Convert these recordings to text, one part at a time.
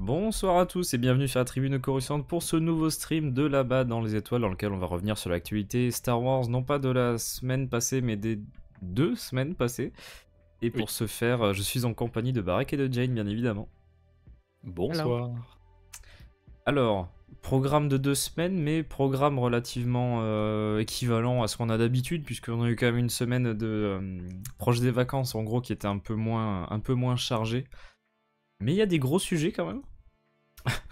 Bonsoir à tous et bienvenue sur la Tribune Coruscante pour ce nouveau stream de là-bas dans les étoiles dans lequel on va revenir sur l'actualité Star Wars, non pas de la semaine passée mais des 2 semaines passées. Et pour Oui. ce faire, je suis en compagnie de Barek et de Jane bien évidemment. Bonsoir. Alors, programme de 2 semaines mais programme relativement équivalent à ce qu'on a d'habitude puisqu'on a eu quand même une semaine de proche des vacances en gros qui était un peu moins chargée. Mais il y a des gros sujets quand même.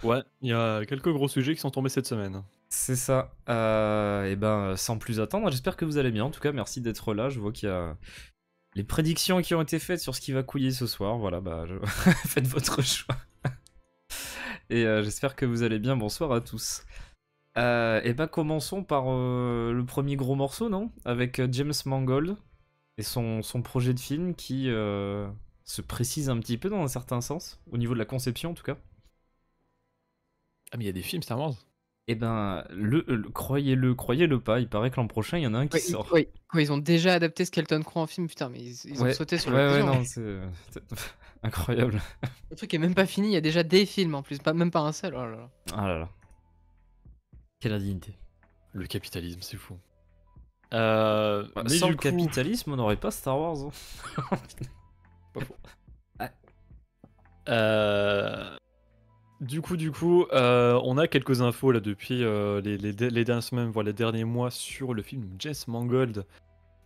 Ouais, il y a quelques gros sujets qui sont tombés cette semaine. C'est ça. Et ben, sans plus attendre, j'espère que vous allez bien. En tout cas, merci d'être là. Je vois qu'il y a les prédictions qui ont été faites sur ce qui va couiller ce soir. Voilà, bah, faites votre choix. Et j'espère que vous allez bien. Bonsoir à tous. Et ben, commençons par le premier gros morceau, non? Avec James Mangold et son projet de film qui se précise un petit peu dans un certain sens, au niveau de la conception en tout cas. Ah, mais il y a des films Star Wars? Et ben, croyez-le pas, il paraît que l'an prochain, il y en a un qui sort. Ouais, ils ont déjà adapté Skeleton Crew en film, putain, mais ils ont Ouais, sauté sur ouais, l'occasion. non, c'est incroyable. Le truc est même pas fini, il y a déjà des films en plus, même pas un seul. Oh là là. Ah là là. Quelle indignité. Le capitalisme, c'est fou. Mais Sans du le coup... capitalisme, on n'aurait pas Star Wars. Hein. Pas faux. Ouais. Du coup, on a quelques infos là depuis les dernières semaines, voire les derniers mois sur le film James Mangold.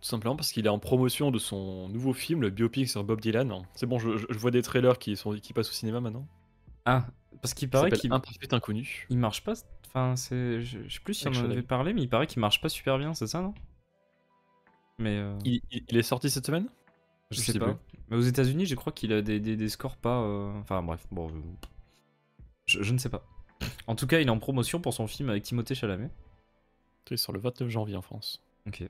Tout simplement parce qu'il est en promotion de son nouveau film, le biopic sur Bob Dylan. C'est bon, je vois des trailers qui passent au cinéma maintenant. Ah, parce qu'il Il paraît s'appelle qu'il Imparfait Inconnu. marche pas. Enfin, je sais plus si on Avec en avait Shelley. parlé, mais il paraît qu'il marche pas super bien, c'est ça, non? Mais Il est sorti cette semaine? je Je sais sais pas. plus. Mais aux États-Unis, je crois qu'il a des scores pas. Enfin bref, bon, je ne sais pas. En tout cas, il est en promotion pour son film avec Timothée Chalamet. C'est sur le 29 janvier en France. Ok.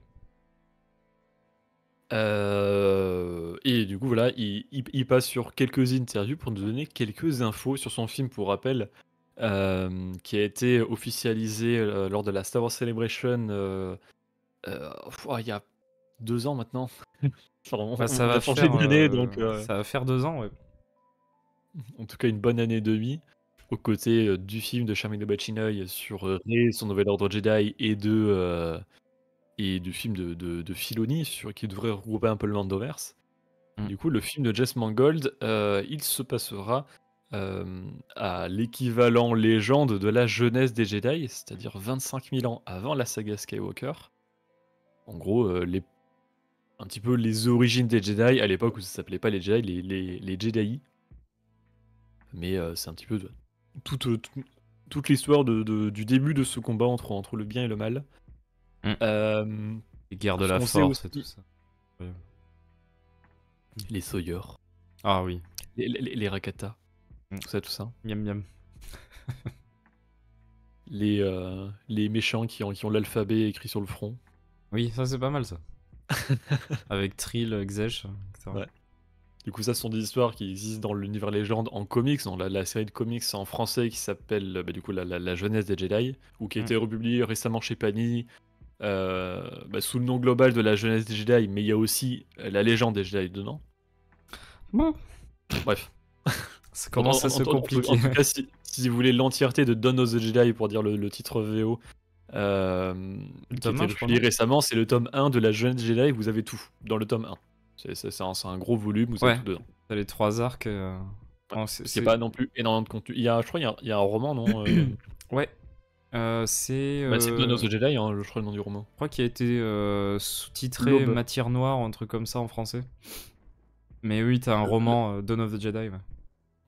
Et du coup, voilà, il passe sur quelques interviews pour nous donner quelques infos sur son film, pour rappel, qui a été officialisé lors de la Star Wars Celebration il y a 2 ans maintenant. Enfin, Bah, ça on va a changé faire, d'année, donc ça va faire 2 ans, ouais. en tout cas une bonne année et demie, aux côtés du film de Charmino Bachinoy sur Rey, son nouvel ordre Jedi, et du film de Filoni, qui devrait regrouper un peu le Mandoverse. Mm. Du coup, le film de Jess Mangold, il se passera à l'équivalent légende de la jeunesse des Jedi, c'est-à-dire 25 000 ans avant la saga Skywalker. En gros, un petit peu les origines des Jedi, à l'époque où ça s'appelait pas les Jedi, les Jedi. Mais c'est un petit peu toute l'histoire du début de ce combat entre le bien et le mal. Mm. Euh, Les guerres de ce la qu'on sait force et aussi- tout ça. Ouais. Les Sawyer, Ah oui. les Rakata, Mm. tout ça. Miam miam. Les méchants qui ont l'alphabet écrit sur le front. Oui, ça c'est pas mal ça. Avec Trill, Xesh, etc. Ouais. Du coup, ça, ce sont des histoires qui existent dans l'univers légende en comics, dans la série de comics en français qui s'appelle du coup la jeunesse des Jedi, ou qui a été republiée récemment chez Panini sous le nom global de la jeunesse des Jedi, mais il y a aussi la légende des Jedi dedans. Bon. Bref. Ça commence à se compliquer. En tout cas, si vous voulez l'entièreté de Dawn of the Jedi, pour dire le titre VO, qui a tome été 1, je crois, republié non récemment, c'est le tome 1 de la jeunesse des Jedi, vous avez tout dans le tome 1. C'est un gros volume, vous avez Ouais. tout dedans. T'as les 3 arcs. Ouais, Oh, parce qu'il n'y a pas non plus énormément de contenu. Je crois qu'il y a un roman, non Ouais. C'est. C'est Dawn of the Jedi, hein, je crois le nom du roman. Je crois qu'il a été sous-titré L'aube. Matière Noire ou un truc comme ça en français. Mais oui, t'as un roman Dawn of the Jedi. Ouais.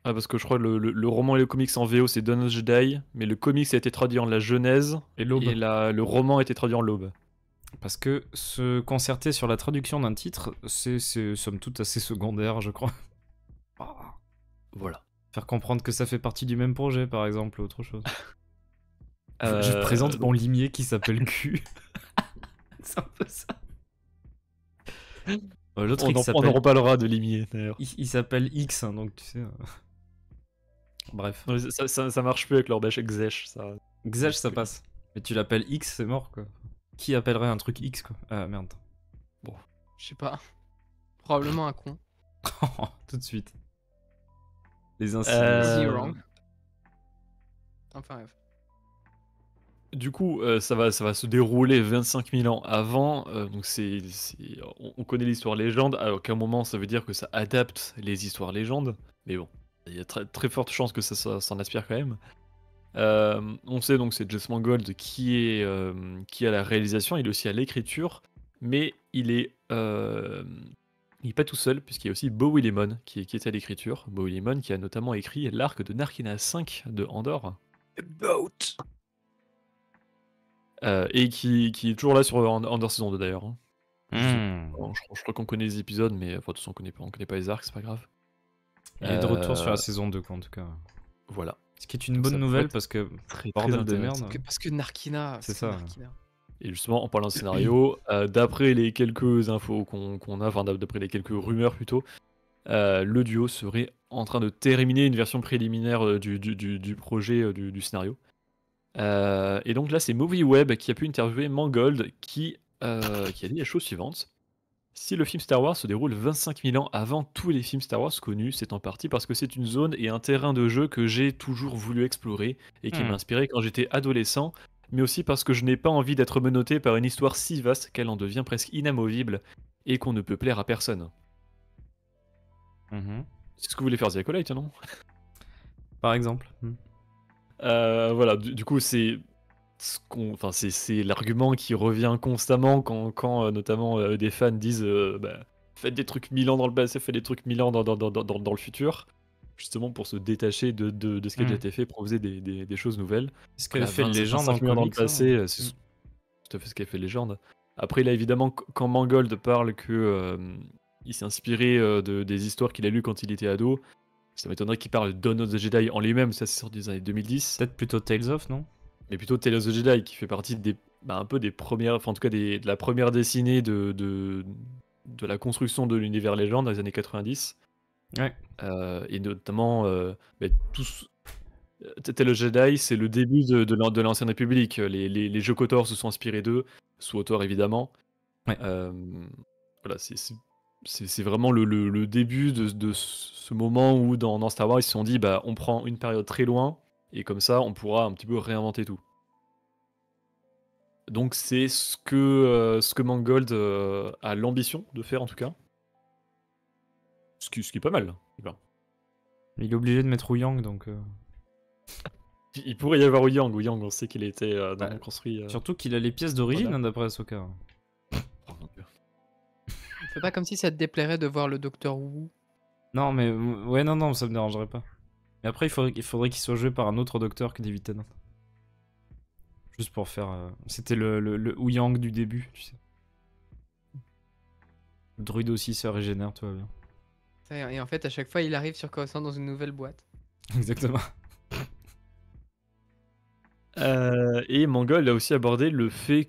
Ah, parce que je crois que le roman et le comics en VO c'est Dawn of the Jedi, mais le comics a été traduit en la Genèse, Et l'Aube. et le roman a été traduit en l'aube. Parce que se concerter sur la traduction d'un titre, c'est somme toute assez secondaire, je crois. Ah. Voilà. Faire comprendre que ça fait partie du même projet, par exemple, ou autre chose. Je te présente mon limier qui s'appelle Q. C'est un peu ça. L'autre, On en reparlera de Limier d'ailleurs. il s'appelle X, hein, donc tu sais. Bref. Non, ça marche plus avec leur bâche Xesh, ça. Xesh, ça passe. Mais tu l'appelles X, c'est mort, quoi. Qui appellerait un truc X, quoi? Ah, merde. Bon, je sais pas. Probablement un con. Tout de suite. Les Easy insignes. wrong. Enfin bref. Du coup, ça va se dérouler 25 000 ans avant, donc on connaît l'histoire légende, à aucun moment ça veut dire que ça adapte les histoires légendes, mais bon, il y a très, très forte chance que ça s'en inspire quand même. On sait donc c'est Jess Mangold qui a la réalisation, il est aussi à l'écriture, mais il est pas tout seul, puisqu'il y a aussi Bowie Lemon qui est à l'écriture. Bowie Lemon qui a notamment écrit l'arc de Narkina 5 de Andor. Et qui est toujours là sur Andor saison 2 d'ailleurs. Hein. Je crois qu'on connaît les épisodes, mais enfin, de toute façon, on connaît pas les arcs, c'est pas grave. Il est de retour sur la Euh, saison 2, quoi, en tout cas. Voilà. Ce qui est une Donc bonne ça peut nouvelle être parce que très, très bordel de intéressant. merde. Parce que Narkina, C'est parce que ça. Narkina. Et justement, en parlant de scénario, d'après les quelques infos qu'on a, enfin d'après les quelques rumeurs plutôt, le duo serait en train de terminer une version préliminaire du projet du scénario. Et donc là, c'est MovieWeb qui a pu interviewer Mangold qui a dit la chose suivante. Si le film Star Wars se déroule 25 000 ans avant tous les films Star Wars connus, c'est en partie parce que c'est une zone et un terrain de jeu que j'ai toujours voulu explorer et qui m'a inspiré quand j'étais adolescent, mais aussi parce que je n'ai pas envie d'être menotté par une histoire si vaste qu'elle en devient presque inamovible et qu'on ne peut plaire à personne. Mhm. C'est ce que voulait faire The Acolyte, non? Par exemple. Voilà, du coup, c'est l'argument qui revient constamment quand notamment des fans disent bah, faites des trucs 1000 ans dans le passé, faites des trucs 1000 ans dans le futur, justement pour se détacher de ce qui a déjà été fait, proposer des choses nouvelles. Ce qu'avait fait Voilà, Légende dans le 25 000 ans dans le comics, passé, hein. c'est tout à fait ce qu'a fait Légende. Après, là, évidemment, quand Mangold parle que il s'est inspiré des histoires qu'il a lues quand il était ado, ça m'étonnerait qu'il parle de Dawn of the Jedi en lui-même, ça c'est sorti des années 2010. Peut-être plutôt Tales of, non? Mais plutôt Tales of the Jedi qui fait partie un peu des premières, enfin en tout cas de la première décennie de la construction de l'univers légende dans les années 90. Ouais. Et notamment, Tales of the Jedi, c'est le début de l'Ancienne République. Les jeux KOTOR se sont inspirés d'eux, sous auteur évidemment. Ouais. Voilà, c'est vraiment le début de ce moment où dans Star Wars ils se sont dit bah on prend une période très loin et comme ça on pourra un petit peu réinventer tout. Donc c'est ce que Mangold a l'ambition de faire en tout cas. Ce qui est pas mal. Bien. Il est obligé de mettre Wu Yang, donc. Il pourrait y avoir Yang. Yang, on sait qu'il a été Bah, construit. Surtout qu'il a les pièces d'origine, Voilà. hein, d'après Ahsoka. Oh, mon Dieu. Fais pas comme si ça te déplairait de voir le docteur Wu. Non, mais ouais, non, ça me dérangerait pas. Mais après, il faudrait qu'il soit joué par un autre docteur que David Tennant. Juste pour faire. C'était le Wu Yang du début, tu sais. Le druide aussi se régénère, tout va bien. Et en fait, à chaque fois, il arrive sur Coruscant dans une nouvelle boîte. Exactement. Et Mangold a aussi abordé le fait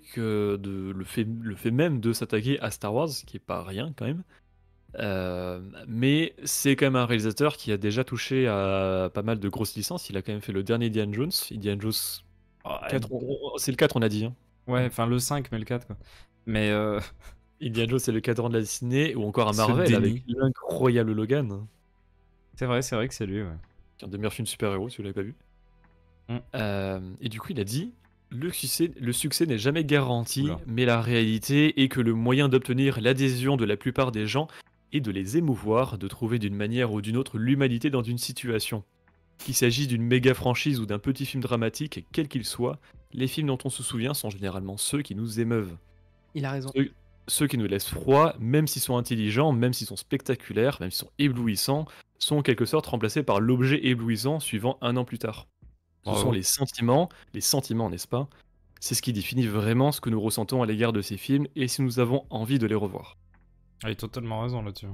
même de s'attaquer à Star Wars, qui est pas rien quand même. Mais c'est quand même un réalisateur qui a déjà touché à pas mal de grosses licences. Il a quand même fait le dernier Indiana Jones. Indiana Jones 4, c'est le 4 on a dit. Hein. Ouais, enfin le 5, mais le 4 quoi. Mais Indiana Jones c'est le cadran de la Disney, ou encore à Ce Marvel déni. avec l'incroyable Logan. c'est vrai que c'est lui, ouais. Qui est un des meilleurs films de super-héros si vous l'avez pas vu. Et du coup il a dit le succès n'est jamais garanti, Oula. mais la réalité est que le moyen d'obtenir l'adhésion de la plupart des gens est de les émouvoir, de trouver d'une manière ou d'une autre l'humanité dans une situation. Qu'il s'agisse d'une méga franchise ou d'un petit film dramatique, quel qu'il soit, les films dont on se souvient sont généralement ceux qui nous émeuvent. Il a raison. Ceux qui nous laissent froid, même s'ils sont intelligents, même s'ils sont spectaculaires, même s'ils sont éblouissants, sont en quelque sorte remplacés par l'objet éblouissant suivant un an plus tard. Ce Bravo. sont les sentiments, n'est-ce pas? C'est ce qui définit vraiment ce que nous ressentons à l'égard de ces films et si nous avons envie de les revoir. Ah, il a totalement raison là-dessus.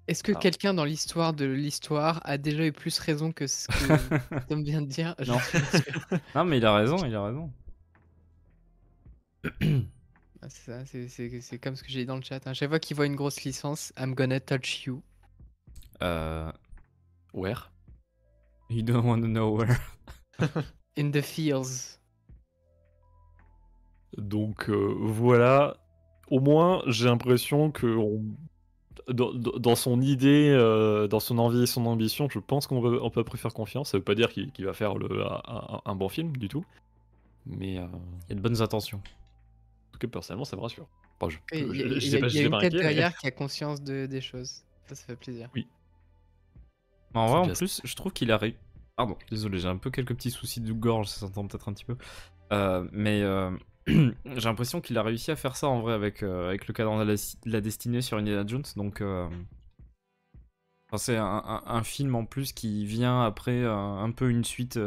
Est-ce que Ah. quelqu'un dans l'histoire de l'histoire a déjà eu plus raison que ce que Tom vient de dire? Je Non. suis pas sûr. Non, mais il a raison, il a raison. Ah, c'est ça, c'est comme ce que j'ai dit dans le chat. À chaque fois qu'il voit une grosse licence, I'm gonna touch you. Where? You don't want to know where. In the fields. Donc voilà, au moins j'ai l'impression que dans son idée, dans son envie et son ambition, je pense on peut lui faire confiance. Ça veut pas dire qu'il va faire un bon film du tout, mais en Il y a de bonnes intentions. tout cas, personnellement, ça me rassure. Enfin, Et il y a, je il sais y a- pas, il je y a sais une pas tête inquiet, mais derrière qui a conscience des choses. Ça fait plaisir. oui, Mais en c'est vrai, en déjà ça. plus, je trouve qu'il a réussi. Pardon, désolé, j'ai un peu quelques petits soucis de gorge, ça s'entend peut-être un petit peu. Mais j'ai l'impression qu'il a réussi à faire ça en vrai avec le cadran de la destinée sur Indiana Jones. Donc, enfin, c'est un film en plus qui vient après un peu une suite.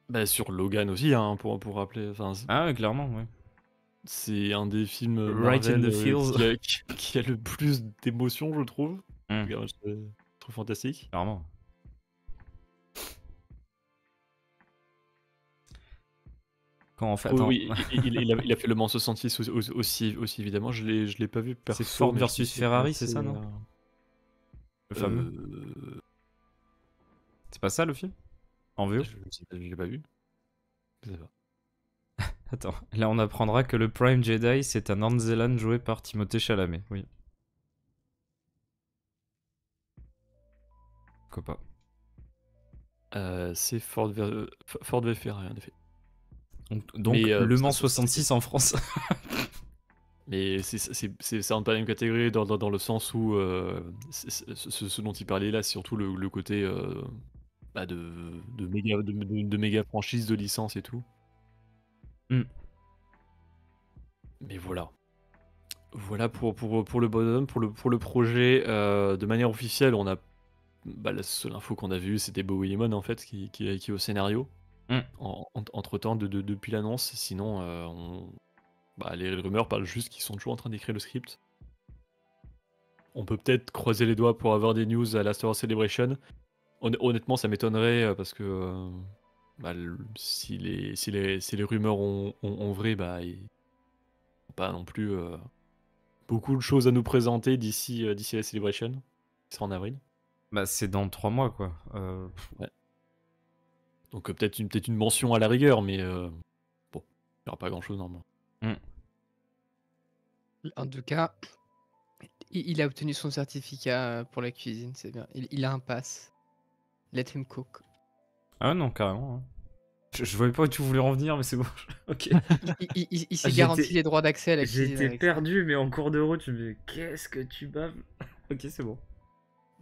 Bah, sur Logan aussi, hein, pour rappeler. Enfin, Ah, ouais, clairement, ouais. c'est un des films Right in Marvel the feels. qui a le plus d'émotions, je trouve. Hmm, Regarde, je trouve fantastique. clairement. Quand en fait, Oui, attends, oui, il a fait Le Mans 66 aussi évidemment. Je l'ai pas vu perso, c'est Ford mais je sais versus qu'il est Ferrari, c'est assez, ça, non? Le fameux. euh, C'est pas ça le film? En VO? je l'ai pas vu. Je sais pas. Attends, là on apprendra que le Prime Jedi c'est un Anzellan joué par Timothée Chalamet. Oui. Pourquoi pas. C'est Ford v Ferrari, en effet. Donc Mais Le Mans ça, 66 en France. mais ça rentre pas dans la même catégorie dans le sens où ce dont il parlait là, c'est surtout le côté bah, de méga franchise, de licence et tout. Hmm. Mais voilà. Voilà pour le bonhomme, pour le projet. De manière officielle, on a bah, la seule info qu'on a vue, c'était Bowie Eamon en fait qui est au scénario. Hmm. Entre temps, depuis l'annonce. Sinon, bah, les rumeurs parlent juste qu'ils sont toujours en train d'écrire le script. On peut peut-être croiser les doigts pour avoir des news à la Star Wars Celebration. Honnêtement, ça m'étonnerait parce que bah, si les rumeurs ont vrai, bah, ils n'ont pas non plus beaucoup de choses à nous présenter d'ici la Celebration, qui sera en avril. Bah c'est dans 3 mois quoi. Ouais. Donc peut-être une mention à la rigueur, mais bon, il n'y aura pas grand-chose normalement. Hmm. En tout cas, il a obtenu son certificat pour la cuisine, c'est bien. Il a un pass. Let him cook. Ah non, carrément. Hein. Je voyais pas où tu voulais en venir, mais c'est bon. Ok. Il s'est J'étais- garanti les droits d'accès à la cuisine J'étais avec ça. perdu, mais en cours de route, je me dis qu'est-ce que tu baves. Ok, c'est bon.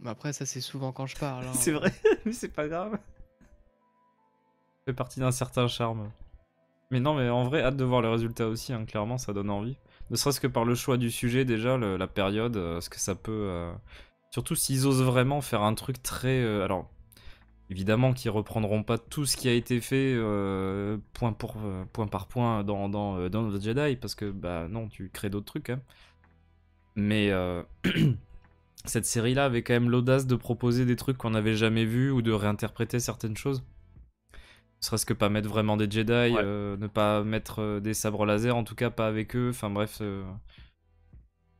Mais après, ça, c'est souvent quand je parle. Hein. C'est vrai, mais c'est pas grave. Ça fait partie d'un certain charme. Mais non, mais en vrai, hâte de voir les résultats aussi, hein, clairement, ça donne envie. Ne serait-ce que par le choix du sujet, déjà, la période, ce que ça peut. Surtout s'ils osent vraiment faire un truc très. Alors, évidemment qu'ils reprendront pas tout ce qui a été fait point par point dans The Jedi, parce que, bah non, tu crées d'autres trucs, hein. Mais cette série-là avait quand même l'audace de proposer des trucs qu'on n'avait jamais vus ou de réinterpréter certaines choses. Ne serait-ce que pas mettre vraiment des Jedi, Ouais. ne pas mettre des sabres laser, en tout cas pas avec eux. Enfin bref,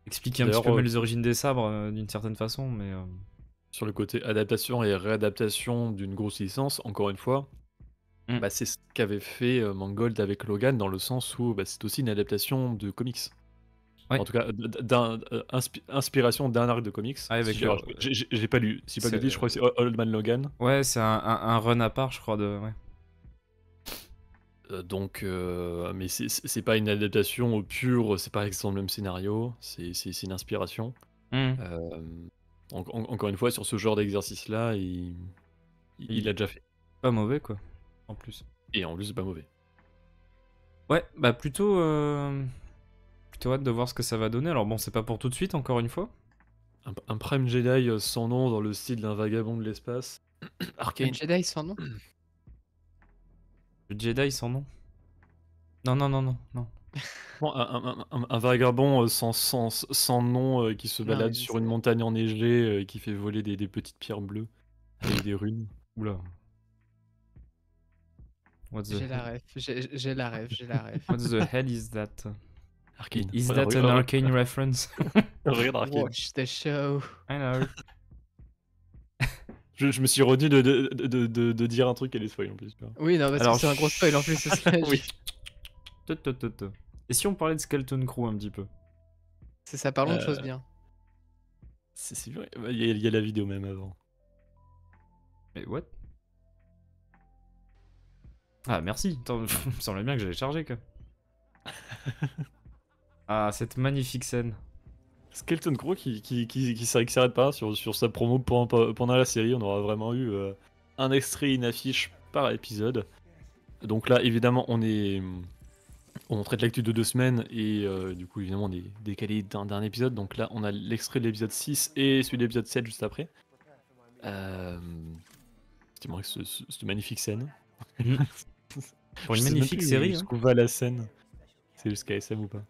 expliquer un petit peu D'ailleurs, mieux les origines des sabres d'une certaine façon, mais sur le côté adaptation et réadaptation d'une grosse licence, encore une fois, Mm. bah, c'est ce qu'avait fait Mangold avec Logan, dans le sens où bah, c'est aussi une adaptation de comics. Ouais. En tout cas, inspiration d'un arc de comics. Ah, avec J'ai pas lu. Si pas c'est- dit, je crois que c'est Old Man Logan. ouais, c'est un run à part, je crois de. Ouais. Donc, mais c'est pas une adaptation au pur, c'est pas exactement le même scénario, c'est une inspiration. Mm. Encore une fois, sur ce genre d'exercice-là, il l'a déjà fait. Pas mauvais quoi, en plus. Et en plus, c'est pas mauvais. Ouais, bah plutôt hâte de voir ce que ça va donner. Alors bon, c'est pas pour tout de suite, encore une fois. Un Prime Jedi sans nom dans le style d'un vagabond de l'espace. Il y a Arcane. une Jedi sans nom. Le Jedi sans nom. Non. Bon, un vagabond sans nom qui se Non, balade mais sur une montagne enneigée qui fait voler des petites pierres bleues avec des runes. Oula. What the J'ai la hell? ref, j'ai la ref, j'ai la ref. What the hell is that? Arcane. Is Voilà, that an arcane reference? regarde Arcane. Watch the show. I know. Je me suis retenu de dire un truc et les spoil en plus. Tu vois. Oui, non, parce Alors, que c'est un gros spoil en plus. ce serait- Oui. Et si on parlait de Skeleton Crew un petit peu? C'est ça, parlons de choses Euh, bien. C'est vrai, il y a la vidéo même avant. Mais what? Ah, merci. Attends, il me semblait bien que j'allais charger, quoi. Ah, cette magnifique scène. Skeleton Crow qui s'arrête pas sur sa promo pendant la série. On aura vraiment eu un extrait, une affiche par épisode. Donc là, évidemment, on traite l'actu de 2 semaines et du coup, évidemment, on est décalé d'un épisode. Donc là, on a l'extrait de l'épisode 6 et celui de l'épisode 7 juste après. C'est vrai que cette magnifique scène. Mm. Pour une Je sais même magnifique plus série. Hein. jusqu'où va la scène. C'est jusqu'à SM ou pas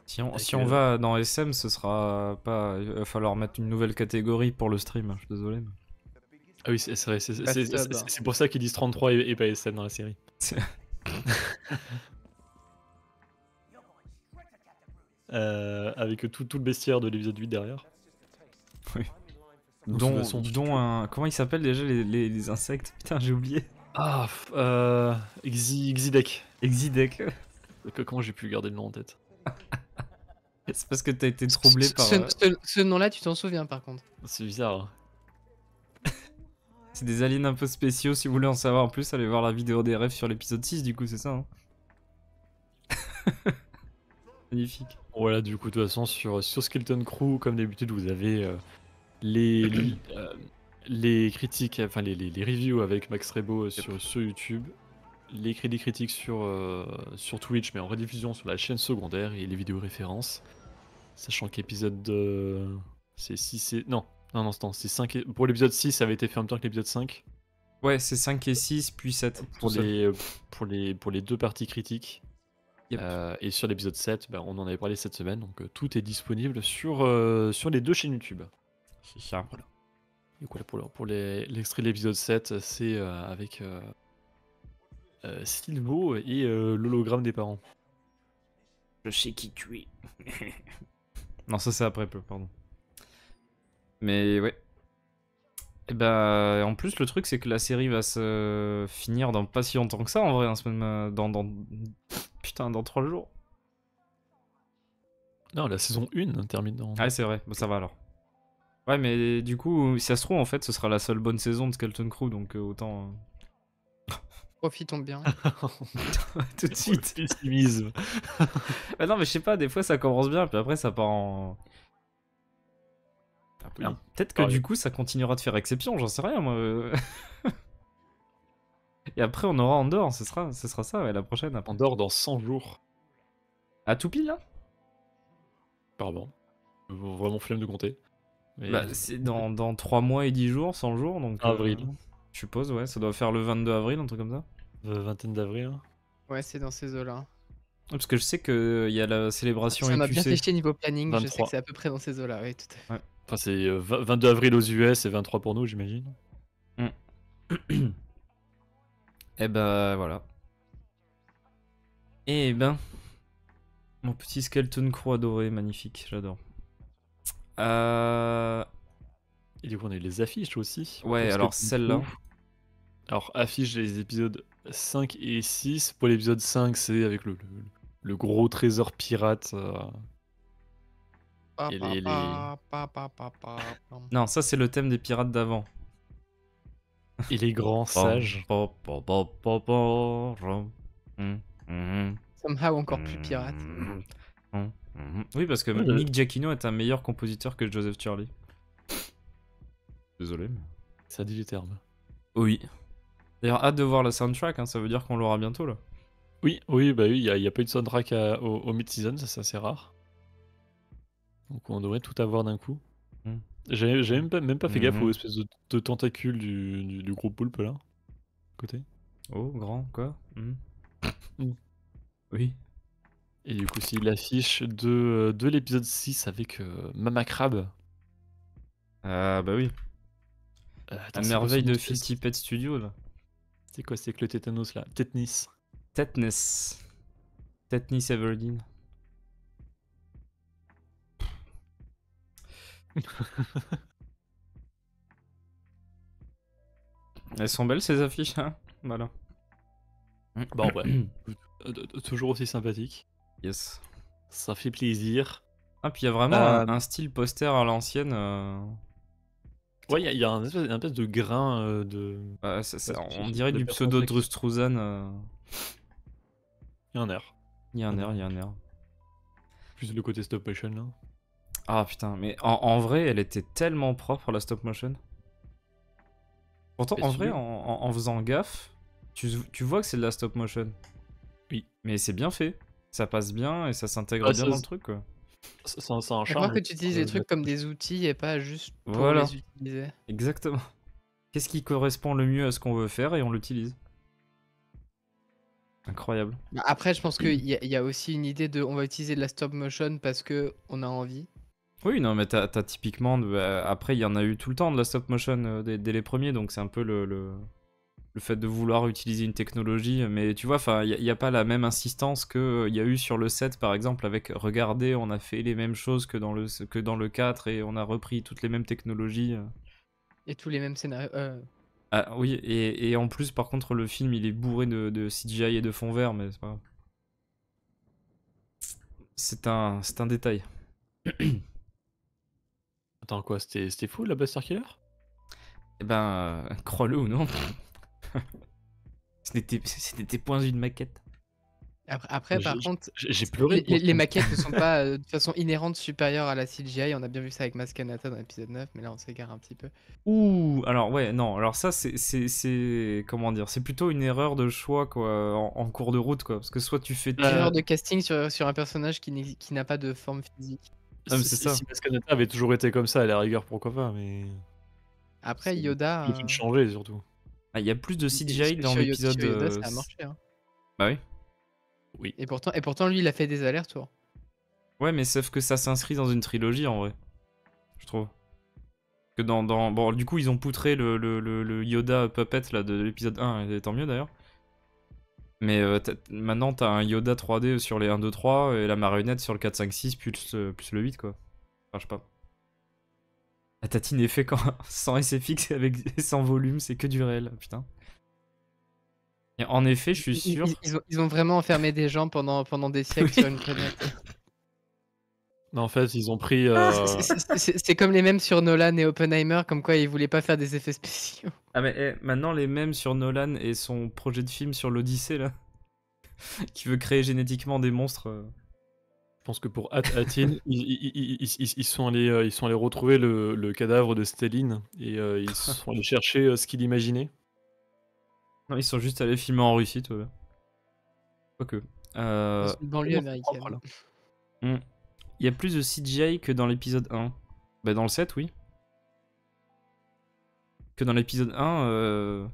Si on, avec, si on va dans SM, ce sera pas. Il va falloir mettre une nouvelle catégorie pour le stream. Je suis désolé. Mais... Ah oui, c'est vrai, Pas sub. c'est pour ça qu'ils disent 33 et pas SM dans la série. Avec tout le bestiaire de l'épisode 8 derrière. Oui. Donc, de toute Dont, façon, dont un. Comment ils s'appellent déjà les insectes? Putain, j'ai oublié. Ah, Exidec. Exidec. Comment j'ai pu garder le nom en tête? C'est parce que t'as été troublé par. Ce nom-là, tu t'en souviens par contre. C'est bizarre. C'est des aliens un peu spéciaux. Si vous voulez en savoir plus, allez voir la vidéo des rêves sur l'épisode 6, du coup, c'est ça. Hein. Magnifique. Voilà, du coup, de toute façon, sur Skeleton Crew, comme d'habitude, vous avez les, les critiques, enfin les reviews avec Max Rebo sur YouTube, les critiques sur Twitch, mais en rediffusion sur la chaîne secondaire et les vidéos références. Sachant qu'épisode c'est 6 et... Non, c'est 5 et... Pour l'épisode 6, ça avait été fait en même temps que l'épisode 5. Ouais, c'est 5 et 6, puis 7. Pour les deux parties critiques. Yep. Et sur l'épisode 7, on en avait parlé cette semaine, donc tout est disponible sur les deux chaînes YouTube. C'est ça. Voilà. Donc voilà, pour l'extrait de l'épisode 7, c'est avec Silvo et l'hologramme des parents. Je sais qui tu es. Non, ça c'est après peu, pardon. Mais ouais. Et bah, en plus, le truc, c'est que la série va se finir dans pas si longtemps que ça, en vrai, hein, Putain, dans 3 jours. Non, la saison 1 termine dans... Ah, c'est vrai, bon, ça va alors. Ouais, mais du coup, si ça se trouve, en fait, ce sera la seule bonne saison de Skeleton Crew, donc autant... Profitons bien. Tout de suite. Pessimisme. Bah non, mais je sais pas, des fois ça commence bien, puis après ça part en... Bien. Peut-être que du coup ça continuera de faire exception, j'en sais rien moi. Et après on aura Andorre, ce sera ça, ouais, la prochaine. Après. Andorre dans 100 jours. À tout pile là? Pardon. Vraiment flemme de compter. Mais... Bah c'est dans 3 mois et 10 jours, 100 jours, donc... Avril. Je suppose, ouais, ça doit faire le 22 avril, un truc comme ça. Vingtaine d'avril. Ouais, c'est dans ces eaux-là. Parce que je sais qu'il y a la célébration Ça m'a bien EQC. fait niveau planning, je sais 23. que c'est à peu près dans ces eaux-là, oui, tout à fait. Ouais. Enfin, c'est 22 avril aux US et 23 pour nous, j'imagine. Et bah voilà. Et ben... Mon petit Skeleton Crew adoré, magnifique, j'adore. Et du coup, on a eu les affiches aussi. Ouais, pour alors Skeleton celle-là. Crew. Alors, affiche les épisodes 5 et 6. Pour l'épisode 5, c'est avec le gros trésor pirate. Et Non, ça c'est le thème des pirates d'avant. et les grands sages. Somehow encore plus pirate. Oui, parce que Ouais, Mick Giacchino est un meilleur compositeur que Joseph Charlie. Désolé. Mais... Ça dit les termes. Oui. D'ailleurs, hâte de voir la soundtrack, hein, ça veut dire qu'on l'aura bientôt là. Oui, il y a pas eu de soundtrack au mid-season, ça c'est assez rare. Donc on devrait tout avoir d'un coup. Mm. J'ai même pas fait gaffe Mhm. aux espèces de tentacules du gros poulpe là. Côté. Oh, grand, quoi Mm. Oui. Et du coup, si l'affiche de l'épisode 6 avec Mama Crab. Ah, bah oui. Attends, La c'est quoi merveille son nom de espèce Filthy Pet Studio là. C'est quoi, c'est que le tétanos là? Tetnis. Tetanus. Tetanus Everdeen. Elles sont belles ces affiches, hein. Voilà. Bon, ouais. Toujours aussi sympathique. Yes. Ça fait plaisir. Ah, puis il y a vraiment Euh, un style poster à l'ancienne. Ouais, il y a un espèce de grain de. On dirait de du personnes pseudo sexy. Drustruzan. Il y a un air. Il y a un Un air, air. il y a un air. Plus le côté stop motion là. Ah putain, mais en vrai, elle était tellement propre la stop motion. Pourtant, Et en si tu vrai, veux- en faisant gaffe, tu vois que c'est de la stop motion. Oui. Mais c'est bien fait. Ça passe bien et ça s'intègre Ouais, bien dans le truc, quoi. ça a un Faut charme. voir que tu utilises les trucs comme des outils et pas juste pour Voilà, les utiliser. exactement. Qu'est-ce qui correspond le mieux à ce qu'on veut faire et on l'utilise. Incroyable. Bah, après, je pense qu'il y a aussi une idée de on va utiliser de la stop motion parce que on a envie. Oui, non, mais t'as typiquement. Après, il y en a eu tout le temps de la stop motion dès les premiers, donc c'est un peu le fait de vouloir utiliser une technologie. Mais tu vois, il y a pas la même insistance qu'il y a eu sur le 7, par exemple, avec regardez, on a fait les mêmes choses que dans le 4 et on a repris toutes les mêmes technologies. Et tous les mêmes scénarios. Ah oui, et en plus, par contre, le film il est bourré de CGI et de fond vert, mais c'est pas grave. C'est un détail. Attends, quoi, c'était fou la Buster Killer? Eh ben, crois-le ou non, c'était des points d'une maquette. Après, par contre, J'ai pleuré. les maquettes ne sont pas de façon inhérente supérieures à la CGI. On a bien vu ça avec Maskanata dans l'épisode 9, mais là on s'égare un petit peu. Ouh, alors ouais, non, alors ça comment dire, c'est plutôt une erreur de choix quoi, en cours de route quoi, parce que soit tu fais Erreur de casting sur un personnage qui n'a pas de forme physique. Ah, mais c'est ça. Si Maskanata avait toujours été comme ça, à la rigueur, pourquoi pas, mais. Après, C'est Yoda. le fait de changer surtout. Ah, il y a plus de CGI dans sur l'épisode. Yoda, ça a marché. Hein. Bah oui. Oui. Et pourtant, lui, il a fait des allers-retours. Ouais, mais sauf que ça s'inscrit dans une trilogie en vrai, je trouve. Que bon, du coup, ils ont poutré le Yoda Puppet là de l'épisode 1, et tant mieux d'ailleurs. Mais maintenant, t'as un Yoda 3D sur les 1, 2, 3 et la marionnette sur le 4, 5, 6 plus le 8 quoi. Enfin, je sais pas. La tatine est fait quand sans SFX avec sans volume, c'est que du réel, putain. Et en effet, je suis sûr. Ils ont vraiment enfermé des gens pendant des siècles sur une planète. Non, en fait, ils ont pris. C'est comme les mêmes sur Nolan et Oppenheimer, comme quoi ils voulaient pas faire des effets spéciaux. Ah mais maintenant les mêmes sur Nolan et son projet de film sur l'Odyssée là, qui veut créer génétiquement des monstres. Je pense que pour Atine, ils sont allés retrouver le cadavre de Staline et ils sont allés chercher ce qu'il imaginait. Non, ils sont juste allés filmer en Russie, toi. Quoique. Dans une banlieue Comment c'est propre, américaine. là. Il y a plus de CGI que dans l'épisode 1. Bah dans le 7, oui. Que dans l'épisode 1,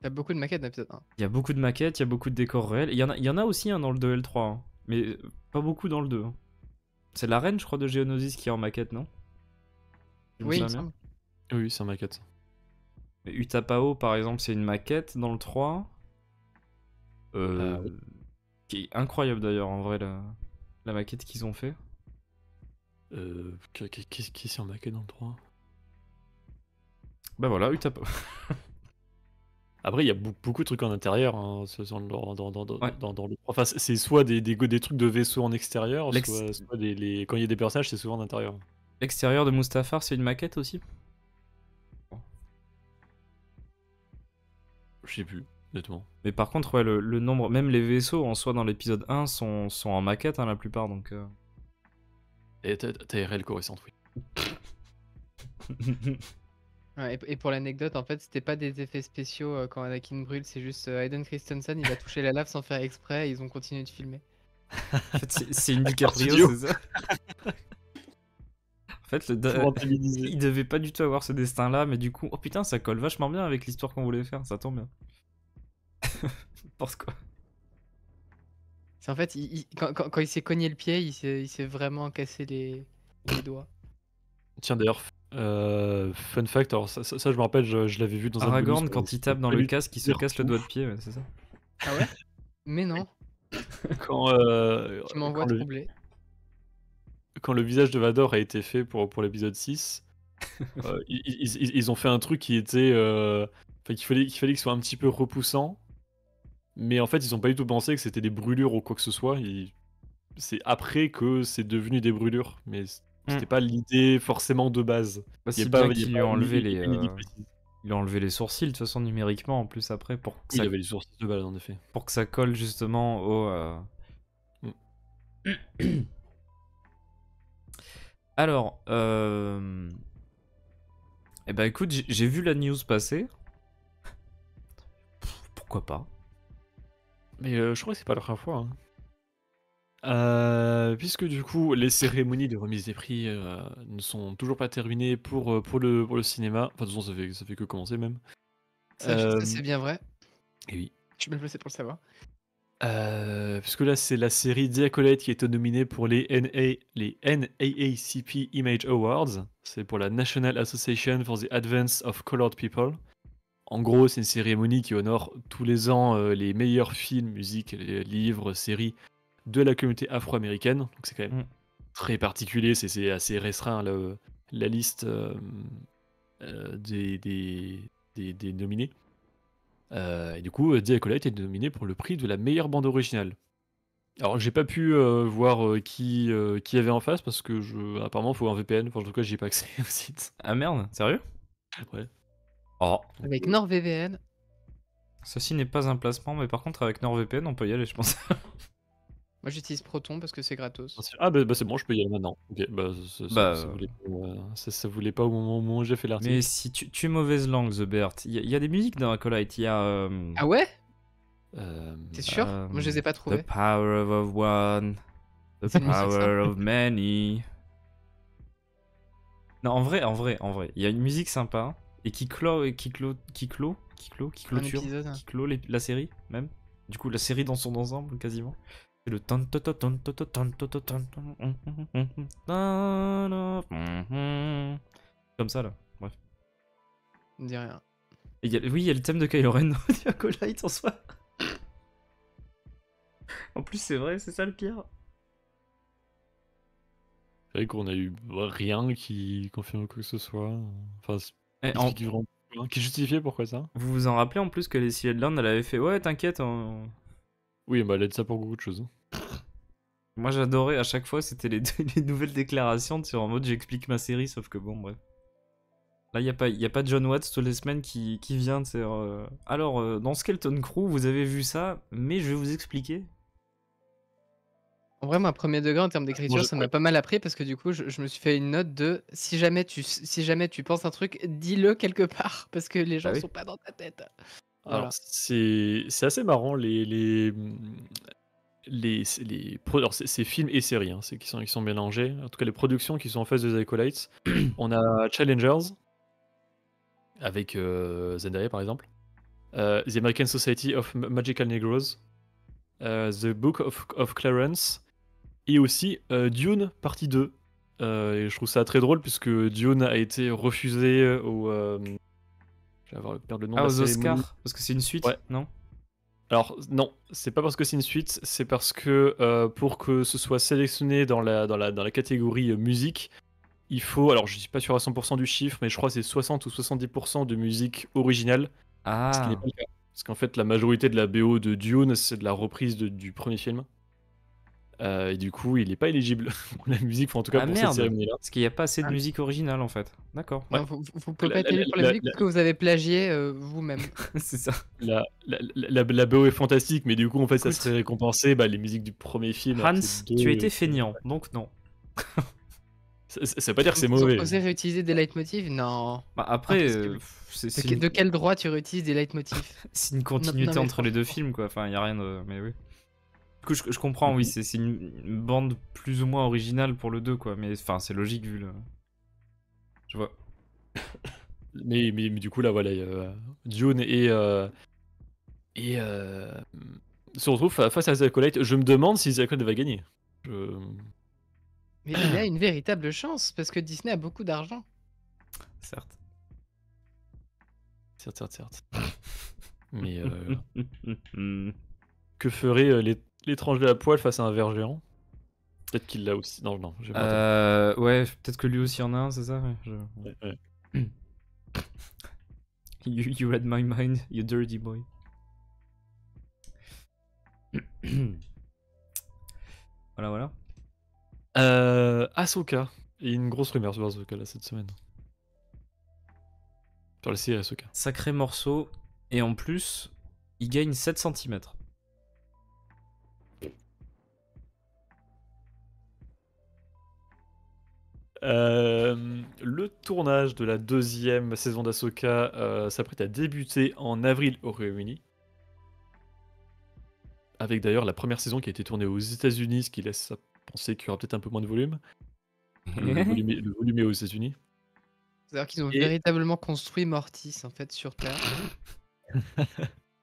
Il y a beaucoup de maquettes dans l'épisode 1. il y a beaucoup de maquettes, il y a beaucoup de décors réels. Il y en a aussi dans le 2L3, hein. Mais pas beaucoup dans le 2. Hein. C'est la reine, je crois, de Geonosis qui est en maquette, non? Je me Oui, il me souviens bien. semble. Oui, c'est un maquette. Mais Utapao, par exemple, c'est une maquette dans le 3. Oui. Qui est incroyable d'ailleurs, en vrai, la maquette qu'ils ont fait. Qui c'est en maquette dans le 3? Bah voilà, Utapao. Après, il y a beaucoup de trucs en intérieur hein, Ouais. dans le 3. Enfin, c'est soit des trucs de vaisseau en extérieur, L'ex- soit quand il y a des personnages, c'est souvent en intérieur. L'extérieur de Mustafar, c'est une maquette aussi? Je sais plus, honnêtement. Mais par contre, ouais, le nombre, même les vaisseaux en soi dans l'épisode 1 sont en maquette hein, la plupart, donc. Et t'as RL Coruscant, oui. Ouais, et pour l'anecdote, en fait, c'était pas des effets spéciaux quand Anakin brûle, c'est juste Hayden Christensen, il a touché la lave sans faire exprès et ils ont continué de filmer. En fait, c'est une DiCaprio, studio. c'est ça. En fait, Pour rentabiliser. il devait pas du tout avoir ce destin-là, mais du coup, oh putain, ça colle vachement bien avec l'histoire qu'on voulait faire, ça tombe bien. N'importe quoi. C'est en fait, quand il s'est cogné le pied, il s'est vraiment cassé les doigts. Tiens, d'ailleurs, fun fact, alors ça, je me rappelle, je l'avais vu dans un Aragorn, bonus, quand il c'était tape dans pas le du casque, il se tout casse le ouf. doigt de pied, ouais, c'est ça. Ah ouais? Mais non, Quand, tu m'envoies troubler. quand le visage de Vador a été fait pour l'épisode 6, ils ont fait un truc qui était. Enfin, qu'il soit un petit peu repoussant, mais en fait, ils ont pas du tout pensé que c'était des brûlures ou quoi que ce soit. c'est après que c'est devenu des brûlures, mais Hmm. c'était pas l'idée forcément de base. Bah, Il y a si pas bien il y a qu'ils lui pas ont enlevé il y a les, pas une idée précise. il a enlevé les sourcils de toute façon numériquement en plus après Oui, il avait les sourcils de base en effet. pour que ça colle justement au. Mmh. Alors, eh ben écoute, j'ai vu la news passer. Pourquoi pas? Mais je crois que c'est pas la première fois, hein. Puisque du coup, les cérémonies de remise des prix, ne sont toujours pas terminées pour le cinéma. Enfin, de toute façon, ça fait que commencer même. Ça, Hem c'est bien vrai. et oui. Je suis bien placé pour le savoir. Puisque là, c'est la série The Acolyte qui est nominée pour les NAACP Image Awards. C'est pour la National Association for the Advance of Colored People. En gros, c'est une cérémonie qui honore tous les ans, les meilleurs films, musiques, livres, séries de la communauté afro-américaine. Donc c'est quand même Mm. très particulier, c'est assez restreint la liste, des nominés. Et du coup, The Acolyte est nominé pour le prix de la meilleure bande originale. Alors j'ai pas pu, voir, qui y avait en face parce que apparemment, il faut un VPN. Enfin, en tout cas, j'y ai pas accès au site. Ah merde, sérieux? Ouais. Oh, Avec NordVPN. ceci n'est pas un placement, mais par contre avec NordVPN on peut y aller, je pense. Moi, j'utilise Proton parce que c'est gratos. Ah bah, c'est bon, je peux y aller maintenant. OK, bah, Bah, ça voulait pas au moment où j'ai fait mais l'article. si tu es mauvaise langue, The Bert, il y a des musiques dans Acolyte, il y a. Ah ouais? Hem, T'es sûr? Moi, je les ai pas The trouvés. Power of One, The C'est une musique, ça? Power of Many. Non, en vrai, il y a une musique sympa et qui clôture, épisode. qui clôt la série même. Du coup, la série dans son ensemble quasiment. C'est le tan ta ta tan ta ta tan ta ta tan comme ça là. Bref. Ne dis rien. Et oui, il y a le thème de Kylo Ren dans The Acolyte en soi. En plus, c'est vrai, c'est ça le pire. C'est vrai qu'on a eu rien qui confirme quoi que ce soit. Enfin, Et qui vraiment qui justifiait pourquoi ça. vous vous en rappelez en plus que les Land, elle avait fait ouais, t'inquiète. Oui, bah, elle a dit ça pour beaucoup de choses. Moi j'adorais à chaque fois, c'était les nouvelles déclarations sur en mode j'explique ma série, sauf que bon, bref. Là, y a pas John Watts toutes les semaines qui vient de dire alors, dans Skeleton Crew, vous avez vu ça, mais je vais vous expliquer. En vrai, moi, premier degré en termes Moi, d'écriture, ça m'a pas mal appris parce que du coup, je me suis fait une note de si jamais tu penses un truc, dis-le quelque part parce que les gens oui. sont pas dans ta tête. Alors, Voilà. c'est assez marrant alors c'est films et séries, hein, c'est qui sont mélangés. En tout cas, les productions qui sont en face de The Acolytes. On a Challengers avec, Zendaya par exemple, The American Society of Magical Negroes, The Book of Clarence et aussi, Dune partie 2. Et je trouve ça très drôle puisque Dune a été refusé je vais perdre le nom de Ah, la aux cérémonie. Oscars, parce que c'est une suite, Ouais. non? Alors non, c'est pas parce que c'est une suite, c'est parce que, pour que ce soit sélectionné dans la catégorie, musique, il faut, alors je suis pas sûr à 100 du chiffre, mais je crois que c'est 60 ou 70 de musique originale, ce qui n'est Ah. pas le cas. Parce qu'en fait, la majorité de la BO de Dune, c'est de la reprise du premier film. Et du coup, il est pas éligible pour la musique, enfin en tout cas Ah pour cette merde! cérémonie-là. Parce qu'il n'y a pas assez de Ah. musique originale en fait. D'accord. Ouais. Non, vous pouvez La pas être la élu pour la la musique la parce que vous avez plagié vous-même. C'est ça. la BO est fantastique, mais du coup, en fait, ça Écoute. serait récompensé, bah, les musiques du premier film, alors que Hans, c'est 2, tu étais feignant, donc non. ça veut pas dire que c'est Vous mauvais. osez réutiliser des leitmotivs? Non. Bah après, Impossible. De quel droit tu réutilises des leitmotifs? c'est une Non, continuité mais entre les deux franchement. films quoi. Enfin, y a rien de. Mais oui. Du coup, je comprends, oui, c'est une bande plus ou moins originale pour le 2 quoi. Mais enfin, c'est logique vu le. Je vois. Mais du coup, là, voilà, Dune et se retrouvent face à The Acolyte. Je me demande si The Acolyte va gagner. Je Mais il a une véritable chance parce que Disney a beaucoup d'argent. Certes. certes. Mais que ferait, l'étranger à poil face à un ver géant? Peut-être qu'il l'a aussi. Non, j'ai pas Ouais, peut-être que lui aussi en a un, c'est ça? Ouais, ouais. You read my mind, you dirty boy. Voilà, voilà. Ahsoka. Et une grosse rumeur sur Ahsoka là cette semaine. Sur la série Ahsoka. Sacré morceau. Et en plus, il gagne 7 cm. Le tournage de la 2e saison d'Ahsoka s'apprête à débuter en avril au Royaume-Uni. Avec d'ailleurs la première saison qui a été tournée aux États-Unis, ce qui laisse à penser qu'il y aura peut-être un peu moins de volume. Le volume est aux États-Unis. C'est-à-dire qu'ils ont Et- véritablement construit Mortis en fait sur Terre.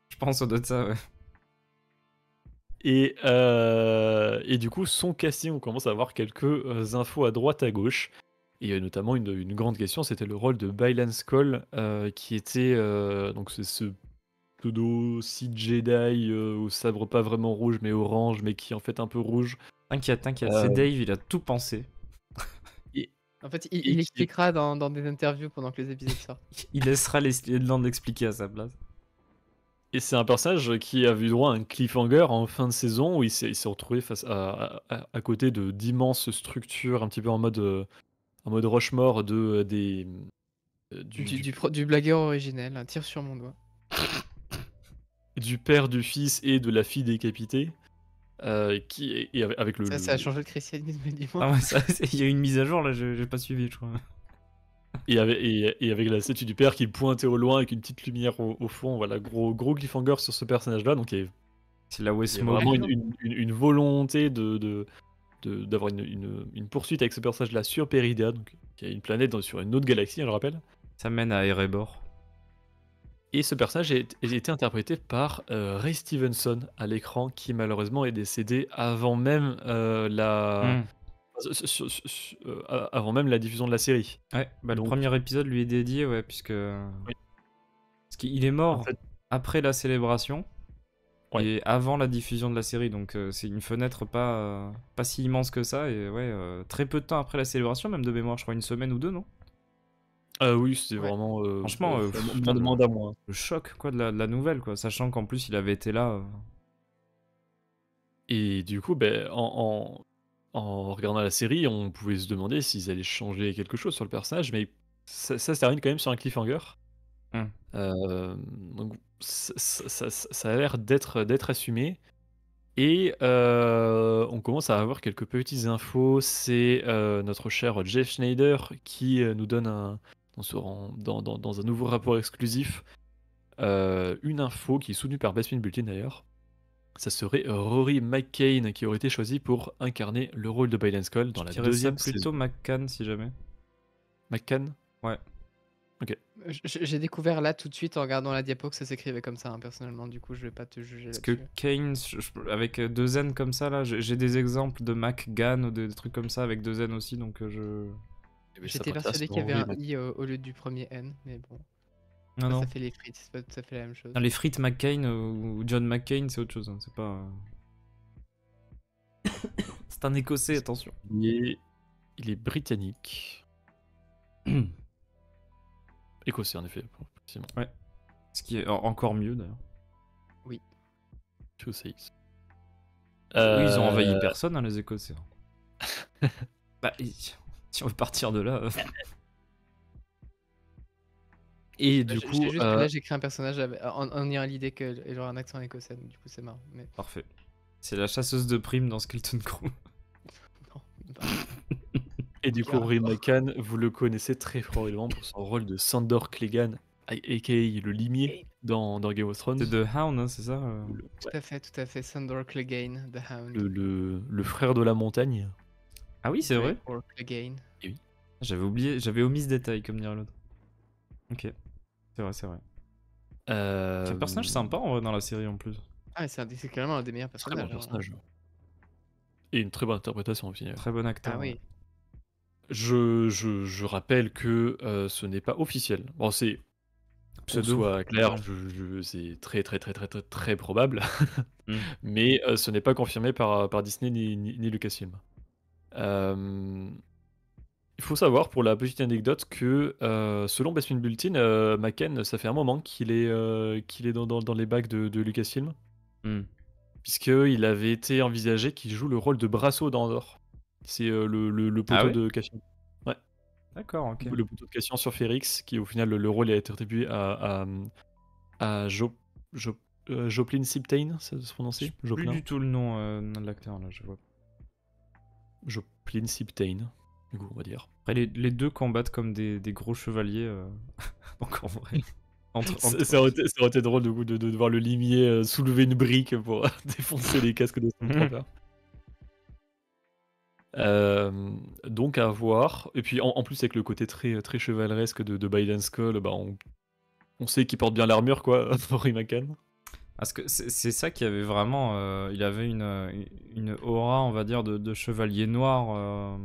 Je pense au doit de ça, ouais. Et du coup, son casting, on commence à avoir quelques infos à droite à gauche. Et notamment, une grande question, c'était le rôle de Bylan Skoll, qui était donc c'est ce pseudo Sith Jedi au sabre pas vraiment rouge, mais orange, mais qui est en fait un peu rouge. T'inquiète, t'inquiète. Euh, C'est Dave, il a tout pensé. et, En fait, et il qui- expliquera dans des interviews pendant que les épisodes sortent. Il laissera les Land expliquer à sa place. et c'est un personnage qui a vu droit à un cliffhanger en fin de saison où il s'est retrouvé face à côté d'immenses structures, un petit peu en mode Rushmore Du blagueur originel, un tir sur mon doigt. du père, du fils et de la fille décapitée. Et avec Ça a changé le christianisme, dis-moi. Ah ouais, il y a eu une mise à jour là, j'ai pas suivi, je crois. et avec la statue du père qui pointait au loin avec une petite lumière au fond. Voilà, gros cliffhanger sur ce personnage-là. Donc C'est la il y a Westmo. vraiment une volonté d'avoir une poursuite avec ce personnage-là sur Peridea, donc qui a une planète sur une autre galaxie, je le rappelle. Ça mène à Erebor. Et ce personnage a été interprété par Ray Stevenson à l'écran, qui malheureusement est décédé avant même Hmm. avant même la diffusion de la série. Ouais, bah le Donc- premier épisode lui est dédié, ouais, puisque. Oui. Parce qu'il est mort En fait- après la célébration Ouais. et avant la diffusion de la série, donc c'est une fenêtre pas si immense que ça, et ouais, très peu de temps après la célébration, même de mémoire, je crois une semaine ou deux, non? Oui, c'était Ouais. vraiment Franchement, moins de moins d'un mois. Le choc, quoi, de la nouvelle, quoi, sachant qu'en plus il avait été là. Et du coup, ben, en regardant la série, on pouvait se demander s'ils allaient changer quelque chose sur le personnage, mais ça se termine quand même sur un cliffhanger. Hmm. Donc ça a l'air d'être assumé. Et on commence à avoir quelques petites infos. C'est notre cher Jeff Schneider qui nous donne dans un nouveau rapport exclusif une info qui est soutenue par Bespin Bulletin d'ailleurs. Ça serait Rory McCain qui aurait été choisi pour incarner le rôle de Bylan Skoll dans la Je dirais ça deuxième plutôt saison. McCann, si jamais. McCann. J'ai découvert là tout de suite en regardant la diapo que ça s'écrivait comme ça, hein, personnellement. Du coup, je vais pas te juger Parce là-dessus. que Kane, avec deux N comme ça, là, j'ai des exemples de McGann ou des trucs comme ça avec deux N aussi, donc je. J'étais persuadé qu'il y avait un I au lieu du premier N, mais bon. Non, Ça, non. ça fait les frites, c'est pas tout à fait la même chose. Non, les frites McCain ou John McCain, c'est autre chose, hein, c'est pas. C'est un écossais, attention. Il est britannique. Écossais en effet. Effectivement. Ce qui est encore mieux d'ailleurs. Tu sais. Oui, ils ont envahi personne, hein, les Écossais. Bah, si on veut partir de là. Et du J'ai coup, juste que là, j'ai créé un personnage en ayant l'idée qu'il aurait un accent écossais, donc du coup, c'est marrant. Mais Parfait. C'est la chasseuse de primes dans Skeleton Crew. non, bah, et du coup, Quel Rory rapport. McCann, vous le connaissez très probablement pour son rôle de Sandor Clegane, aka le limier dans Game of Thrones. C'est The Hound, hein, c'est ça tout à fait. Sandor Clegane, The Hound. Le frère de la montagne. Ah oui, c'est vrai. Or Clegane. J'avais oublié, j'avais omis ce détail, comme dirait l'autre. Ok. C'est vrai, c'est vrai. C'est un personnage sympa en vrai dans la série en plus. Ah, c'est clairement un des meilleurs Très bon personnages. hein. personnage. Et une très bonne interprétation au final. Très bon acteur. Ah ouais. oui. Je rappelle que ce n'est pas officiel. Bon, c'est qu'on Pseudo. soit clair, Ouais. c'est très probable, Mm. mais ce n'est pas confirmé par Disney ni Lucasfilm. Il faut savoir, pour la petite anecdote, que selon Bespin Bulletin, McCann, ça fait un moment qu'il est dans les bacs de Lucasfilm, Mm. puisqu'il avait été envisagé qu'il joue le rôle de Brasso dans Andorre. C'est le Ah poteau ouais? de Cassian. Ouais, D'accord, ok. le poteau de Cassian sur Férix, qui au final, le rôle a été attribué à Joplin Siptane, ça se Je prononcer? plus Joplin? du tout le nom de l'acteur là, je vois. Joplin Siptane, du coup, on va dire. Après, les deux combattent comme des gros chevaliers. Donc en vrai. Ça aurait été drôle de voir le limier soulever une brique pour défoncer les casques de Stormtrooper. Donc à voir. Et puis en plus avec le côté très, très chevaleresque de Biden Skull, bah, on sait qu'il porte bien l'armure quoi, Rory McCann. Parce que c'est ça qui avait vraiment. Il avait une aura, on va dire, de chevalier noir.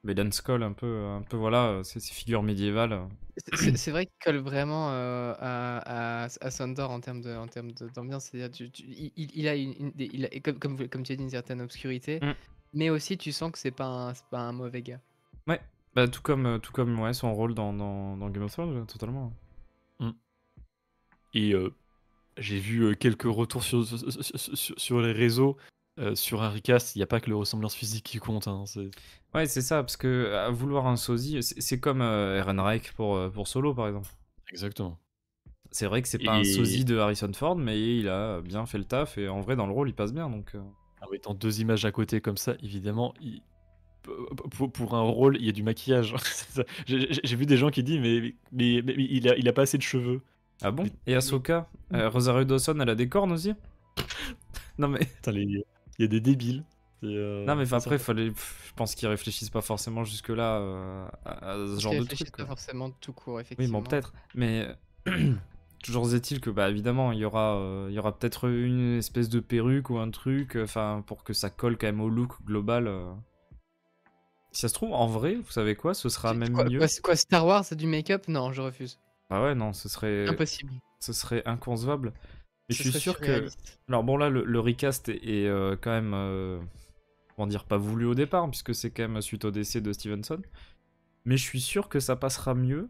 Maiden Skull, un peu voilà, ces figures médiévales. C'est vrai qu'il colle vraiment à Sandor en termes d'ambiance. C'est-à-dire, il a, comme tu as dit, une certaine obscurité, Mm. mais aussi tu sens que c'est pas un mauvais gars. Ouais, bah, tout comme ouais, son rôle dans Game of Thrones, totalement. Et j'ai vu quelques retours sur les réseaux. Sur un recast, il n'y a pas que le ressemblance physique qui compte. Hein, Ouais, c'est ça, parce que à vouloir un sosie, c'est comme Ehrenreich pour Solo, par exemple. Exactement. C'est vrai que c'est pas un sosie de Harrison Ford, mais il a bien fait le taf, et en vrai, dans le rôle, il passe bien, donc... En mettant deux images à côté comme ça, évidemment, pour un rôle, il y a du maquillage. J'ai vu des gens qui disent, mais il a pas assez de cheveux. Ah bon? Et Ahsoka? Rosario Dawson, elle a des cornes aussi? Non mais... Putain, il y a des débiles. Non mais après, je pense qu'ils réfléchissent pas forcément jusque-là à ce genre Ils de réfléchissent truc. pas Quoi. forcément tout court, Oui, effectivement. bon, peut-être. Mais toujours est-il que, bah, évidemment, il y aura peut-être une espèce de perruque ou un truc, enfin, pour que ça colle quand même au look global. Si ça se trouve, en vrai, vous savez quoi, ce sera même mieux. Quoi, Star Wars, c'est du make-up? Non, je refuse. Ah ouais, non, ce serait inconcevable. Mais je suis sûr que... Alors bon, là, le recast est quand même... comment dire, pas voulu au départ, puisque c'est quand même suite au décès de Stevenson. Mais je suis sûr que ça passera mieux.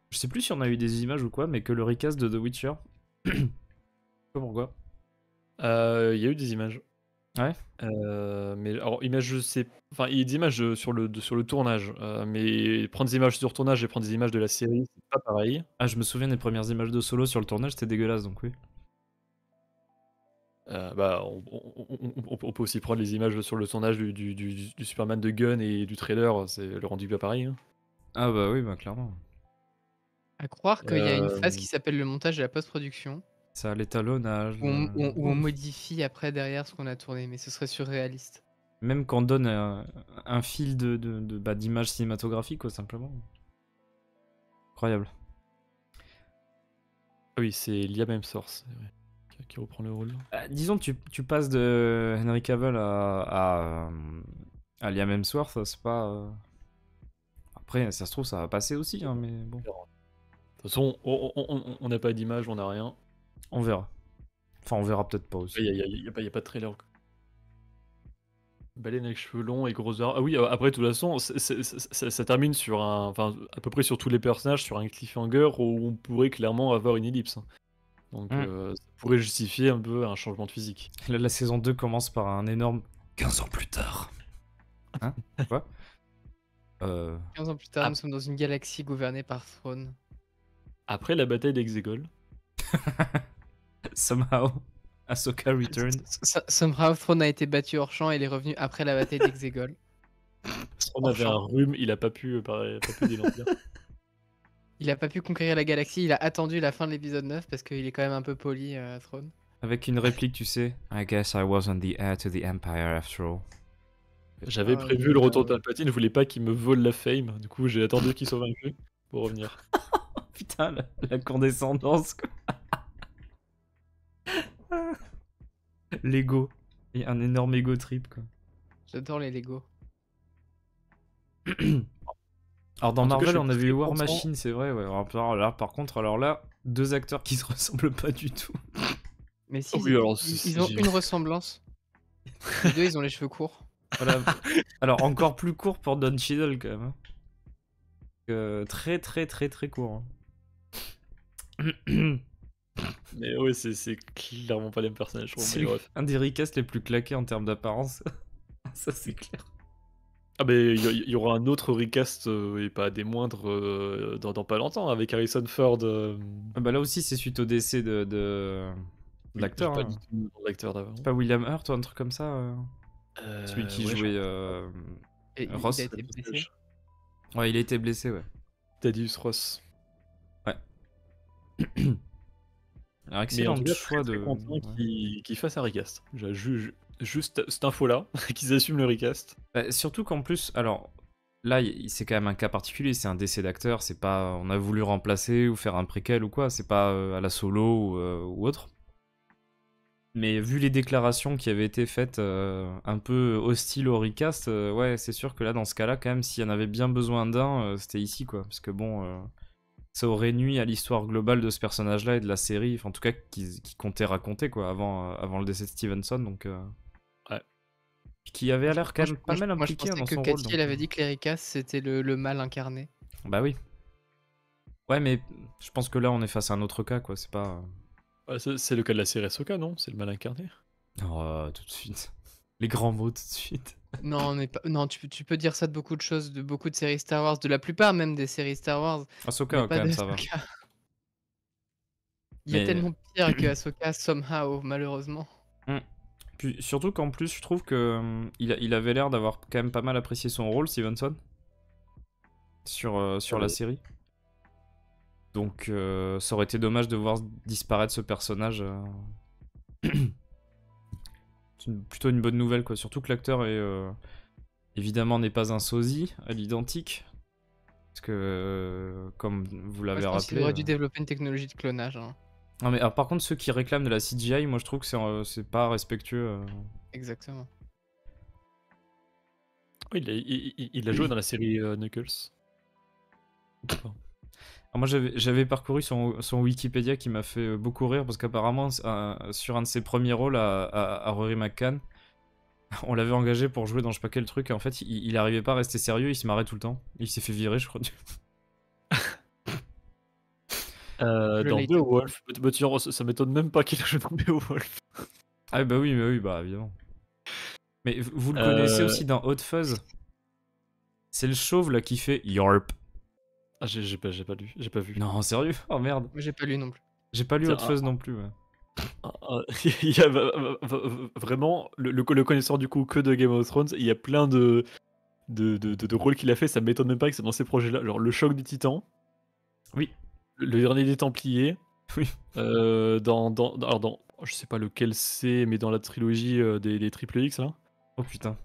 Je sais plus si on a eu des images ou quoi, mais que le recast de The Witcher. Je sais pas pourquoi. Il y a eu des images. Ouais. Mais alors, images, je sais. Enfin, il y a des images sur le tournage. Mais prendre des images sur tournage et prendre des images de la série, c'est pas pareil. Ah, je me souviens des premières images de Solo sur le tournage, c'était dégueulasse, donc oui. Bah, on peut aussi prendre les images sur le tournage du Superman de Gunn et du trailer, c'est le rendu pas pareil. Hein. Ah bah oui, bah clairement. À croire qu'il y a une phase qui s'appelle le montage et la post-production. Ça, l'étalonnage. Où on modifie après derrière ce qu'on a tourné, mais ce serait surréaliste. Même qu'on donne un fil d'images cinématographiques, quoi, simplement. Incroyable. Ah oui, c'est Liam Hemsworth qui reprend le rôle. Disons, tu passes de Henry Cavill à Liam Hemsworth, c'est pas... Après, ça se trouve, ça va passer aussi, hein, mais bon. De toute façon, on n'a pas d'image, on n'a rien. On verra. Enfin, on verra peut-être pas aussi. Il n'y a pas de trailer. Baleine avec cheveux longs et gros armes. Ah oui, après, de toute façon, ça termine sur à peu près sur tous les personnages, sur un cliffhanger où on pourrait clairement avoir une ellipse. Hein. Donc, ça pourrait justifier un peu un changement de physique. Là, la saison 2 commence par un énorme 15 ans plus tard. Hein? Quoi 15 ans plus tard, nous sommes dans une galaxie gouvernée par Throne. Après la bataille d'Exegol. Somehow, Ahsoka returns. Somehow, Throne a été battu hors champ et il est revenu après la bataille d'Exegol. On avait un rhume, il a pas pu démentir. Il a pas pu conquérir la galaxie, il a attendu la fin de l'épisode 9 parce qu'il est quand même un peu poli, Throne. Avec une réplique, tu sais. I guess I wasn't the heir to the Empire after all. J'avais prévu le retour de Palpatine, je voulais pas qu'il me vole la fame, du coup j'ai attendu qu'il soit vaincu pour revenir. Putain, la condescendance, quoi. Lego. Et un énorme ego trip, quoi. J'adore les Lego. Alors dans Marvel, on avait eu War content. Machine, c'est vrai. Ouais. Alors là, par contre, là, deux acteurs qui se ressemblent pas du tout. Mais si, Oui, alors, ils ont une ressemblance. Les deux, ils ont les cheveux courts. Voilà. Alors encore plus court pour Don Cheadle quand même. Très très très très court. Hein. Mais ouais, c'est clairement pas les mêmes personnages, je trouve. C'est Mais bref. un des recasts les plus claqués en termes d'apparence. Ça, c'est clair. Ah, mais il y aura un autre recast, et pas des moindres, dans pas longtemps, avec Harrison Ford. Ah bah là aussi, c'est suite au décès de Oui, l'acteur. pas Hein. du tout l'acteur d'avant. C'est pas William Hurt ou un truc comme ça celui qui Ouais, jouait Et il Ross. a été blessé. Ouais, il a été blessé, ouais. Thaddeus Ross. Ouais. Alors, Mais en excellent tout cas, choix très de. content Ouais. qu'ils fassent un recast. Juste cette info-là, qu'ils assument le recast. Bah, surtout qu'en plus, alors là, c'est quand même un cas particulier, c'est un décès d'acteur, c'est pas on a voulu remplacer ou faire un préquel ou quoi, c'est pas à la solo ou autre. Mais vu les déclarations qui avaient été faites un peu hostiles au recast, ouais, c'est sûr que là, dans ce cas-là, quand même, s'il y en avait bien besoin d'un, c'était ici, quoi. Parce que bon, ça aurait nui à l'histoire globale de ce personnage-là et de la série, enfin, en tout cas, qui comptait raconter, quoi, avant le décès de Stevenson, donc... Ouais. Qui avait l'air quand même pas mal Moi, je impliqué pensais dans que son rôle. Cathy, Donc, elle avait dit que les recast, c'était le mal incarné. Bah oui. Ouais, mais je pense que là, on est face à un autre cas, quoi. C'est pas. Ouais, c'est le cas de la série Ahsoka, non? C'est le mal incarné. Oh, tout de suite. Les grands mots, tout de suite. Non, on est pas... non, tu peux dire ça de beaucoup de choses, de beaucoup de séries Star Wars, de la plupart même des séries Star Wars, Ahsoka, mais quand pas même, ça va. d'Ahsoka. Il y a Mais. tellement pire que Ahsoka, somehow, malheureusement. Puis, surtout qu'en plus, je trouve que il avait l'air d'avoir quand même pas mal apprécié son rôle, Stevenson, sur la série. Donc, ça aurait été dommage de voir disparaître ce personnage. C'est plutôt une bonne nouvelle, quoi. Surtout que l'acteur est. Évidemment, n'est pas un sosie à l'identique. Parce que, comme vous Moi, l'avez je pense qu'il rappelé. aurait dû développer une technologie de clonage. Hein. Non, mais alors, par contre, ceux qui réclament de la CGI, moi je trouve que c'est pas respectueux. Exactement. Oui, il a joué dans la série Knuckles. Alors, moi j'avais parcouru son Wikipédia qui m'a fait beaucoup rire parce qu'apparemment, sur un de ses premiers rôles à Rory McCann, on l'avait engagé pour jouer dans je sais pas quel truc. Et en fait, il arrivait pas à rester sérieux, il se marrait tout le temps. Il s'est fait virer, je crois. Dans late. Beowulf. Bah, ça m'étonne même pas qu'il a joué dans Beowulf. Ah, bah oui, bah évidemment. Mais vous le connaissez aussi dans Hot Fuzz. C'est le chauve là qui fait Yarp. Ah, j'ai pas lu, j'ai pas vu. Non, sérieux? Oh merde. Moi, j'ai pas lu non plus. J'ai pas lu Tiens, Hot Fuzz non plus. Ouais. Il y a vraiment le connaisseur du coup que de Game of Thrones, il y a plein de rôles qu'il a fait, ça m'étonne même pas que c'est dans ces projets-là. Genre le choc des titans. Oui. Le dernier des Templiers. Oui. Alors je sais pas lequel c'est, mais dans la trilogie des Triple X là. Oh putain.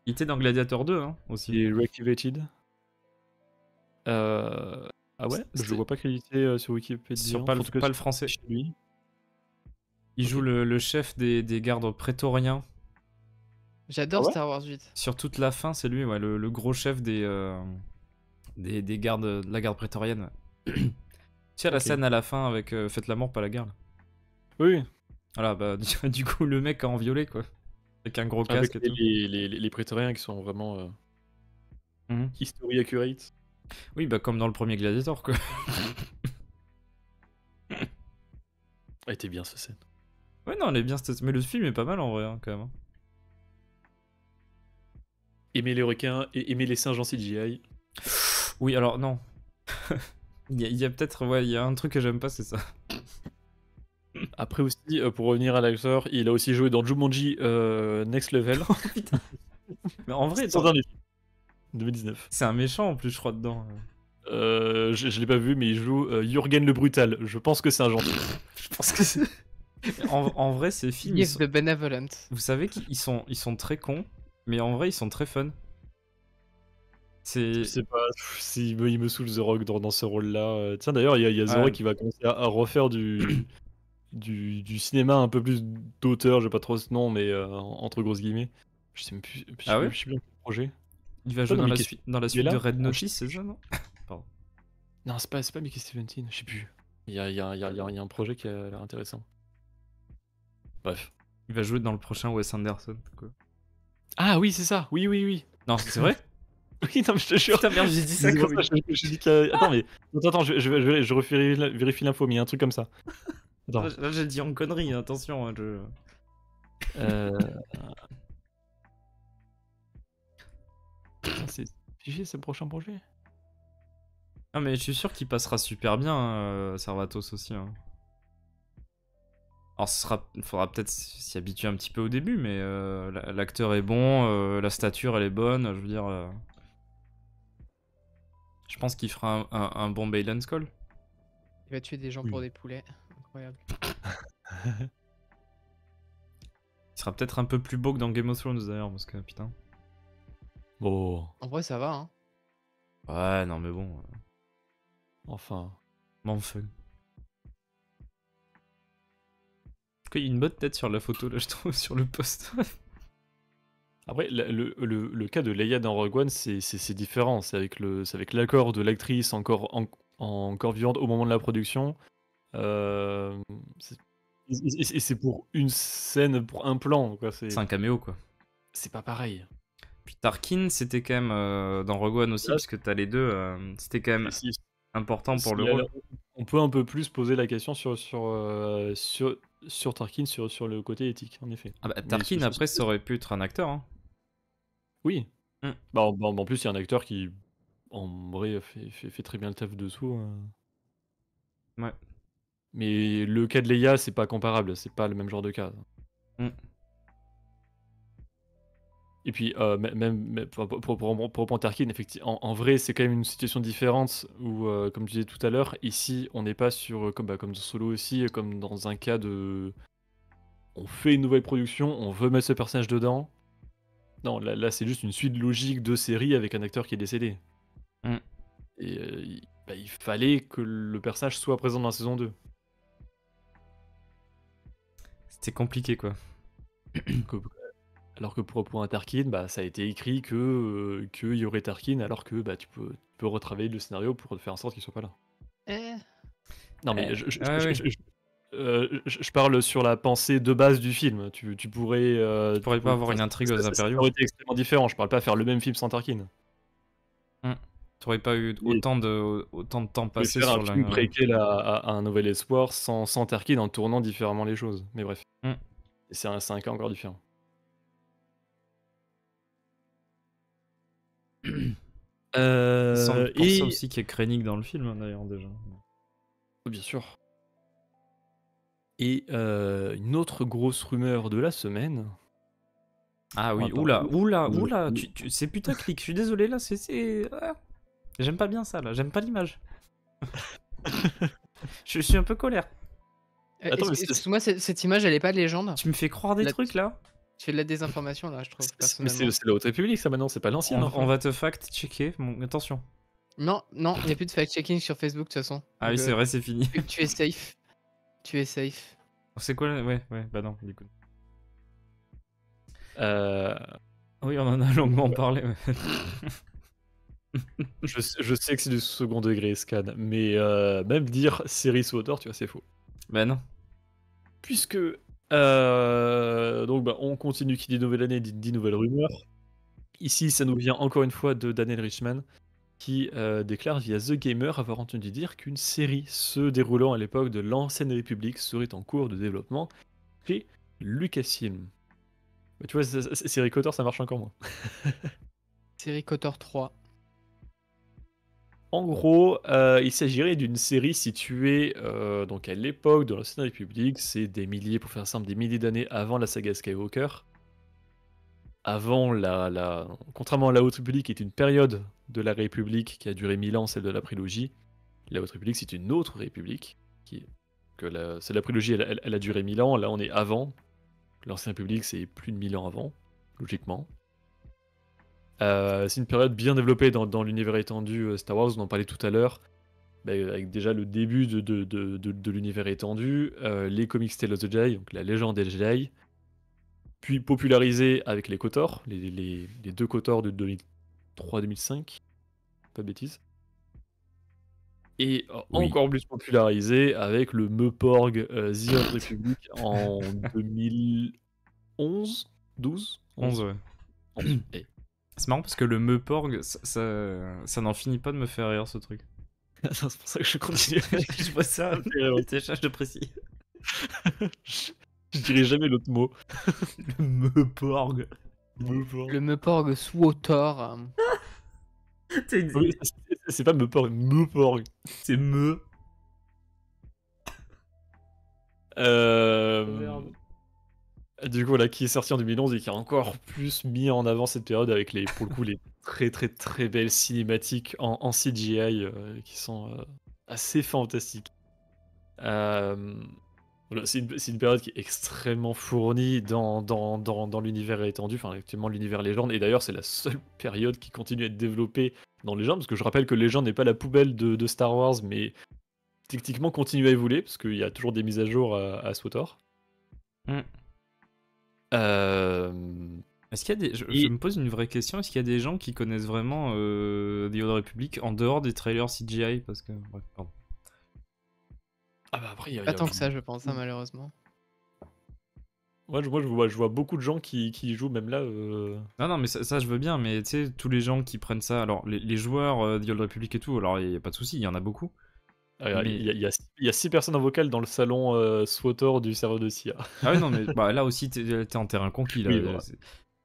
Il était dans Gladiator 2 hein, aussi. Et Reactivated. Ah ouais, je le vois pas crédité sur Wikipédia. Sur pas le français. Chez lui. Il joue le chef des gardes prétoriens. J'adore Ah ouais Star Wars 8. Sur toute la fin, c'est lui, ouais, le gros chef des gardes, de la garde prétorienne. Ouais. Tu sais, la Ok. scène à la fin avec Faites l'amour, pas la guerre. Là. Oui, Voilà, bah du coup, le mec en violet, quoi. Avec un gros avec casque et tout. les prétoriens qui sont vraiment Mhm. history accurate. Oui, bah comme dans le premier Gladiator, quoi. Elle était bien cette scène. Ouais, non, elle est bien, mais le film est pas mal en vrai, hein, quand même. Aimer les requins et aimer les singes en CGI. Oui, alors non. Il y a peut-être, ouais, il y a un truc que j'aime pas, c'est ça. Après aussi, pour revenir à l'acteur, il a aussi joué dans Jumanji Next Level. Mais en vrai, C'est son dernier film. 2019. c'est un méchant en plus, je crois, dedans. Je l'ai pas vu, mais il joue Jürgen le Brutal. Je pense que c'est un gentil. Je pense que c'est. En vrai, ces films, Yes, the Benevolent. vous savez qu'ils sont très cons, mais en vrai, ils sont très fun. Je C'est. sais pas, il me saoule The Rock dans ce rôle-là. Tiens, d'ailleurs, il y a The Ouais. Rock qui va commencer à refaire du cinéma un peu plus d'auteur, j'ai pas trop ce nom, mais entre grosses guillemets. Je sais même plus, Ah ouais je sais plus dans quel projet. Il va Pas jouer dans dans la Mickey suite, dans la Il est suite là de Red Ah, Notice, c'est ça, non? Pardon. Non, c'est pas Mickey 17, je sais plus. Il y a un projet qui a l'air intéressant. Bref. Il va jouer dans le prochain Wes Anderson, quoi. Ah oui, c'est ça, oui. Non, c'est vrai? Oui, non, mais je te jure. Putain, merde, j'ai dit ça C'est pour comme ça que j'ai dit qu'il y a... Attends, mais... Attends, je vérifie l'info, mais il y a un truc comme ça. Attends. Là, j'ai dit en connerie, attention. Euh... putain, c'est figé ce prochain projet. Ah, mais je suis sûr qu'il passera super bien, Servatos aussi. Hein. Alors, faudra peut-être s'y habituer un petit peu au début, mais l'acteur est bon, la stature elle est bonne, je veux dire. Je pense qu'il fera un bon Baylan Skull. Il va tuer des gens Oui. pour des poulets. Incroyable. Il sera peut-être un peu plus beau que dans Game of Thrones d'ailleurs, parce que putain. Bon, En vrai, ça va, hein. Ouais, non, mais bon. enfin. Enfin. Il y a une bonne tête sur la photo là, je trouve, sur le post. Après, le cas de Leia dans Rogue One, c'est différent. C'est avec l'accord de l'actrice encore vivante au moment de la production. C'est- et c'est pour une scène, pour un plan, quoi. C'est un caméo quoi. C'est pas pareil. Puis Tarkin, c'était quand même dans Rogue One aussi, Là, parce que t'as les deux, c'était quand même Et si- important pour le si rôle. on peut un peu plus poser la question sur Tarkin, sur le côté éthique, en effet. Ah bah, Mais Tarkin, après, ça aurait pu être un acteur. Hein. Oui. Mm. Bah, en plus, il y a un acteur qui, en vrai, fait très bien le taf dessous. Ouais. Mais le cas de Leia, c'est pas comparable, c'est pas le même genre de cas. Mm. Et puis, même pour reprendre Tarkin, effectivement, en vrai, c'est quand même une situation différente où, comme tu disais tout à l'heure, ici, on n'est pas sur, comme dans Solo aussi, comme dans un cas de. On fait une nouvelle production, on veut mettre ce personnage dedans. Non, là c'est juste une suite logique de série avec un acteur qui est décédé. Mm. Et il fallait que le personnage soit présent dans la saison 2. C'était compliqué quoi. Que- Alors que pour un Tarkin, bah, ça a été écrit que qu'il y aurait Tarkin, alors que bah, tu peux retravailler le scénario pour faire en sorte qu'il soit pas là. Eh, Non mais Ouais, je parle sur la pensée de base du film. Tu pourrais. Tu pourrais pas avoir une intrigue aux Ça impériaux. aurait été extrêmement différent. Je parle pas faire le même film sans Tarkin. T'aurais pas eu Mais- autant de temps Tu peux passé faire sur un film préquel à un nouvel espoir sans Tarkin en tournant différemment les choses. Mais bref. Mm. Et c'est un cas encore différent. Sans pour et ça aussi qu'il y a Krennic dans le film hein, d'ailleurs déjà. bien sûr. Et une autre grosse rumeur de la semaine. Ah oui, Attends. oula, c'est putaclic, je suis désolé là, ah. J'aime pas bien ça là, j'aime pas l'image. Je suis un peu colère. Attends, mais excuse-moi, cette image, elle est pas de légende. Tu me fais croire des La- trucs là. Tu fais de la désinformation là, je trouve, Mais personnellement. c'est la Haute République, ça maintenant, c'est pas l'ancien. On va te fact-checker, attention. Non, il n'y a plus de fact-checking sur Facebook de toute façon. Ah oui, Donc, c'est vrai, c'est fini. tu es safe. Tu es safe. C'est quoi ouais, bah non, du coup. Euh, Oui, on en a longuement parlé. Ouais. je sais que c'est du second degré, Scan, mais même dire série sous auteur, tu vois, c'est faux. Bah non. Puisque donc on continue, qui dit nouvelle année dit nouvelle rumeur. Ici, ça nous vient encore une fois de Daniel Richman qui déclare via The Gamer avoir entendu dire qu'une série se déroulant à l'époque de l'ancienne République serait en cours de développement chez Lucasfilm. Bah, tu vois, série Kotor, ça marche encore moins. Série Kotor 3. En gros, il s'agirait d'une série située donc à l'époque de l'ancienne République. C'est des milliers, pour faire simple, des milliers d'années avant la saga Skywalker. Avant contrairement à la Haute République, qui est une période de la République qui a duré 1000 ans, celle de la prélogie. La Haute République, c'est une autre République. C'est la prélogie, elle a duré 1000 ans. Là, on est avant. L'ancienne République, c'est plus de 1000 ans avant, logiquement. C'est une période bien développée dans l'univers étendu Star Wars, on en parlait tout à l'heure. Avec déjà le début de l'univers étendu, les comics Tales of the Jedi, donc la légende des Jedi, puis popularisé avec les KOTOR, les deux KOTOR de 2003-2005, pas de bêtises. Et Oui. encore plus popularisé avec le Meuporg The Old Republic en 2011, 12, 11, ouais. 11. Et C'est marrant parce que le Meuporg, ça n'en finit pas de me faire rire ce truc. c'est pour ça que je continue. Je vois ça, je te précise. Je je dirai jamais l'autre mot. Le Meuporg. Meuporg. Le Meuporg Swautor. Oui, c'est pas Meuporg, Meuporg. C'est me. Euh, Du coup, là, qui est sorti en 2011 et qui a encore plus mis en avant cette période avec les, pour le coup, les très très très belles cinématiques en CGI qui sont assez fantastiques. Euh, voilà, c'est une période qui est extrêmement fournie dans l'univers étendu, enfin actuellement l'univers Légende, et d'ailleurs c'est la seule période qui continue à être développée dans Légende, parce que je rappelle que Légende n'est pas la poubelle de Star Wars, mais techniquement continue à évoluer, parce qu'il y a toujours des mises à jour à SWTOR. Mm. Euh, Est-ce qu'il y a des... je Et- me pose une vraie question. Est-ce qu'il y a des gens qui connaissent vraiment The Old Republic en dehors des trailers CGI? Parce que... bref, pardon. Ah bah après, il y a... Pas tant que ça, je pense, hein, malheureusement. Ouais, moi, je vois beaucoup de gens qui jouent, même là. Non, non, mais ça, je veux bien. Mais tu sais, tous les gens qui prennent ça... Alors, les joueurs The Old Republic et tout, alors il n'y a pas de souci, il y en a beaucoup. Mais- Il y a 6 personnes en vocal dans le salon SWTOR du serveur de SIA. Ah oui, non, mais bah, là aussi, t'es en terrain conquis. Là. Oui, voilà.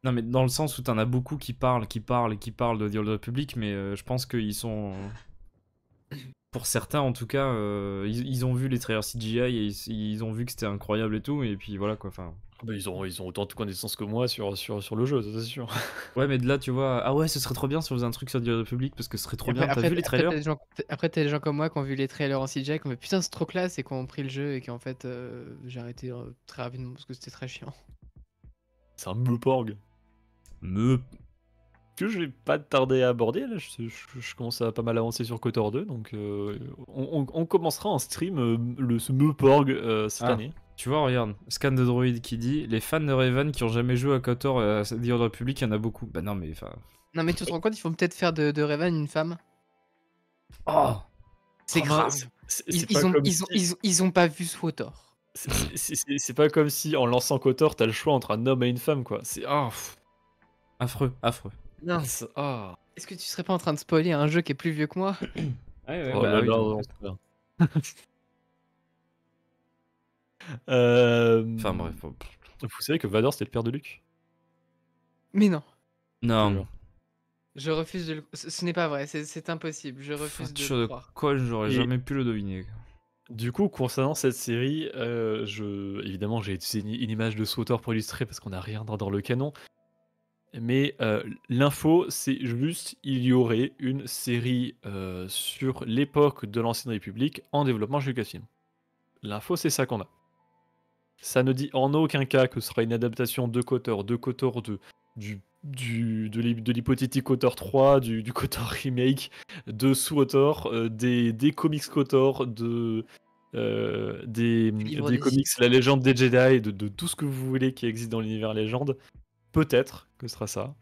Non, mais dans le sens où t'en as beaucoup qui parlent de The Old Republic, mais je pense qu'ils sont... Pour certains, en tout cas, ils ont vu les trailers CGI et ils ont vu que c'était incroyable et tout, et puis voilà quoi. Enfin, Ah bah, ils ont autant de connaissances que moi sur le jeu, ça, c'est sûr. ouais, mais de là, tu vois, ah ouais, ce serait trop bien si on faisait un truc sur The Old Republic parce que ce serait trop bien. T'as vu les trailers? Après, t'as des gens comme moi qui ont vu les trailers en CGI, qui ont fait putain, c'est trop classe, et qui ont pris le jeu, et qui en fait, j'ai arrêté très rapidement parce que c'était très chiant. C'est un Meuporg Me. que je vais pas tarder à aborder. Là, je commence à pas mal avancer sur KOTOR 2, donc on commencera en stream ce Meuporg cette Ah. année. Tu vois, regarde, Scan de Droid qui dit les fans de Raven qui ont jamais joué à KOTOR et à The Old Republic, il y en a beaucoup. Bah non, mais enfin. Non, mais tu te rends compte, il faut peut-être faire de Revan une femme. Oh! C'est Ah, grave. Ils ont pas vu SWTOR. C'est pas comme si en lançant KOTOR, t'as le choix entre un homme et une femme, quoi. C'est Affreux, affreux. Mince. ah. Est-ce que tu serais pas en train de spoiler un jeu qui est plus vieux que moi? Ouais, Oh bah là oui, là, donc- non, c'est bien. Enfin bref. Vous savez que Vador c'était le père de Luke? Mais non. Non. Je refuse de le... Ce n'est pas vrai, c'est impossible. Je refuse de Sur le de croire. quoi j'aurais Et- jamais pu le deviner. Du coup, concernant cette série, évidemment j'ai utilisé une image de SWTOR pour illustrer parce qu'on n'a rien dans le canon. Mais l'info, c'est juste il y aurait une série sur l'époque de l'Ancienne République en développement chez Lucasfilm. L'info, c'est ça qu'on a. Ça ne dit en aucun cas que ce sera une adaptation de KOTOR 2, de l'hypothétique KOTOR 3, du KOTOR remake, de SWTOR, des comics KOTOR, livre des des comics La Légende des Jedi, de tout ce que vous voulez qui existe dans l'univers Légende. Peut-être que ce sera ça. En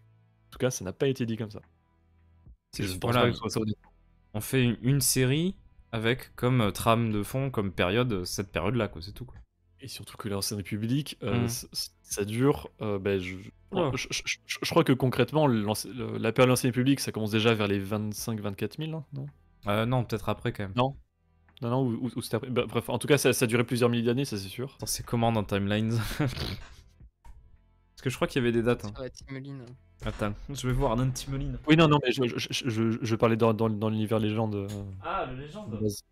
tout cas, ça n'a pas été dit comme ça. C'est- Je ne pense voilà. pas que ce soit ça au début. On fait une série avec comme trame de fond, comme période, cette période-là, quoi, c'est tout. Quoi. Et surtout que l'Ancienne République, Mm. ça dure. Oula. Je crois que concrètement, la période de l'Ancienne République, ça commence déjà vers les 25-24 000, hein, non? Non, peut-être après quand même. Non. Non, ou c'était après. Bah, bref, en tout cas, ça a duré plusieurs milliers d'années, ça c'est sûr. Attends, c'est comment dans Timelines? Parce que je crois qu'il y avait des dates. Hein. sur la Timoline. Attends, je vais voir un Timeline. Oui, non, mais je parlais dans l'univers légende. Ah, le légende. de base.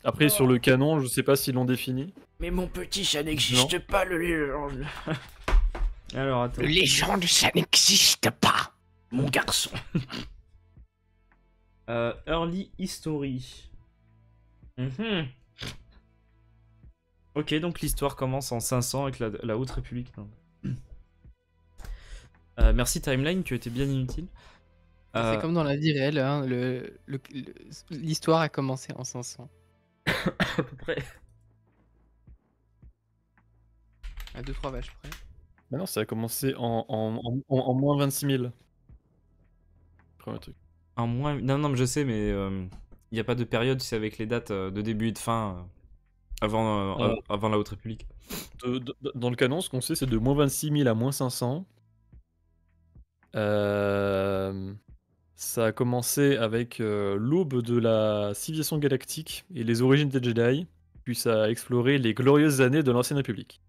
Après, sur le canon, je sais pas s'ils l'ont défini. Mais mon petit, ça n'existe pas, le légende. Alors, attends. Le légende, ça n'existe pas. Mon garçon. Early History. Mhm. Ok, donc l'histoire commence en 500 avec la Haute République. Non. Merci Timeline, qui a été bien inutile. C'est comme dans la vie réelle, hein, l'histoire a commencé en 500. à peu près. À 2-3 vaches près. Bah non, ça a commencé en moins 26 000. Premier truc. En moins... Non, mais je sais, mais il n'y a pas de période, c'est avec les dates de début et de fin avant la Haute République. Dans le canon, ce qu'on sait, c'est de moins 26 000 à moins 500. Ça a commencé avec l'aube de la civilisation galactique et les origines des Jedi. puis ça a exploré les glorieuses années de l'Ancienne République.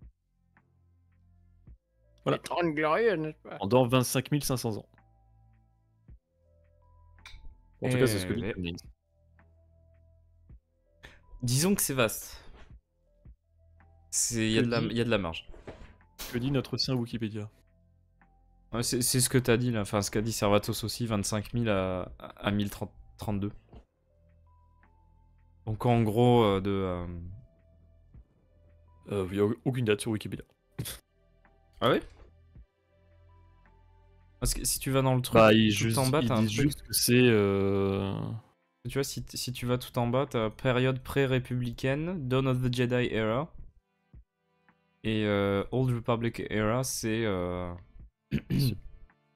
Voilà. Les 30 glorieux, n'est-ce pas? Pendant 25 500 ans. En tout cas, c'est ce que dit Eh, Timelines. Disons que c'est vaste. Il y a Que de la marge. Que dit notre saint Wikipédia? Ouais, c'est ce que t'as dit là, enfin ce qu'a dit Servatos aussi, 25 000 à 1032. Donc en gros, Il n'y a aucune date sur Wikipédia. Ah ouais? Parce que si tu vas dans le truc, Bah, tout en bas, ils t'as un disent truc. juste que c'est. Tu vois, si tu vas tout en bas, t'as période pré-républicaine, Dawn of the Jedi Era. Et Old Republic Era, c'est...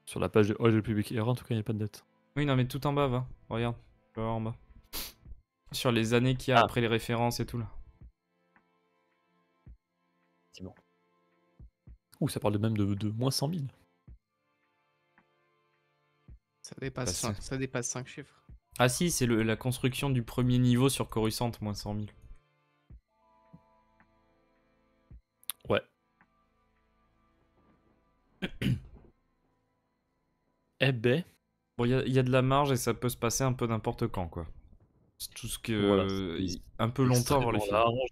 Sur la page de Old Republic Era, en tout cas, il n'y a pas de date. Oui, non, mais tout en bas, va. Regarde, tu vas voir en bas. Sur les années qu'il y a Ah. après les références et tout, là. Effectivement. Ouh, ça parle de même de moins 100 000. Ça dépasse Bah, 5 chiffres. Ah si, c'est la construction du premier niveau sur Coruscant, moins 100 000. Ouais. Eh ben, Bon, il y a de la marge et ça peut se passer un peu n'importe quand, quoi. C'est tout ce que... voilà. un peu longtemps avant les extrêmement films. large.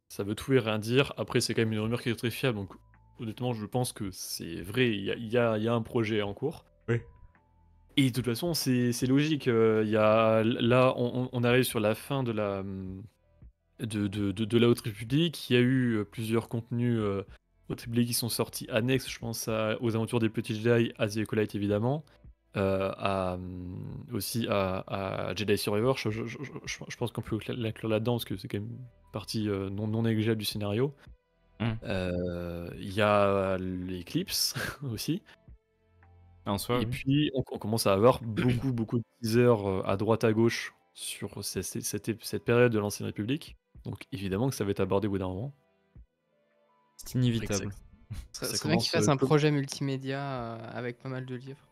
Ça veut tout et rien dire. Après, c'est quand même une rumeur qui est très fiable, donc honnêtement, je pense que c'est vrai. Il y a un projet en cours. Oui. Et de toute façon, c'est logique. Là, on arrive sur la fin de la de la Haute République. Il y a eu plusieurs contenus Haute République qui sont sortis annexes. Je pense aux aventures des petits Jedi, à The Acolyte évidemment, aussi à Jedi Survivor. Je pense qu'on peut l'inclure là-dedans parce que c'est quand même une partie non négligeable du scénario. Il y a l'Eclipse aussi. En soi, Et oui. puis, on commence à avoir beaucoup de teasers à droite à gauche sur cette période de l'Ancienne République. Donc, évidemment que ça va être abordé au bout d'un moment. C'est inévitable. Ça Ça serait bien qu'ils commence, fassent un comme- projet multimédia avec pas mal de livres.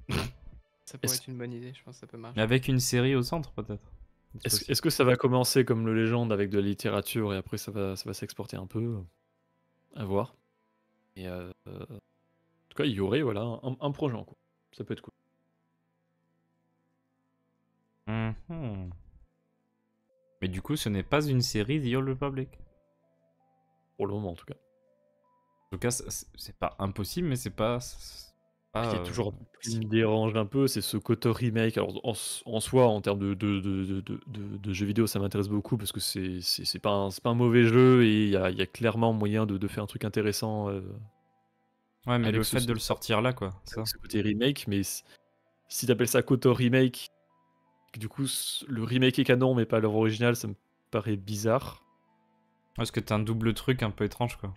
Ça pourrait Est-ce- être une bonne idée, je pense que ça peut marcher. Mais avec une série au centre, peut-être. C'est possible. Est-ce que ça va commencer comme le Légende avec de la littérature et après ça va s'exporter un peu? À voir. Et en tout cas, il y aurait voilà, un projet en cours. Ça peut être cool. Mhm. Mais du coup, ce n'est pas une série The Old Republic. Pour le moment, en tout cas. En tout cas, c'est pas impossible, mais c'est pas... Il y a toujours un truc qui me dérange un peu, c'est ce côté remake. Alors, en soi, en termes de jeux vidéo, ça m'intéresse beaucoup parce que c'est pas un mauvais jeu et il y a clairement moyen de faire un truc intéressant Ouais, mais avec le fait de le sortir là, quoi. Ça. avec ce côté remake. Mais si t'appelles ça KOTOR remake, du coup, le remake est canon mais pas l'œuvre originale, ça me paraît bizarre. Parce que t'as un double truc un peu étrange, quoi.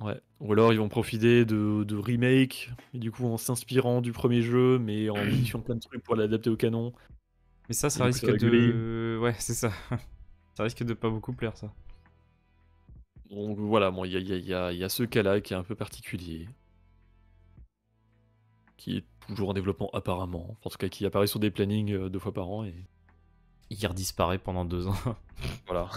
Ouais. Ou alors ils vont profiter de remake, et du coup en s'inspirant du premier jeu, mais en modifiant plein de trucs pour l'adapter au canon. Mais ça Et du coup, risque ça va gueuler. de... Ouais, c'est ça. Ça risque de pas beaucoup plaire, ça. Donc voilà, bon, il y a ce cas-là qui est un peu particulier, qui est toujours en développement apparemment, en tout cas qui apparaît sur des plannings 2 fois par an, et Il redisparaît pendant 2 ans. voilà.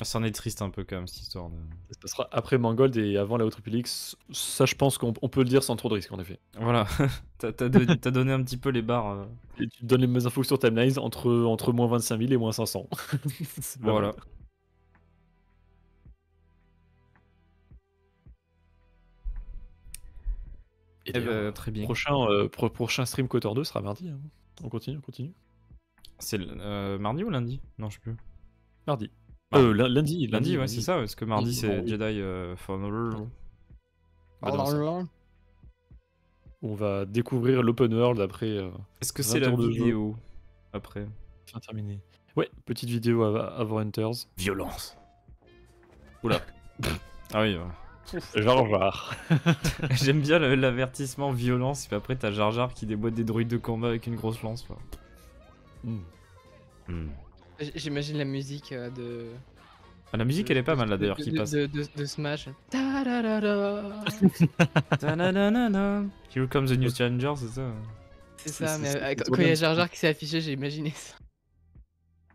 Ça en est triste un peu, quand même, cette histoire de... Ça se passera après Mangold et avant la Haute République. Ça, je pense qu'on peut le dire sans trop de risques, en effet. Voilà. T'as donné un petit peu les barres. Et tu donnes les infos sur Timelines entre moins 25 000 et moins 500. C'est pas Voilà. mal. Et Eh ben, d'ailleurs, très bien. prochain stream KOTOR 2 sera mardi, hein. On continue. C'est mardi ou lundi? Non, je sais plus. Mardi. Mardi. Lundi. Lundi, ouais, c'est ça, parce que mardi, c'est Oui. Jedi Fallen Order. On va dans ça. On va découvrir l'open world après Est-ce que 20 c'est la heures de jeu. vidéo après? fin terminé. Ouais, petite vidéo avant Hunters. Violence. Oula. Ah oui, Jar Jar. j'aime bien l'avertissement violence, et puis après t'as Jar Jar qui déboîte des druides de combat avec une grosse lance. Quoi. J'imagine la musique de. Ah, la musique elle est pas mal là d'ailleurs qui passe. De Smash. Ta-da-da-da. Ta-na-na-na-na. Here comes the new challenger, c'est ça? C'est ça, mais c'est quand trop il y a bien. Jar Jar qui s'est affiché, j'ai imaginé ça.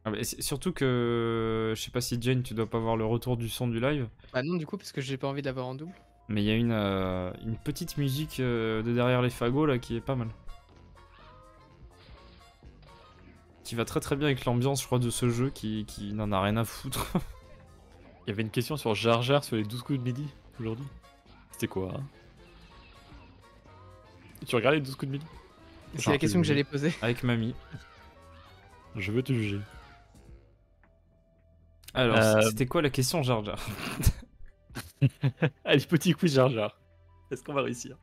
Ah, mais surtout que je sais pas si Jane, tu dois pas voir le retour du son du live, Bah non, du coup, parce que j'ai pas envie de l'avoir en double. mais il y a une petite musique de derrière les fagots là qui est pas mal. Qui va très très bien avec l'ambiance, je crois, de ce jeu qui n'en a rien à foutre. Il y avait une question sur Jar Jar sur les 12 coups de midi aujourd'hui. C'était quoi hein? Tu regardais les 12 coups de midi? C'est la question que j'allais poser. Avec mamie. Je veux te juger. Alors, c'était quoi la question, Jar Jar? Allez, petit quiz Jar Jar. Est-ce qu'on va réussir?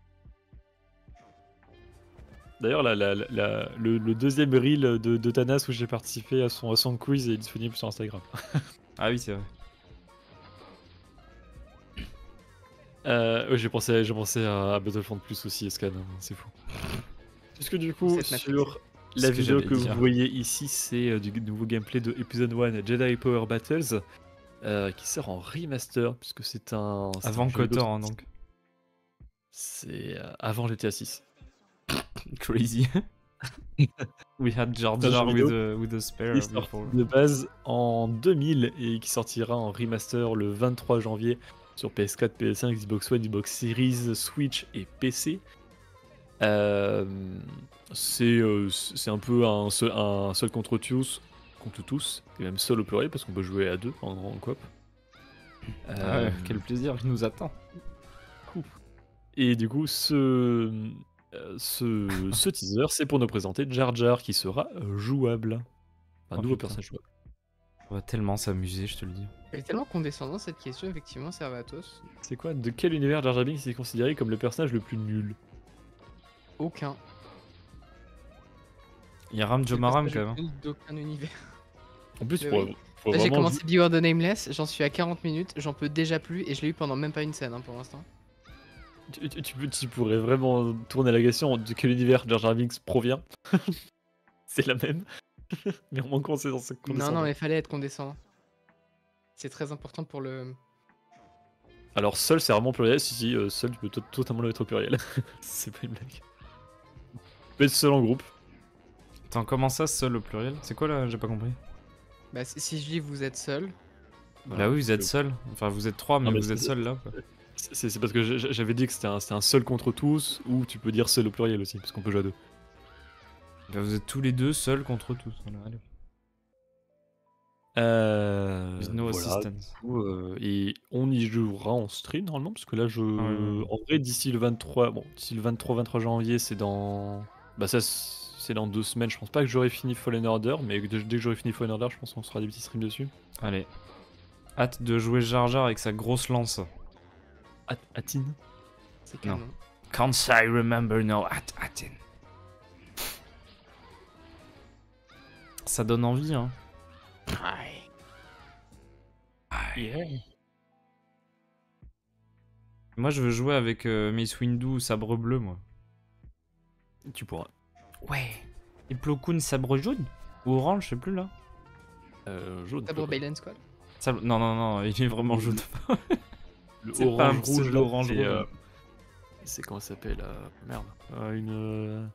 D'ailleurs, le deuxième reel de Thanas où j'ai participé à son quiz est disponible sur Instagram. Ah oui, c'est vrai. Ouais, j'ai pensé à Battlefront Plus aussi, Escan, hein, c'est fou. Puisque du coup, Cette matrice. sur C'est la ce que vidéo j'allais que dire. vous voyez ici, c'est du nouveau gameplay de Episode 1 Jedi Power Battles qui sort en remaster, puisque c'est un Avant jeu Kotor, d'autre- hein, donc. C'est avant GTA 6. Crazy. We had Jar C'est un Jar jeu vidéo with a spare qui est sorti before. de base en 2000 et qui sortira en remaster le 23 janvier sur PS4, PS5, Xbox One, Xbox Series, Switch et PC. C'est un peu un seul contre tous, et même seul au pluriel parce qu'on peut jouer à deux en coop. Ah ouais, quel plaisir, il nous attend. Et du coup, ce teaser, c'est pour nous présenter Jar Jar qui sera jouable. Un Oh, nouveau putain. personnage jouable. On va tellement s'amuser, je te le dis. Elle est tellement condescendante cette question, effectivement, Servatos. C'est quoi? De quel univers Jar Jar Binks est considéré comme le personnage le plus nul? Aucun. Il y a Ram Le Jomaram personnage quand même. le plus nul d'aucun univers. En plus, Mais pour, oui. pour Là, j'ai vraiment commencé Beware the Nameless, j'en suis à 40 minutes, j'en peux déjà plus et je l'ai eu pendant même pas une scène hein, pour l'instant. tu pourrais vraiment tourner la question de quel univers Jar Jar Binks provient. C'est la même. Mais on manque dans ce Non, mais fallait être condescendant. C'est très important pour le. Alors, seul, c'est vraiment pluriel. Si, seul, tu peux totalement le mettre au pluriel. C'est pas une blague. Tu peux être seul en groupe. Attends, comment ça, seul au pluriel? C'est quoi là? J'ai pas compris. Bah, si je dis vous êtes seul, Bah oui, vous êtes seul. Enfin, vous êtes trois, mais Non, mais vous êtes c'est- seul là. Quoi. C'est parce que j'avais dit que c'était un seul contre tous, ou tu peux dire seul au pluriel aussi, parce qu'on peut jouer à deux. Bah, vous êtes tous les deux seuls contre tous. Voilà, allez. With no Voilà, assistance. du coup, et on y jouera en stream normalement, parce que là, ouais. en vrai, d'ici le 23, 23 janvier, c'est dans. Bah, ça, c'est dans 2 semaines. Je pense pas que j'aurai fini Fallen Order, mais dès que j'aurai fini Fallen Order, je pense qu'on se fera des petits streams dessus. Allez. Hâte de jouer Jar Jar avec sa grosse lance. Atin. c'est Non. canon. Can't I remember now Atin. Ça donne envie, hein. Yeah. Moi, je veux jouer avec Mace Windu sabre bleu, moi. Tu pourras. Ouais. Et Plo Koon sabre jaune ou orange, je sais plus là. Jaune. Sabre Bailen Squad. Non, il est vraiment jaune. Le C'est pas un orange rouge, pseudo là, orange c'est, rouge. c'est comment ça s'appelle merde. Une.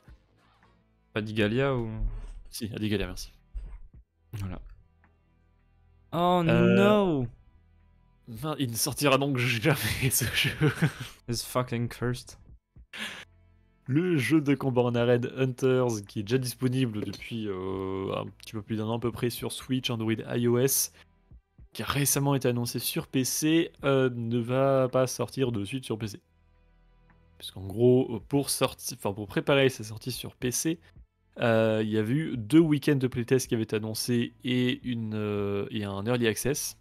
Pas d'Igalia ou. Si, Adigalia, merci. Voilà. Oh Euh, no! Il ne sortira donc jamais ce jeu. It's fucking cursed. Le jeu de combat en arène Hunters, qui est déjà disponible depuis un petit peu plus d'un an à peu près sur Switch, Android, iOS, qui a récemment été annoncé sur PC, ne va pas sortir de suite sur PC. Puisqu'en gros, pour préparer sa sortie sur PC, il y avait eu 2 week-ends de playtest qui avaient été annoncés et un early access.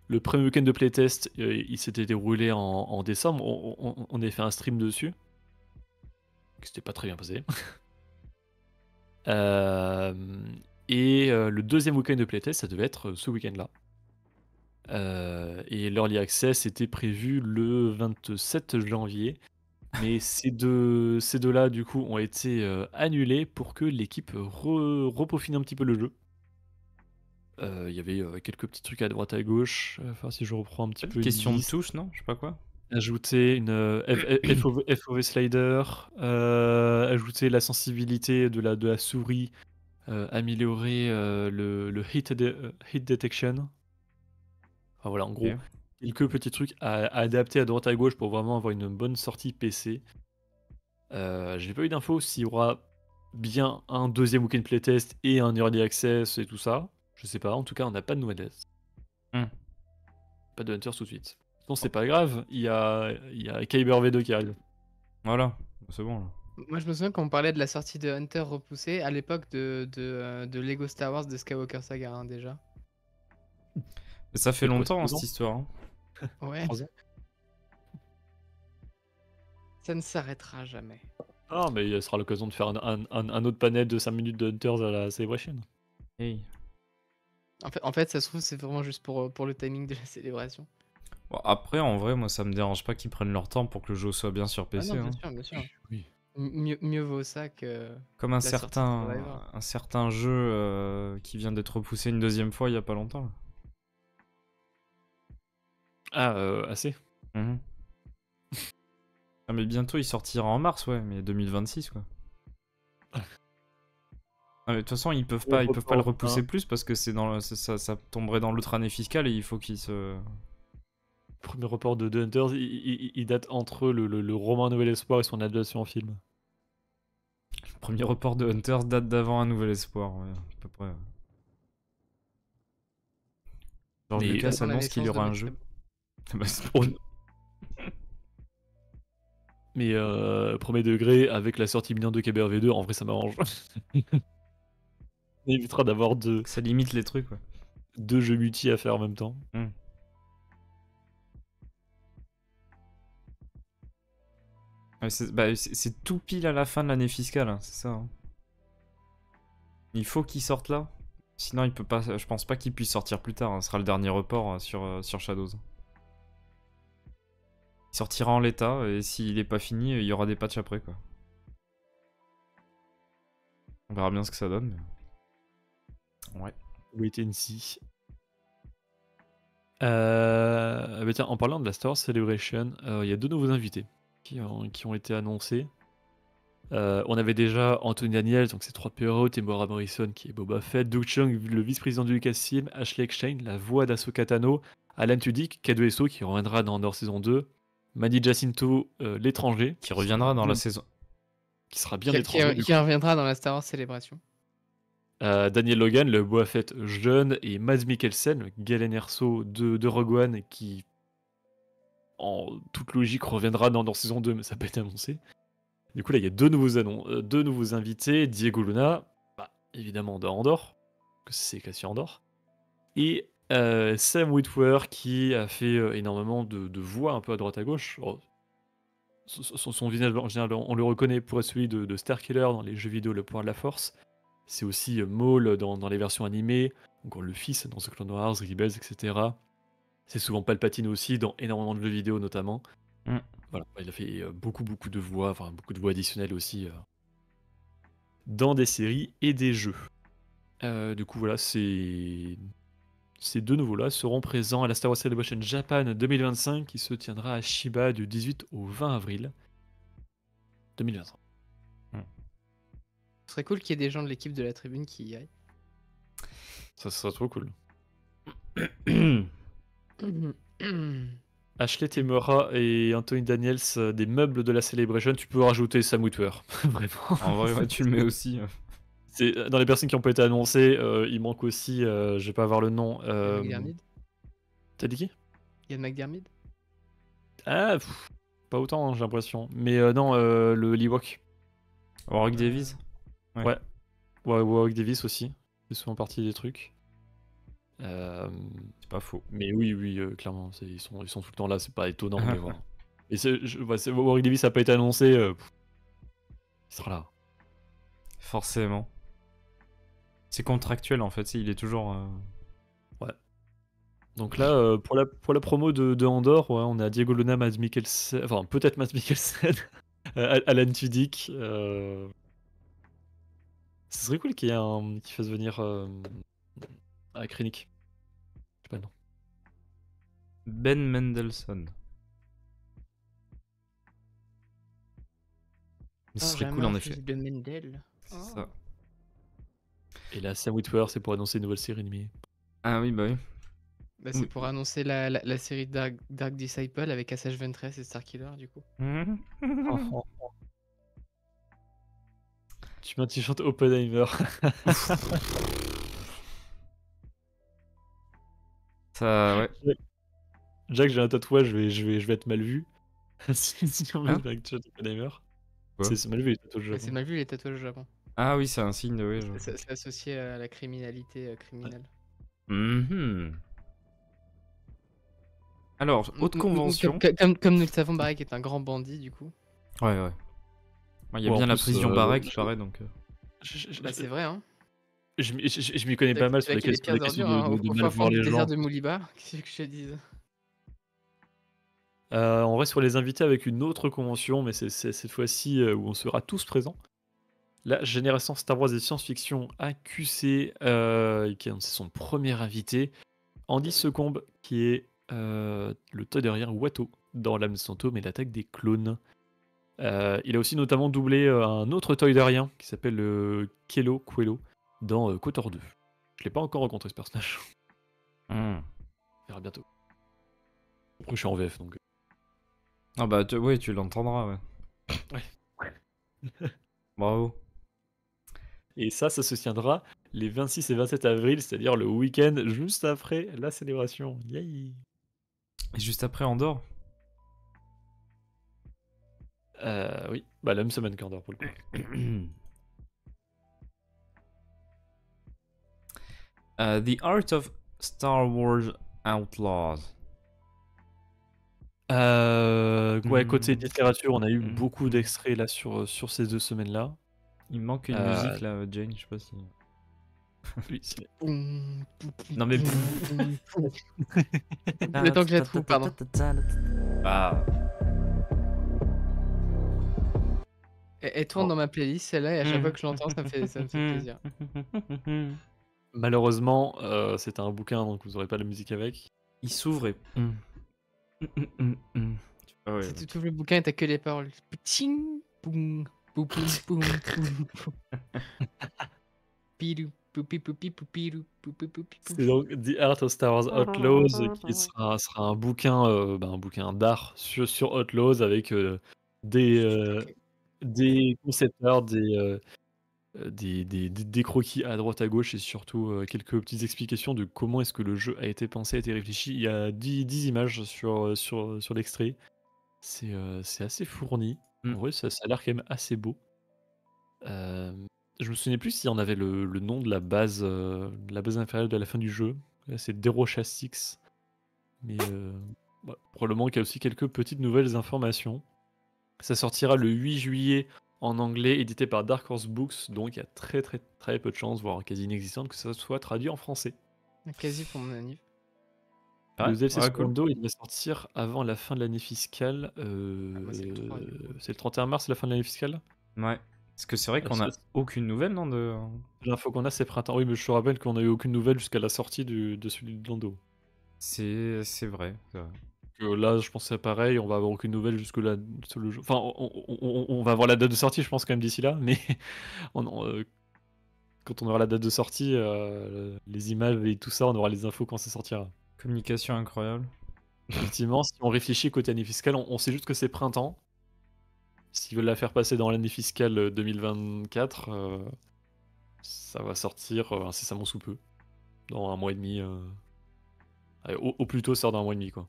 Le premier week-end de playtest, il s'était déroulé en décembre. On avait fait un stream dessus. C'était pas très bien passé. Le deuxième week-end de playtest, ça devait être ce week-end-là. Et l'early access était prévu le 27 janvier. Mais ces deux-là, du coup, ont été annulés pour que l'équipe repeaufine un petit peu le jeu. Il y avait quelques petits trucs à droite à gauche. Enfin, si je reprends un petit peu une Question de liste. touche, non? Je sais pas quoi. Ajouter une FOV slider, ajouter la sensibilité de la souris améliorer le hit detection. Enfin voilà, en gros, Ok. quelques petits trucs à adapter à droite à gauche pour vraiment avoir une bonne sortie PC. J'ai pas eu d'infos s'il y aura bien un deuxième week-end playtest et un early access et tout ça. Je sais pas, en tout cas, on n'a pas de nouvelles. Hmm. Pas de Hunters tout de suite. Non, c'est pas grave, il y a Kyber V2 qui arrive. Voilà, c'est bon là. Moi, je me souviens quand on parlait de la sortie de Hunter repoussée à l'époque de Lego Star Wars de Skywalker Saga, hein, déjà. Mais ça fait C'est quoi, c'est longtemps hein, 2 ans? cette histoire. Hein. Ouais, 3 ans? ça ne s'arrêtera jamais. Ah, mais il sera l'occasion de faire un autre panel de 5 minutes de Hunters à la Celebration. Hey. En fait, ça se trouve, c'est vraiment juste pour le timing de la célébration. Bon, après, en vrai, moi, ça me dérange pas qu'ils prennent leur temps pour que le jeu soit bien sur Ah PC. non, bien Hein. sûr, bien sûr. Oui. Mieux vaut ça que Comme la sortie de Survivor. un certain jeu qui vient d'être repoussé une deuxième fois il y a pas longtemps. Là. Ah, assez. Mhm. Ah, mais bientôt il sortira en mars, ouais, mais 2026 quoi. Ah, mais de toute façon, ils peuvent pas le repousser plus parce que c'est ça tomberait dans l'autre année fiscale et il faut qu'ils se. Premier report de Hunters, il date entre le roman Nouvel Espoir et son adaptation en film. Le premier report de Hunters date d'avant Un Nouvel Espoir, ouais, à peu près. George Mais Lucas Avant la annonce qu'il y naissance de aura un Max jeu. Rebo. Bah, c'est- Oh, mais premier degré, avec la sortie imminente de KBRV2, en vrai ça m'arrange. Ça évitera d'avoir ça limite les trucs, ouais. 2 jeux multi à faire en même temps. Hmm. Ouais, c'est tout pile à la fin de l'année fiscale, hein, c'est ça. Hein. Il faut qu'il sorte là. Sinon, il peut pas. Je pense pas qu'il puisse sortir plus tard. Hein. Ce sera le dernier report sur Shadows. Il sortira en l'état et s'il est pas fini, il y aura des patchs après quoi. On verra bien ce que ça donne. Mais... Ouais. Wait and see. Bah tiens, en parlant de la Star Wars Celebration, il y a 2 nouveaux invités qui ont été annoncés. On avait déjà Anthony Daniels, donc c'est 3 PRO, Temuera Morrison qui est Boba Fett, Doug Chung, le vice-président du Lucasfilm, Ashley Eckstein, la voix d'Ahsoka Tano, Alan Tudyk, K2SO qui reviendra dans Andor saison 2, Manny Jacinto, l'étranger, Qui reviendra dans la saison. qui sera bien Qui l'étranger. qui reviendra dans la Star Wars Célébration. Daniel Logan, le Boba Fett jeune, et Mads Mikkelsen, le Galen Erso de Rogue One, qui en toute logique reviendra dans Andor saison 2, mais ça n'a pas été annoncé. Du coup, là, il y a 2 nouveaux invités. Diego Luna, bah, évidemment de Andorre, que c'est Cassian Andorre. Et Sam Witwer, qui a fait énormément de voix un peu à droite à gauche. Alors, son visage, en général, on le reconnaît pour être celui de Starkiller dans les jeux vidéo Le Pouvoir de la Force. C'est aussi Maul dans les versions animées, encore le fils dans The Clone Wars, Rebels, etc. C'est souvent Palpatine aussi dans énormément de jeux vidéo notamment. Mm. Voilà, il a fait beaucoup de voix, enfin beaucoup de voix additionnelles aussi dans des séries et des jeux. Du coup, voilà, ces 2 nouveaux-là seront présents à la Star Wars Celebration Japan 2025 qui se tiendra à Shiba du 18 au 20 avril 2025. Ce serait cool qu'il y ait des gens de l'équipe de la tribune qui y aillent. Ça serait trop cool. Ashley Temura et Anthony Daniels, des meubles de la Celebration, tu peux rajouter Sam Witwer. Vraiment. En vrai, ouais, tu le mets aussi. Dans les personnes qui n'ont pas été annoncées, il manque aussi, je vais pas avoir le nom. Ian McDiarmid. T'as dit qui? Ian McDiarmid. Ah, pas autant, hein, j'ai l'impression. Mais non, le Ewok. Warwick Davis. Ouais. Warwick Davis aussi. C'est souvent partie des trucs. C'est pas faux. Mais oui, clairement, ils sont tout le temps là, c'est pas étonnant, mais voilà. Et Warwick Davis n'a pas été annoncé, il sera là. Forcément. C'est contractuel en fait, il est toujours. Ouais. Donc là, pour la promo de Andorre, ouais, on a Diego Luna, Mads Mikkelsen, enfin peut-être Mads Mikkelsen, Alan Tudyk. Ce serait cool qu'il fasse venir à Krennic. Je sais pas le nom. Ben Mendelsohn. Mais ce serait cool en effet. De Mendel. C'est ça. Et là, Sam Witwer, c'est pour annoncer une nouvelle série animée. Ah oui, bah oui. Bah, c'est pour annoncer la série Dark Disciple avec Asajj Ventress et Starkiller, du coup. Oh, oh. Tu mets un t-shirt Oppenheimer. Ça, ouais. Jack, j'ai un tatouage, je vais être mal vu. Si on met Hein un t-shirt Oppenheimer. Quoi C'est mal vu les tatouages au Bah, c'est Japon. mal vu les tatouages au Japon. Ah oui, c'est un signe de... Oui, C'est associé à la criminalité criminelle. Mhm. Alors, haute convention. Comme nous le savons, Barek est un grand bandit, du coup. Ouais, ouais. Il y a Ouais, en bien la plus, prison Barret qui paraît, donc... Bah, c'est vrai, hein. Je m'y connais pas mal sur T'as les qu'il les pires questions ordures, hein, de au mal fin fond voir du les désert gens. de Moulibar. Qu'est-ce que je te dise? On reste sur les invités avec une autre convention, mais c'est cette fois-ci où on sera tous présents. La génération Star Wars et science-fiction AQC, qui a annoncé son premier invité, Andy Secombe, qui est le toy-derrière Watto dans l'âme fantôme et l'attaque des clones. Il a aussi notamment doublé un autre toy-derrien qui s'appelle Quello dans KOTOR 2. Je l'ai pas encore rencontré ce personnage. Hmm. On verra bientôt. Après, je suis en VF donc. Ah bah, oui, tu l'entendras, ouais. Ouais. Bravo. Et ça se tiendra les 26 et 27 avril, c'est-à-dire le week-end juste après la célébration. Yay! Et juste après, Andorre. Oui, bah la même semaine qu'Andorre pour le coup. The Art of Star Wars Outlaws. Ouais, côté littérature, on a eu Mm. beaucoup d'extraits là sur ces 2 semaines-là. Il me manque une musique là, Jane, je sais pas si. Oui, c'est Non mais. Le temps que je la trouve, pardon. Ah. Elle tourne dans ma playlist, celle-là, et à chaque fois que je l'entends, ça me fait plaisir. Malheureusement, c'est un bouquin, donc vous aurez pas la musique avec. Il s'ouvre et. Ah ouais. Si tu trouves le bouquin et t'as que les paroles. Ptching, boum, boum, boum, boum, boum. Pidou, poupi, poupi, poupidou, poupi, poupi, poupi. C'est donc The Art of Star Wars Outlaws qui sera un bouquin, un bouquin d'art sur Outlaws avec des concept art, des croquis à droite à gauche et surtout quelques petites explications de comment est-ce que le jeu a été pensé, a été réfléchi. Il y a 10 images sur l'extrait. C'est assez fourni. En vrai, ça a l'air quand même assez beau. Je me souvenais plus si on avait le nom de la base inférieure de la fin du jeu. Là, c'est Derocha 6. Mais probablement qu'il y a aussi quelques petites nouvelles informations. Ça sortira le 8 juillet en anglais, édité par Dark Horse Books, donc il y a très très très peu de chances, voire quasi inexistante, que ça soit traduit en français. Quasi pour mon anniv. Ouais, Le DLC ouais, Secondo, il va sortir avant la fin de l'année fiscale. moi, c'est le 3, du coup. C'est le 31 mars, la fin de l'année fiscale. Ouais. Parce que c'est vrai qu'on a aucune nouvelle, non de... L'info qu'on a, c'est printemps. Oui, mais je te rappelle qu'on a eu aucune nouvelle jusqu'à la sortie de celui de Lando. C'est vrai. Là, je pense que c'est pareil, on va avoir aucune nouvelle jusque là sur le jeu. Enfin, on va avoir la date de sortie, je pense, quand même d'ici là, mais quand on aura la date de sortie, les images et tout ça, on aura les infos quand ça sortira. Communication incroyable. Effectivement, si on réfléchit côté année fiscale, on sait juste que c'est printemps. S'ils veulent la faire passer dans l'année fiscale 2024, ça va sortir incessamment sous peu. Dans un mois et demi. Allez, au plus tôt, ça sort dans un mois et demi, quoi.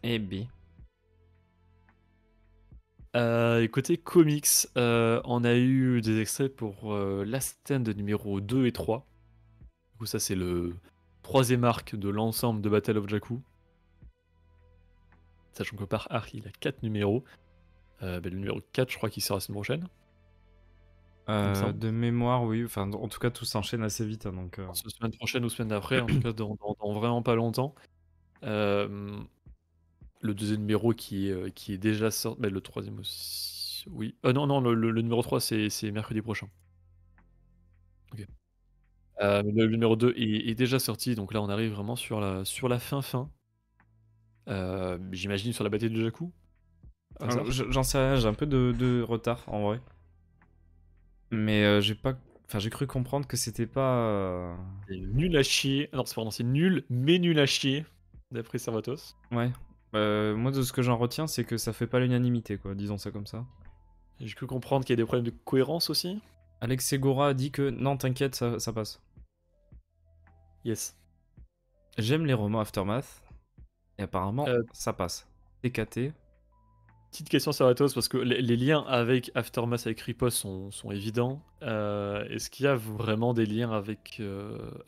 Et B. Et côté comics, on a eu des extraits pour Last Stand numéro 2 et 3. Du coup, ça, c'est le 3e arc de l'ensemble de Battle of Jakku. Sachant que par arc, il a 4 numéros. Le numéro 4, je crois qu'il sort la semaine prochaine. De mémoire, oui. Enfin, en tout cas, tout s'enchaîne assez vite. Hein, donc, Semaine prochaine ou semaine d'après, en tout cas dans vraiment pas longtemps. Le 2e numéro qui est déjà sorti. Le 3e aussi. Oui. Non, le numéro 3, c'est mercredi prochain. Ok. Le numéro 2 est déjà sorti, donc là on arrive vraiment sur la fin. J'imagine sur la bataille de Jakku. Hasard. J'en sais rien, j'ai un peu de retard en vrai. Mais j'ai pas. Enfin, j'ai cru comprendre que c'était pas. C'est nul à chier. Ah non, pardon, c'est nul, mais nul à chier, d'après Servatos. Ouais. Moi, de ce que j'en retiens, c'est que ça fait pas l'unanimité, quoi, disons ça comme ça. J'ai cru comprendre qu'il y a des problèmes de cohérence aussi. Alex Segura a dit que non, t'inquiète, ça passe. Yes. J'aime les romans Aftermath. Et apparemment, Euh, ça passe. TKT. Petite question Servatos, parce que les liens avec Aftermath, avec Riposte sont évidents. Est-ce qu'il y a vraiment des liens avec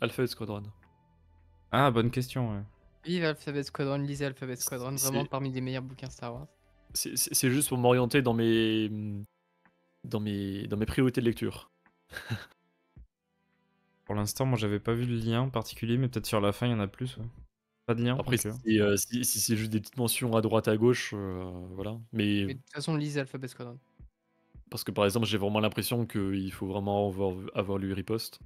Alphabet Squadron? Ah, bonne question, ouais. Vive Alphabet Squadron, lisez Alphabet Squadron, vraiment C'est parmi les meilleurs bouquins Star Wars. c'est juste pour m'orienter dans mes priorités de lecture. Pour l'instant, moi, j'avais pas vu le lien particulier, mais peut-être sur la fin, il y en a plus, ouais. Pas de lien, Après, ok. si c'est juste des petites mentions à droite à gauche, voilà. Mais Mais de toute façon, lisez Alphabet Squadron. parce que par exemple, j'ai vraiment l'impression qu'il faut vraiment avoir lu Riposte,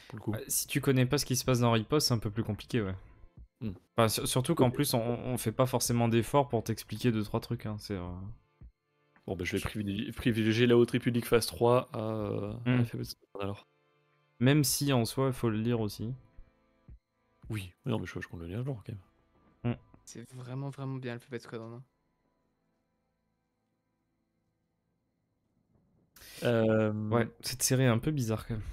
pour le coup. Si tu connais pas ce qui se passe dans Riposte, c'est un peu plus compliqué, ouais. Hmm. Enfin, surtout qu'en Ok. plus, on fait pas forcément d'efforts pour t'expliquer 2-3 trucs, hein. C'est. Bon, bah, je vais privilégier la Haute République phase 3 à Hmm. Alphabet Squadron alors. Même si en soi, il faut le lire aussi. Oui, non, mais je compte le lire un jour quand même. C'est vraiment, vraiment bien Alphabet Squadron. Ouais, cette série est un peu bizarre quand même.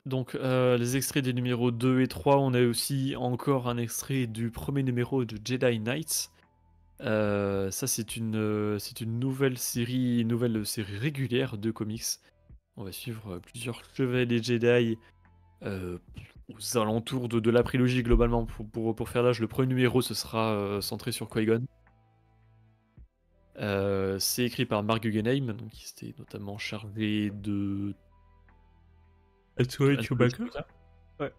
Donc, les extraits des numéros 2 et 3, on a aussi encore un extrait du premier numéro de Jedi Knights. Ça, c'est une nouvelle série régulière de comics. On va suivre plusieurs chevaliers Jedi aux alentours de la prélogie globalement. Pour faire l'âge, le premier numéro, ce sera centré sur Qui-Gon. C'est écrit par Mark Guggenheim, donc qui s'était notamment chargé de Chewbacca. Ouais.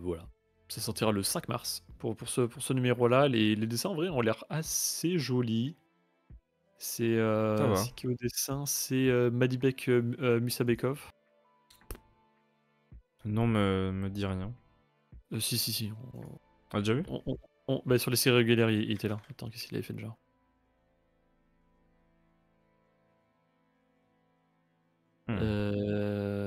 Voilà. Ça sortira le 5 mars. Pour ce numéro-là, les dessins en vrai ont l'air assez jolis. C'est Ça va. c'est qui au dessin? C'est Madibek Musabekov. Non, me dit rien. Si, si, si. T'as déjà vu? Bah, sur les séries régulières, il était là. Attends, qu'est-ce qu'il avait fait déjà? Euh,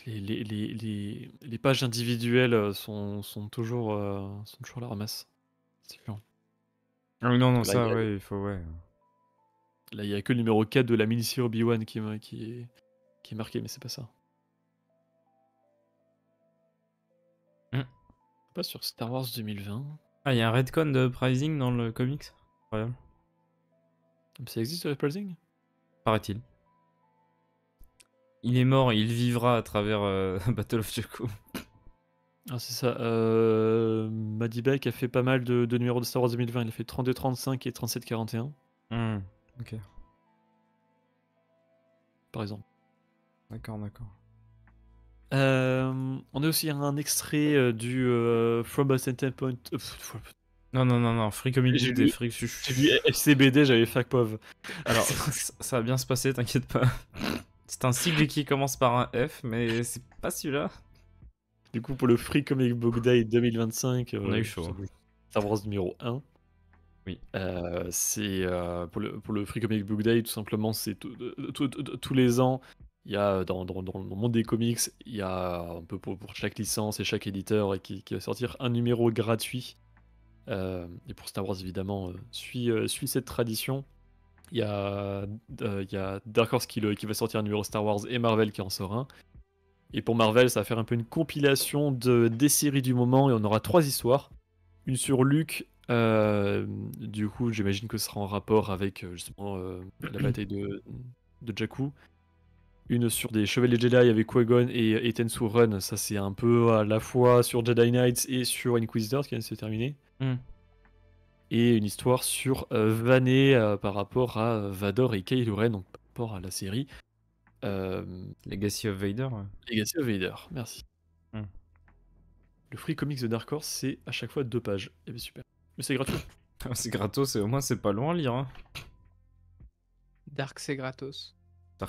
les pages individuelles sont toujours la ramasse. C'est chiant. Ah oui, non, non, Là, ça, ouais, il faut, ouais. Là, il y a que le numéro 4 de la mini-série Obi-Wan qui est marqué, mais c'est pas ça. Pas sur Star Wars 2020. Ah, il y a un retcon de Uprising dans le comics? Incroyable. Ça existe le Uprising? Paraît-il. Il est mort, il vivra à travers Battle of Jakku. Ah, c'est ça. Madibek a fait pas mal de numéros de Star Wars 2020. Il a fait 32-35 et 37-41, Ok, par exemple. d'accord, d'accord. On a aussi un extrait du From a Certain Point. Non, non, non, non, Free Comic J'ai Book lu- des Free. J'ai vu FCBD, j'avais FACPOV. Alors, ça va bien se passer, t'inquiète pas. C'est un sigle qui commence par un F, mais c'est pas celui-là. Du coup, pour le Free Comic Book Day 2025, On a eu chaud. Star Wars numéro 1. Oui. C'est pour le Free Comic Book Day, tout simplement, c'est tous les ans. Il y a dans le monde des comics, il y a un peu pour chaque licence et chaque éditeur qui va sortir un numéro gratuit. Et pour Star Wars, évidemment, suit cette tradition. Il y a Dark Horse qui va sortir un numéro Star Wars et Marvel qui en sort un. Et pour Marvel, ça va faire un peu une compilation des séries du moment et on aura 3 histoires. Une sur Luke, du coup, j'imagine que ce sera en rapport avec justement la bataille de Jakku. Une sur des Chevaliers Jedi avec Qui-Gon et Tensu Run, ça c'est un peu à la fois sur Jedi Knights et sur Inquisitor qui vient de se terminer. Et une histoire sur Vané par rapport à Vador et Kylo Ren, donc par rapport à la série. Legacy of Vader, ouais. Legacy of Vader, merci. Hmm. Le Free Comics de Dark Horse, c'est à chaque fois 2 pages. Et bien super. Mais c'est gratuit. C'est gratos, et au moins c'est pas loin à lire. Hein. Dark, c'est gratos.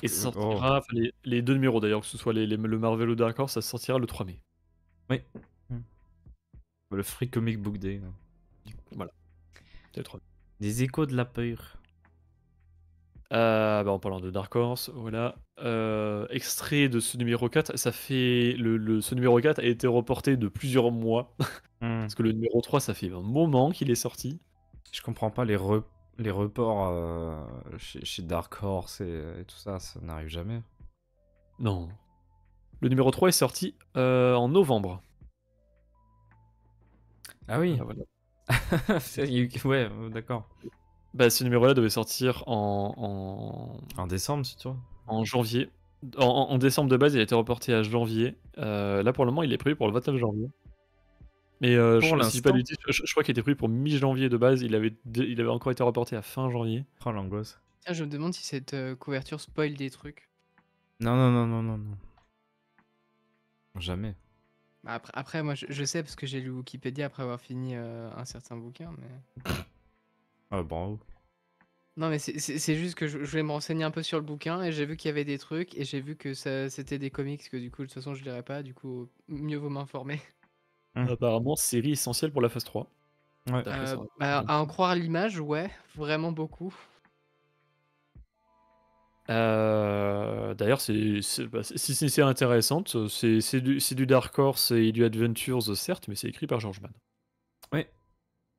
Et ça sortira, enfin, les 2 numéros d'ailleurs, que ce soit le Marvel ou Dark Horse, ça sortira le 3 mai. Oui. Le Free Comic Book Day. Voilà. C'est trop. Des échos de la peur. En parlant de Dark Horse, voilà. Extrait de ce numéro 4, ça fait ce numéro 4 a été reporté de plusieurs mois. Parce que le numéro 3, ça fait un moment qu'il est sorti. Je comprends pas les reports chez Dark Horse et tout ça n'arrive jamais. Non. Le numéro 3 est sorti en novembre. Ah oui. Voilà. Ouais, d'accord. Bah, ce numéro-là devait sortir en En décembre, si tu vois. en janvier. En décembre de base, il a été reporté à janvier. Là, pour le moment, il est prévu pour le 29 janvier. Mais Pour si je dis pas de l'instant. bêtises, je crois qu'il était prévu pour mi-janvier de base. Il avait encore été reporté à fin janvier. Oh l'angoisse. Tiens, je me demande si cette couverture spoil des trucs. Non, non, non, non, non, non. Jamais. Bah, après, moi, je sais parce que j'ai lu Wikipédia après avoir fini un certain bouquin, mais... Ah, bravo. Non, mais c'est juste que je voulais me renseigner un peu sur le bouquin et j'ai vu qu'il y avait des trucs et j'ai vu que c'était des comics que du coup, de toute façon, je lirais pas. Du coup, mieux vaut m'informer. Apparemment, série essentielle pour la phase 3. Ouais. D'après ça. À en croire l'image, ouais, vraiment beaucoup. D'ailleurs, si c'est intéressante, c'est du Dark Horse et du Adventures, certes, mais c'est écrit par George Mann. Ouais.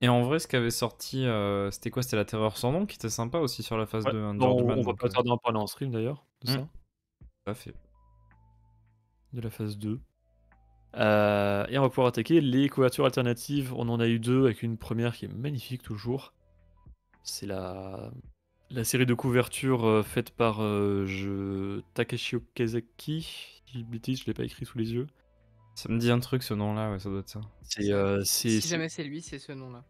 Et en vrai, ce qui avait sorti, c'était quoi? C'était La Terreur sans nom qui était sympa aussi sur la phase Ouais. 2, hein, de Bon, George Mann. on va Donc, pas tarder à en parler en stream d'ailleurs, de ça, tout à fait. de la phase 2. Et on va pouvoir attaquer les couvertures alternatives. On en a eu deux, avec une première qui est magnifique toujours. C'est la série de couvertures faite par Takashi Okazaki. Si je dis une bêtise, je l'ai pas écrit sous les yeux. Ça me dit un truc ce nom-là, ouais, ça doit être ça. Si jamais c'est lui, c'est ce nom-là.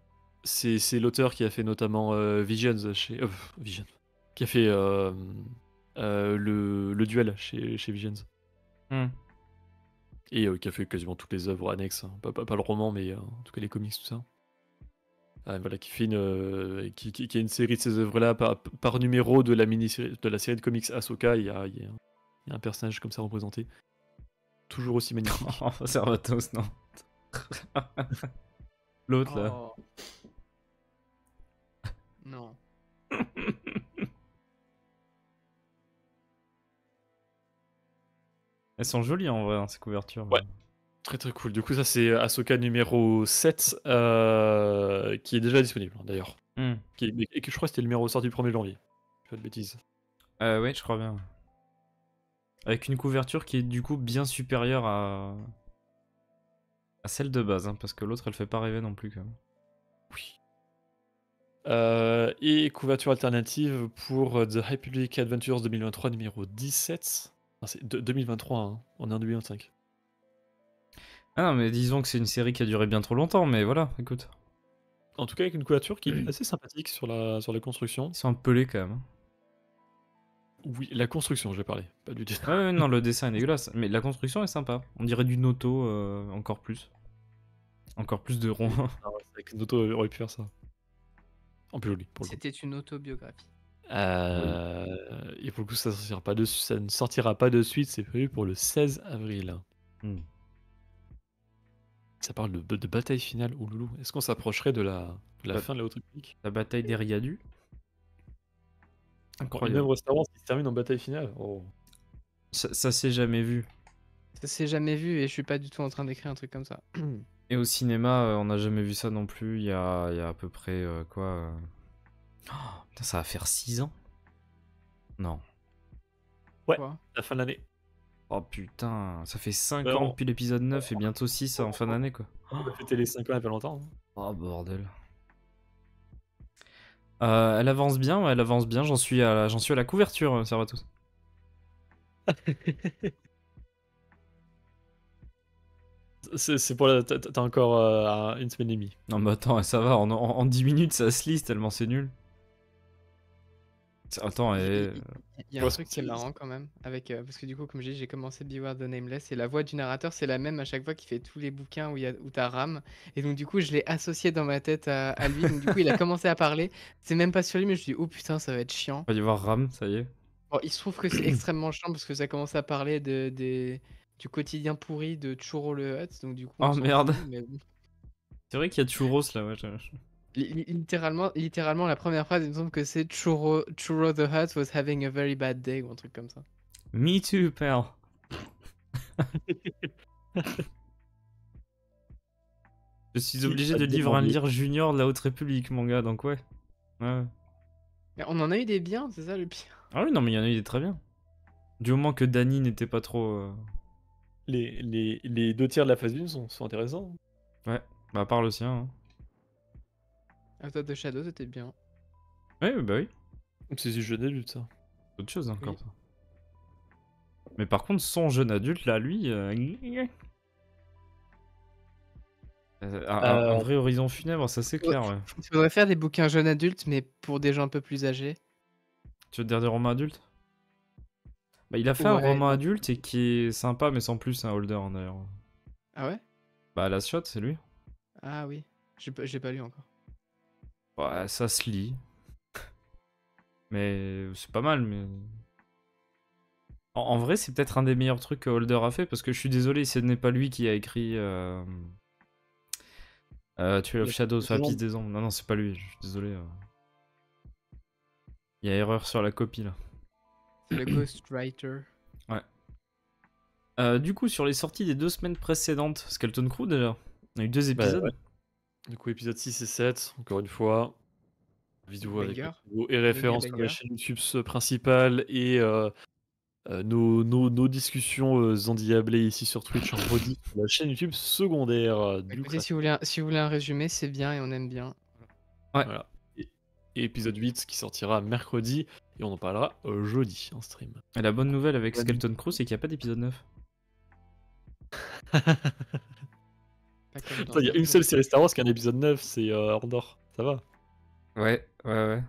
C'est l'auteur qui a fait notamment Visions chez. Vision. Qui a fait le duel chez Visions. Et qui a fait quasiment toutes les œuvres annexes. Hein. Pas le roman, mais en tout cas les comics, tout ça. Voilà, qui fait qui a une série de ces œuvres-là par numéro de la mini-série, de la série de comics Ahsoka. Il y a un personnage comme ça représenté. Toujours aussi magnifique. Oh, Servatos, non. L'autre là. Oh. Non. Elles sont jolies en vrai, hein, ces couvertures. Ouais. Très très cool. Du coup, ça c'est Ahsoka numéro 7 qui est déjà disponible d'ailleurs. Et que je crois que c'était le numéro sorti le 1er janvier. Je fais pas de bêtises. Ouais, je crois bien. Avec une couverture qui est du coup bien supérieure à celle de base, hein, parce que l'autre elle fait pas rêver non plus quand même. Oui. Et couverture alternative pour The Hyperlic Adventures 2023 numéro 17. Non, c'est 2023, hein. On est en 2025. Ah non, mais disons que c'est une série qui a duré bien trop longtemps, mais voilà, écoute. En tout cas, avec une couverture qui est assez sympathique sur la construction. Ils sont un peu laids quand même. Hein. Oui, la construction, je vais parler, pas du dessin. Ouais, non, le dessin est dégueulasse, mais la construction est sympa. On dirait du Noto encore plus. Encore plus de ronds. Avec Noto, on aurait pu faire ça. En plus joli, pour le coup. C'était une autobiographie. Et pour le coup, ça ne sortira pas de suite, c'est prévu pour le 16 avril. Ça parle de bataille finale, ouloulou. Est-ce qu'on s'approcherait de la fin de la Haute République? La bataille des Riadu. Une Incroyable. œuvre Star Wars qui se termine en bataille finale. Oh. Ça s'est jamais vu. Ça s'est jamais vu et je suis pas du tout en train d'écrire un truc comme ça. Et au cinéma, on n'a jamais vu ça non plus. Il y a à peu près quoi Oh, putain, ça va faire 6 ans? Non. Ouais, Quoi la fin de l'année. Oh putain, ça fait 5 Bah, ans depuis l'épisode 9 et bientôt 6 en fin d'année quoi. On a fêté les 5 ans il y a pas longtemps. Hein. Oh bordel. Elle avance bien, ouais, elle avance bien. J'en suis à la couverture, Servatos. C'est pour la... T'as encore une semaine et demie. Non mais attends, ça va, en 10 minutes ça se lise tellement c'est nul. Attends, Il y a un Ouais, truc qui est marrant quand même, avec, parce que du coup, comme j'ai dit, j'ai commencé Beware the Nameless, et la voix du narrateur, c'est la même à chaque fois qu'il fait tous les bouquins où t'as Ram, et donc du coup, je l'ai associé dans ma tête à lui, donc du coup, il a commencé à parler, c'est même pas sur lui, mais je me suis dit, oh putain, ça va être chiant. on va y voir Ram, ça y est. Bon, il se trouve que c'est extrêmement chiant, parce que ça commence à parler du quotidien pourri de Churro le Hutt, donc du coup, on Oh s'en merde. fout, mais bon. C'est vrai qu'il y a Churros là, ouais. Littéralement, la première phrase, il me semble que c'est Churro the Hut was having a very bad day ou un truc comme ça. Me too, pal. Je suis Qui obligé a de lire un demandé. lire junior de la Haute République, mon gars, donc ouais. Ouais. Mais on en a eu des biens, c'est ça le pire. Ah oui, non, mais il y en a eu des très bien. Du moment que Danny n'était pas trop. Les 2 tiers de la phase 1 sont intéressants. Ouais, bah à part le sien. Hein. Out of the Shadow, c'était bien. Ouais, bah oui. C'est du jeune adulte, ça. C'est autre chose encore, Oui. ça. Mais par contre, son jeune adulte, là, lui. Un vrai horizon funèbre, ça c'est clair, ouais. Il faudrait faire des bouquins jeunes adultes, mais pour des gens un peu plus âgés. Tu veux dire des romans adultes? Bah, il a fait un Ouais, roman non. adulte et qui est sympa, mais sans plus, c'est un holder hein, d'ailleurs. Ah ouais? Bah, Last Shot, c'est lui. Ah oui. J'ai pas lu encore. Ouais, ça se lit. Mais c'est pas mal, mais. En vrai, c'est peut-être un des meilleurs trucs que Holder a fait, parce que je suis désolé, ce n'est pas lui qui a écrit Trail of Shadows, sur la piste des ombres. Non, non, c'est pas lui, je suis désolé. Il y a erreur sur la copie là. C'est le Ghostwriter. Ouais. Du coup, sur les sorties des 2 semaines précédentes, Skeleton Crew déjà, on a eu 2 épisodes. Ouais. Du coup, épisode 6 et 7, encore une fois. Vidéo avec Banger. vidéo et références sur la banger. chaîne YouTube principale et nos discussions endiablées ici sur Twitch en rediff sur la chaîne YouTube secondaire du Écoutez, Craft. si vous voulez un résumé, c'est bien et on aime bien. Ouais. Voilà. Et épisode 8 qui sortira mercredi et on en parlera jeudi en stream. Et la bonne nouvelle avec Ouais. Skeleton Crew, c'est qu'il n'y a pas d'épisode 9. Pas comme dans Il y a une seule série Star Wars qui a un épisode 9, c'est Andor. Ça va. Ouais, ouais, ouais.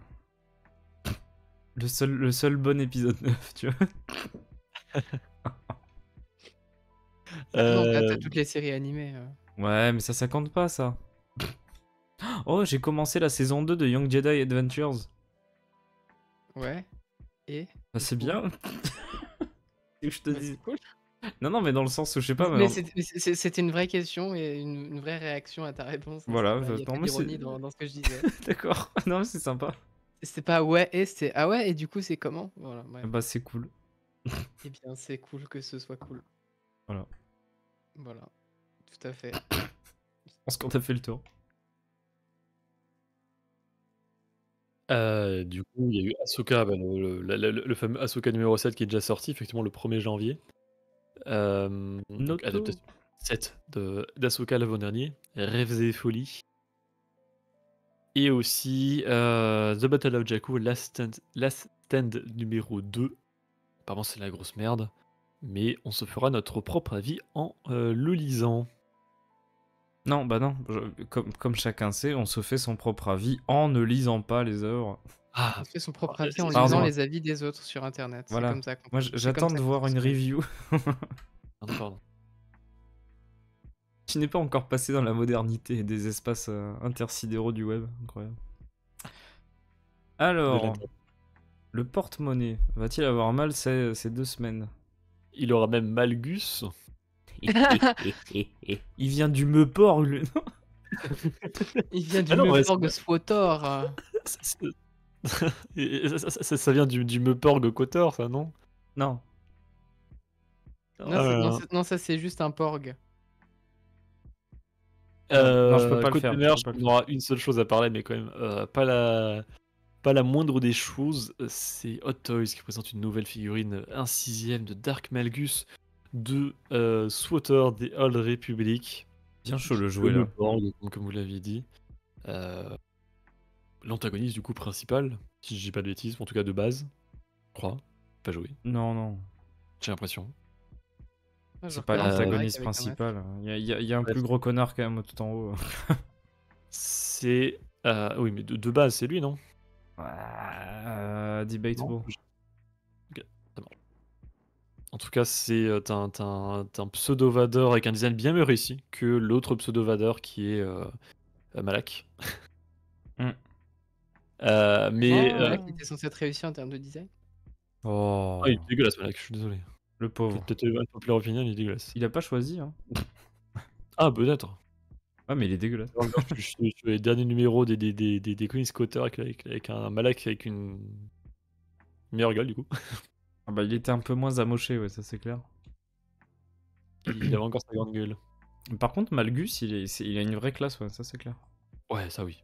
Le seul bon épisode 9, tu vois. Non, t'as toutes les séries animées. Ouais, mais ça compte pas, ça. Oh, j'ai commencé la saison 2 de Young Jedi Adventures. Ouais. Et Bah, c'est du coup, bien. Et je te bah, dis. c'est cool. Non, non, mais dans le sens où je sais pas. Mais Mais c'était une vraie question et une vraie réaction à ta réponse. Hein, voilà, il y a non, pas mais d'ironie dans ce que je disais. D'accord. Non, mais c'est sympa. C'était pas ouais et c'était ah ouais et du coup c'est comment? Voilà. Ouais. Bah, c'est cool. Eh bien c'est cool que ce soit cool. Voilà. Voilà. Tout à fait. Je pense qu'on a fait le tour. Du coup, il y a eu Ahsoka, bah, le fameux Ahsoka numéro 7 qui est déjà sorti, effectivement, le 1er janvier. Donc, Noto. adaptation 7 d'Ahsoka l'avant-dernier, Rêves et Folies. Et aussi The Battle of Jakku, Last Stand numéro 2. Apparemment, c'est la grosse merde. Mais on se fera notre propre avis en le lisant. Non, bah non. Comme chacun sait, on se fait son propre avis en ne lisant pas les œuvres. On fait son propre avis en Pardon. lisant les avis des autres sur internet. Voilà. C'est comme ça qu'on Moi, c'est j'attends comme ça de qu'on voir une fonctionne. review. Pardon. Tu n'es pas encore passé dans la modernité des espaces intersidéraux du web. Incroyable. Alors, le porte-monnaie va-t-il avoir mal ces 2 semaines? Il aura même Malgus. Il vient du Meuport, lui. Il vient du Ah non, ouais, Meporg Swotor. Ça vient du Meuporg Kotor, ça, non? Non. Non, ça c'est juste un porg. Non, je peux pas le Côté faire. merch, on aura une seule chose à parler, mais quand même pas la moindre des choses. C'est Hot Toys qui présente une nouvelle figurine, un 6ème de Dark Malgus de Swatter des Old Republic. Bien chaud le jouer Le là. Meuporg, comme vous l'aviez dit. L'antagoniste du coup principal, si je dis pas de bêtises, en tout cas de base, je crois. Pas joué, Non, non. j'ai l'impression. C'est pas l'antagoniste principal. Il y a un Bref. plus gros connard quand même tout en haut. C'est. Oui, mais de base, c'est lui, non? Debatable. Non. Ok, c'est bon. En tout cas, c'est un pseudo-Vador avec un design bien mieux réussi que l'autre pseudo-Vador qui est Malak. Mais. Malak était censé être réussi en termes de design. Oh. Ah, il est dégueulasse, Malak, je suis désolé. Le pauvre. Peut-être un peu plus final, il est dégueulasse. Il a pas choisi, hein. Ah, peut-être. Ouais, mais il est dégueulasse. Je suis les derniers numéros des Queen Scotter avec un Malak avec une meilleure gueule, du coup. Ah bah, il était un peu moins amoché, ouais, ça c'est clair. Il avait encore sa grande gueule. Par contre, Malgus, il a une vraie classe, ouais, ça c'est clair. Ouais, ça oui.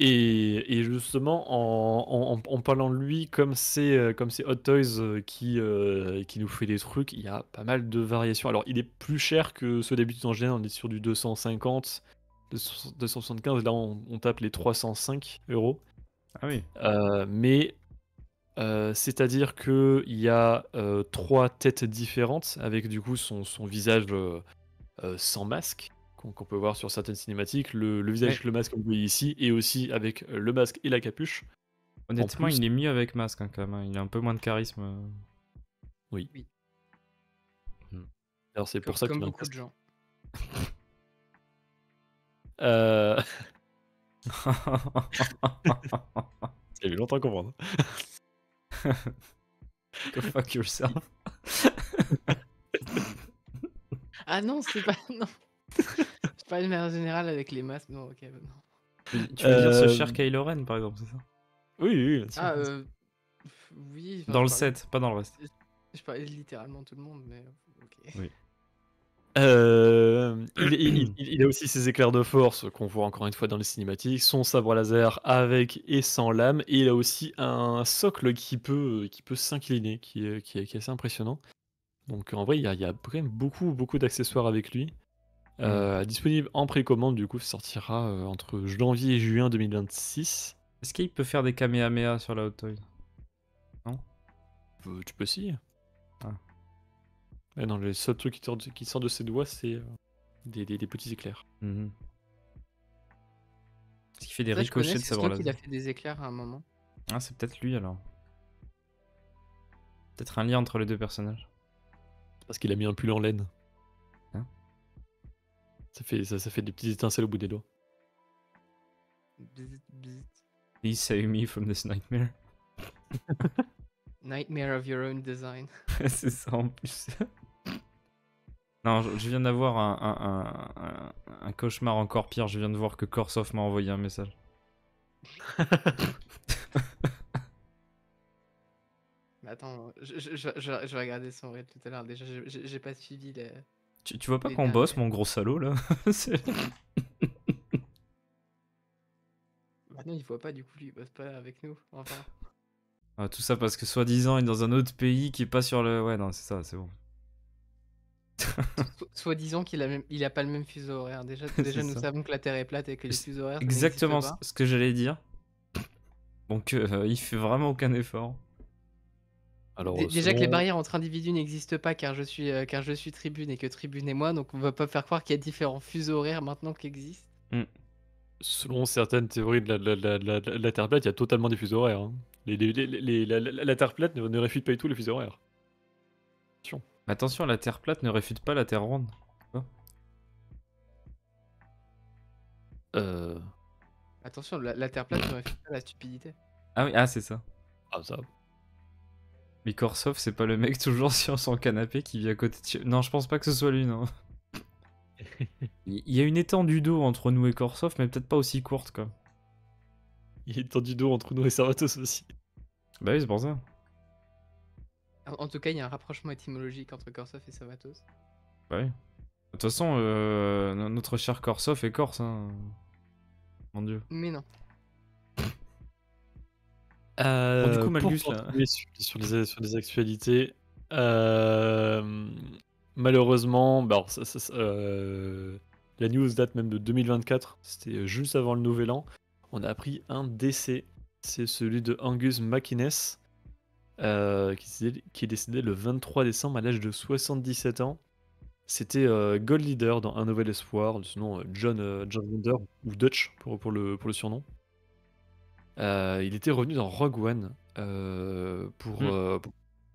Et justement, en parlant de lui, comme c'est Hot Toys qui nous fait des trucs, il y a pas mal de variations. Alors, il est plus cher que ceux d'habitude en général, on est sur du 250, 275, là on tape les 305 euros. Ah oui. Mais c'est-à-dire qu'il y a 3 têtes différentes avec du coup son visage sans masque qu'on peut voir sur certaines cinématiques, le visage Mais avec le masque comme vous voyez ici, et aussi avec le masque et la capuche. En honnêtement, plus, il est mieux avec masque hein, quand même, hein. Il a un peu moins de charisme. oui. Oui. Alors c'est pour ça Comme qu'il a un beaucoup de casque. gens. Ça fait longtemps à comprendre. Go fuck yourself. Ah non, c'est pas. Non. Je parlais de manière générale avec les masques. Non, ok. Bah non. Tu veux dire ce cher Kylo Ren, par exemple, c'est ça? Oui, oui, bien sûr. Ah, oui. Dans le set, pas dans le reste. Je parlais de littéralement tout le monde, mais ok. Oui. Il a aussi ses éclairs de force qu'on voit encore une fois dans les cinématiques, son sabre laser avec et sans lame, et il a aussi un socle qui peut s'incliner, qui est assez impressionnant. Donc en vrai, il y a quand même beaucoup d'accessoires avec lui. Disponible en précommande, du coup, ça sortira entre janvier et juin 2026. Est-ce qu'il peut faire des Kamehameha sur la Hot Toys? Tu peux essayer. Ah. Ouais, non, les seuls trucs qui sortent de ses doigts, c'est des petits éclairs. Est-ce qu'il fait des Ça, je connais, ricochets de c'est sabre Snoke, il a laser? fait des éclairs à un moment. Ah, c'est peut-être lui alors. Peut-être un lien entre les deux personnages. Parce qu'il a mis un pull en laine. Hein? Ça fait des petites étincelles au bout des doigts. Bzz, bzz. Please save me from this nightmare. Nightmare of your own design. C'est ça en plus. Non, je viens d'avoir un cauchemar encore pire. Je viens de voir que Corsoff m'a envoyé un message. Mais attends, je vais regarder son raid tout à l'heure. Déjà, j'ai pas suivi les. Tu vois pas Les qu'on bosse, derniers. mon gros salaud là? Maintenant, il voit pas, du coup, lui, il bosse pas avec nous. Enfin. Ah, tout ça parce que soi-disant il est dans un autre pays qui est pas sur le. Ouais, non, c'est ça, c'est bon. Soi-disant il a pas le même fuseau horaire. Déjà C'est nous ça. savons que la Terre est plate et que les fuseaux horaires, ça Exactement n'existe pas. ce que j'allais dire. Donc il fait vraiment aucun effort. Alors, Déjà que les selon- barrières entre individus n'existent pas car je suis Tribune et que Tribune est moi, donc on va pas faire croire qu'il y a différents fuseaux horaires maintenant qui existent. Selon certaines théories de la Terre plate, il y a totalement des fuseaux horaires. Hein. La Terre plate ne réfute pas du tout les fuseaux horaires. Mais attention, la Terre plate ne réfute pas la Terre ronde. Attention, la Terre plate ne réfute pas la stupidité. Ah oui, ah c'est ça. Ah, ça. Mais Korsov, c'est pas le mec toujours sur son canapé qui vit à côté de chez... Non, je pense pas que ce soit lui, non. Il y a une étendue d'eau entre nous et Korsov, mais peut-être pas aussi courte, quoi. Il est tendu d'eau entre nous et Servatos aussi. Bah oui, c'est pour ça. En tout cas, il y a un rapprochement étymologique entre Korsov et Savatos. Bah oui. De toute façon, notre cher Korsov est corse, hein. Mon dieu. Mais non. Bon, du coup, Pour Malgus, là. continuer sur les actualités, malheureusement, bah alors, la news date même de 2024, c'était juste avant le nouvel an. On a appris un décès, c'est celui de Angus MacInnes, qui est décédé le 23 décembre à l'âge de 77 ans. C'était Gold Leader dans Un Nouvel Espoir, son nom John Wonder, ou Dutch pour le surnom. Il était revenu dans Rogue One pour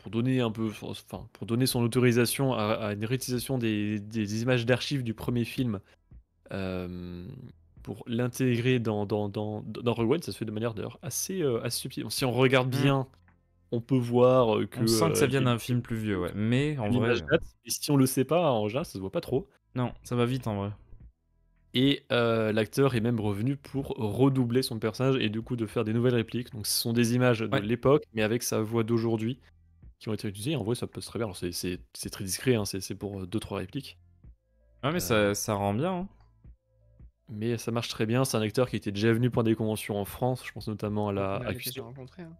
donner un peu, enfin, pour donner son autorisation à une réutilisation des images d'archives du premier film, pour l'intégrer dans Rogue One. Ça se fait de manière d'ailleurs assez subtile. Si on regarde bien, on peut voir que On sent que ça vient il y a d'un film plus vieux, ouais. Mais en vrai. l'image date, et si on le sait pas, en général, ça se voit pas trop. Non, ça va vite en vrai. Et l'acteur est même revenu pour redoubler son personnage et du coup de faire des nouvelles répliques. Donc ce sont des images de Ouais. l'époque, mais avec sa voix d'aujourd'hui qui ont été utilisées. En vrai, ça passe très bien. Alors, c'est très discret, hein, c'est pour 2-3 répliques. Ouais, mais ça rend bien. Hein. Mais ça marche très bien. C'est un acteur qui était déjà venu pour des conventions en France. Je pense notamment à On la l'avait QC. déjà rencontré. Hein.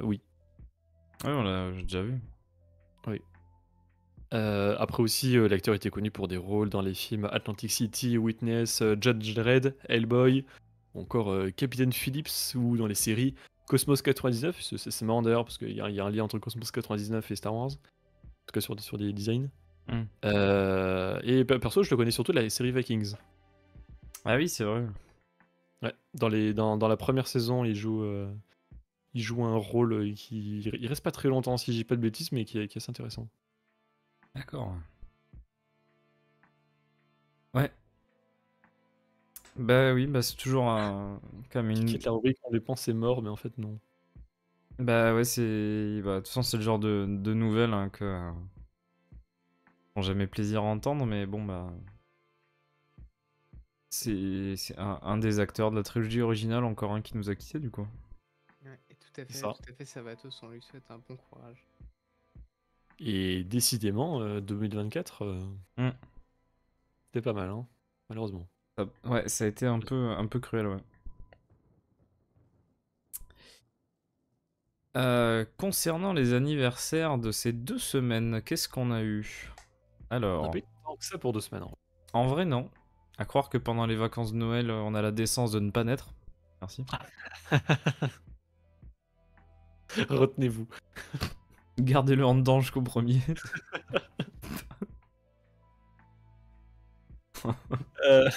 Oui. Ouais, j'ai déjà vu. Oui. Après aussi, l'acteur était connu pour des rôles dans les films Atlantic City, Witness, Judge Dredd, Hellboy, ou encore Captain Phillips, ou dans les séries Cosmos 99. C'est marrant d'ailleurs parce qu'il y a un lien entre Cosmos 99 et Star Wars, en tout cas sur des designs. Hmm. Et perso, je le connais surtout de la série Vikings. Ah oui, c'est vrai. Ouais, dans la première saison, il joue un rôle il reste pas très longtemps si je dis pas de bêtises, mais qui est assez intéressant. D'accord. Ouais. Bah oui, bah c'est toujours comme Qui une. quitte la rubrique, on les pense c'est mort, mais en fait non. Bah ouais, c'est. Bah, de toute façon, c'est le genre de nouvelles hein, que. Font jamais plaisir à entendre, mais bon, bah. C'est un des acteurs de la trilogie originale, encore un qui nous a quittés du coup. Ouais, et tout à C'est ça. fait, Savatos, on lui souhaite un bon courage. Et décidément, 2024, Hmm. c'était pas mal, hein, malheureusement. Ouais, ça a été un peu cruel, ouais. Concernant les anniversaires de ces 2 semaines, qu'est-ce qu'on a eu? On n'a Alors, pas eu tant que ça pour 2 semaines. Hein. en vrai, non. À croire que pendant les vacances de Noël, on a la décence de ne pas naître. Merci. Retenez-vous. Gardez-le en dedans jusqu'au premier. Euh,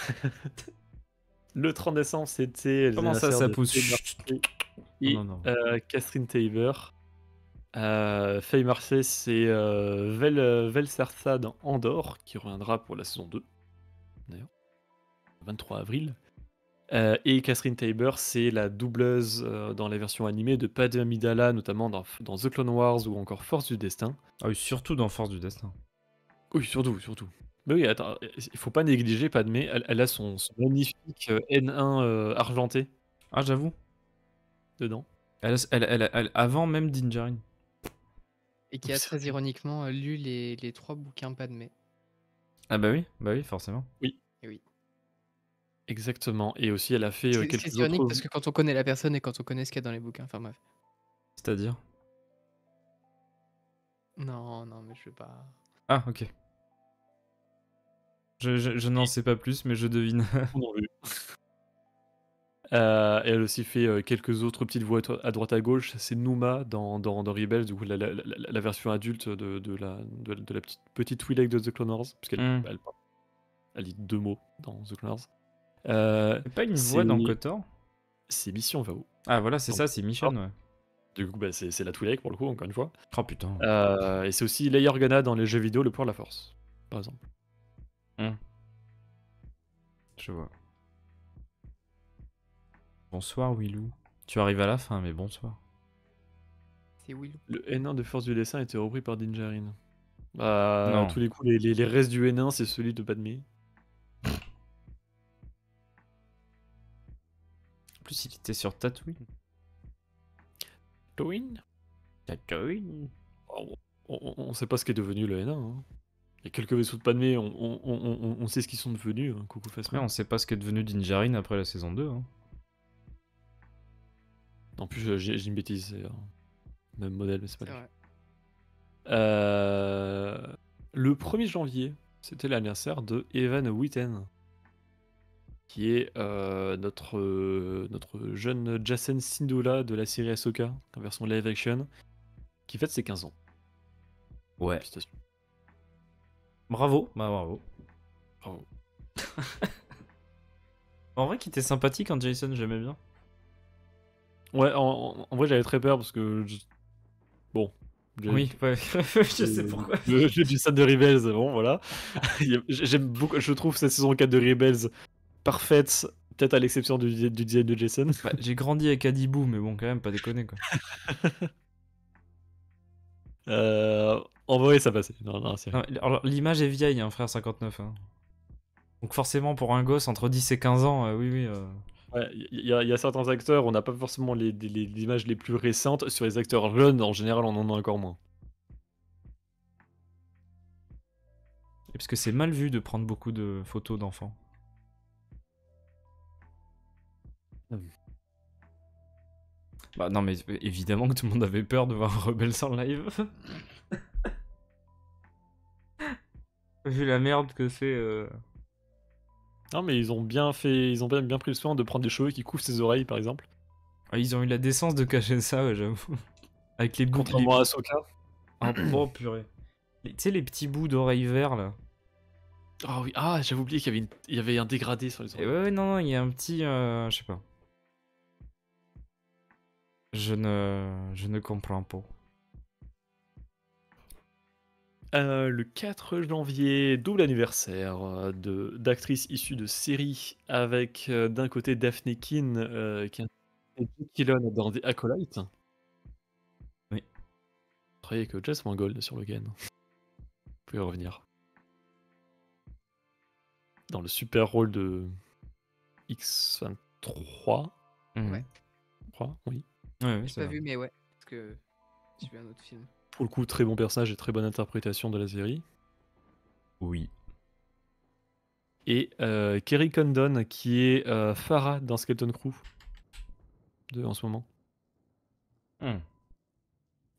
Le 30 décembre, c'était les Comment ça, anniversaires ça de pousse? Faye Chut. Marseille Non, et non. Catherine Taber. Faye Marseille, c'est Velsersad Andor, qui reviendra pour la saison 2, d'ailleurs, le 23 avril. Et Catherine Taber, c'est la doubleuse dans la version animée de Padmé Amidala, notamment dans The Clone Wars ou encore Force du Destin. Ah oui, surtout dans Force du Destin. Oui, surtout. Mais oui, attends, il faut pas négliger Padmé, elle a son magnifique N1 argenté Ah, j'avoue. dedans. Avant même Dinjarin. Et qui a très ironiquement lu les 3 bouquins Padmé. Ah bah oui, forcément. Oui, Et oui. exactement. Et aussi, elle a fait C'est quelques ironique autres. parce que quand on connaît la personne et quand on connaît ce qu'il y a dans les bouquins, enfin bref. C'est-à-dire? Non, mais je veux pas. Ah, ok. Je n'en sais pas plus, mais je devine. Non, oui. Et elle a aussi fait quelques autres petites voix à droite à gauche. C'est Numa dans Rebels, du coup, la version adulte de la petite Twi'lek de The Clone Wars. Parce qu'elle Hmm. elle dit 2 mots dans The Clone Wars. C'est pas une c'est voix dans KOTOR? c'est Mission Vao. Ah voilà, c'est Donc, ça, c'est Michonne, ouais. Du coup, c'est la Twi'lek pour le coup, encore une fois. Oh putain. Et c'est aussi Leia Organa dans les jeux vidéo Le Pouvoir de la Force, par exemple. Je vois. Bonsoir Willou. Tu arrives à la fin, mais bonsoir. C'est Willou. Le N1 de Force du Dessin a été repris par Din Djarin. À Non. tous les coups, les restes du N1, c'est celui de Padmé. En plus, il était sur Tatooine. Tatooine. On sait pas ce qu'est devenu le N1. Hein. Il y a quelques vaisseaux de Padmé, on sait ce qu'ils sont devenus. Hein. Coucou Après, Phasma. on sait pas ce qu'est devenu Dinjarin après la saison 2. Hein. En plus, j'ai une bêtise, c'est même modèle, mais c'est pas C'est lui. vrai. Le 1er janvier, c'était l'anniversaire de Evan Witten, qui est notre jeune Jacen Syndulla de la série Ahsoka, en version live action, qui fête ses 15 ans. Ouais. Félicitations. Bravo. Bah bravo. Bravo. En vrai, qui était sympathique quand Jason, j'aimais bien. Ouais, en vrai, j'avais très peur parce que. Bon. Oui, ouais. Je sais pourquoi. Le Jason de Rebels, bon, voilà. J'aime beaucoup, je trouve cette saison 4 de Rebels parfaite, peut-être à l'exception du design de Jason. Bah, j'ai grandi avec Adibou, mais bon, quand même, pas déconner quoi. En vrai, ça passait. Non, c'est Non, alors, l'image est vieille, hein, frère 59. Hein. Donc forcément, pour un gosse entre 10 et 15 ans, oui, oui. Ouais, il y a certains acteurs, on n'a pas forcément les images les plus récentes. Sur les acteurs jeunes, en général, on en a encore moins. Et parce que c'est mal vu de prendre beaucoup de photos d'enfants. Bah non, mais évidemment que tout le monde avait peur de voir Rebels en live. Vu la merde que c'est. Non, mais ils ont bien fait, ils ont bien pris le soin de prendre des cheveux qui couvrent ses oreilles, par exemple. Ah, ils ont eu la décence de cacher ça, ouais, j'avoue. Avec les bouts. Contrairement à Ahsoka. Oh purée. Tu sais, les petits bouts d'oreilles verts là. Ah oui, j'avais oublié il y avait un dégradé sur les Et oreilles. ouais, non, il y a un petit. Je sais pas. Je ne comprends pas. Le 4 janvier, double anniversaire d'actrices issues de séries avec d'un côté Daphne Keane qui est Jake Gyllenhaal dans The Acolyte. Oui. Travaillé avec Jess Mangold sur Logan. Vous pouvez revenir. Dans le super rôle de X-23. Ouais. Je crois, oui. Ouais, J'ai pas vu, mais ouais. Parce que j'ai vu un autre film. Pour le coup, très bon personnage et très bonne interprétation de la série. Oui. Et Kerry Condon qui est Farah dans Skeleton Crew en ce moment.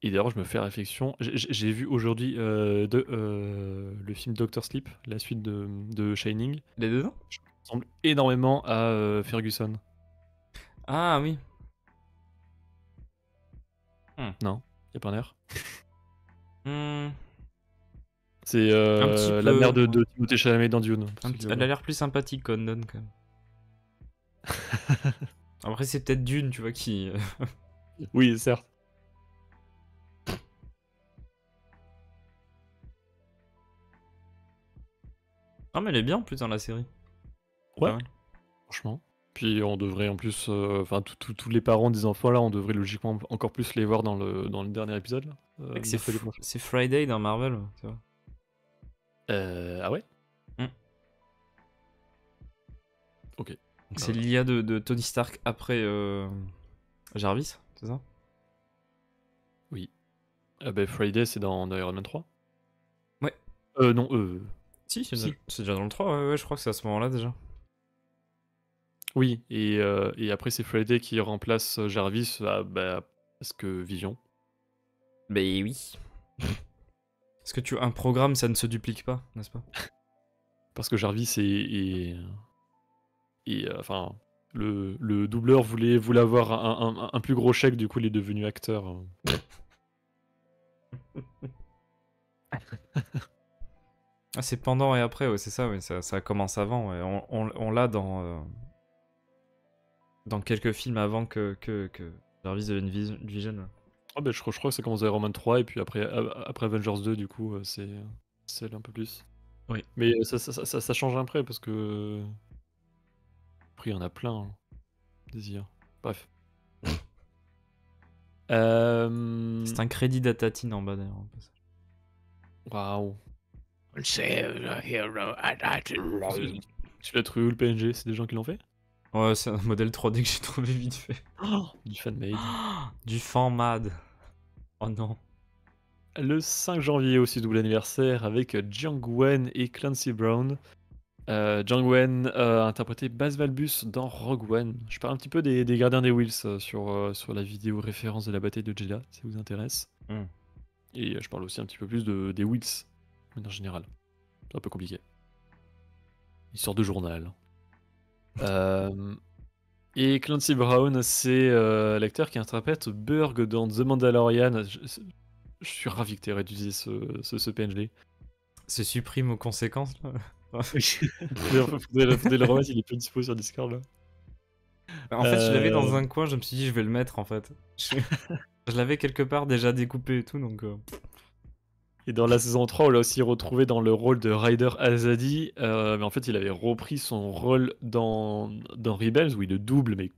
Et d'ailleurs, je me fais réflexion. J'ai vu aujourd'hui le film Doctor Sleep, la suite de Shining. Les deux ans Ça ressemble énormément à Ferguson. Ah oui. Non, y a pas un air. Hmm. C'est Un petit la peu, mère de ouais. Timothée Chalamet dans Dune. Elle a l'air plus sympathique, Condon, quand même. Après, c'est peut-être Dune, tu vois, qui. Oui, certes. Ah, mais elle est bien en plus dans la série. Ouais. Pas mal. Franchement. Puis on devrait en plus, enfin tous les parents des enfants là, on devrait logiquement encore plus les voir dans le dernier épisode. Là, C'est que mercredi prochain. c'est Friday dans Marvel, tu vois. Ah ouais. Hmm. Ok. Donc c'est l'IA de Tony Stark après Jarvis, c'est ça? Oui. Bah, Friday c'est dans Iron Man 3. Ouais. Non, Si, c'est Si. déjà dans le 3, ouais, je crois que c'est à ce moment-là déjà. Oui, et après c'est Friday qui remplace Jarvis parce que Vision. Ben oui. Parce que un programme, ça ne se duplique pas, n'est-ce pas? Parce que Jarvis enfin, le doubleur voulait avoir un plus gros chèque, du coup il est devenu acteur. Ah, c'est pendant et après, ouais, c'est ça, ouais, ça commence avant, ouais. On l'a dans quelques films avant que Jarvis devienne Vision. Ouais. Ah bah, je crois que ça commence à Iron Man 3 et puis après Avengers 2 du coup c'est un peu plus. Oui. Mais ça change après parce que après il y en a plein hein, des IA. Bref. C'est un crédit d'Atatine en bas d'ailleurs. Waouh. Hero. Tu l'as trouvé où le PNG? C'est des gens qui l'ont fait? Ouais, c'est un modèle 3D que j'ai trouvé vite fait. Du fanmade. Du fan mad. Oh non. Le 5 janvier aussi, double anniversaire avec Jiang Wen et Clancy Brown. Jiang Wen a interprété Baz Valbus dans Rogue One. Je parle un petit peu des gardiens des Wills sur la vidéo référence de la bataille de Jeddah, si ça vous intéresse. Et je parle aussi un petit peu plus des Wills, de manière générale. C'est un peu compliqué. Histoire de journal. Et Clancy Brown, c'est l'acteur qui interprète Burg dans The Mandalorian. Je suis ravi que tu aies réutilisé ce PNG. C'est supprime aux conséquences là. faudrait le remettre, il est plus dispo sur Discord là. En fait, je l'avais dans un coin, je me suis dit je vais le mettre en fait. Je l'avais quelque part déjà découpé et tout donc. Et dans la saison 3, on l'a aussi retrouvé dans le rôle de Ryder Azadi. Mais en fait, il avait repris son rôle dans Rebels où il le double, mais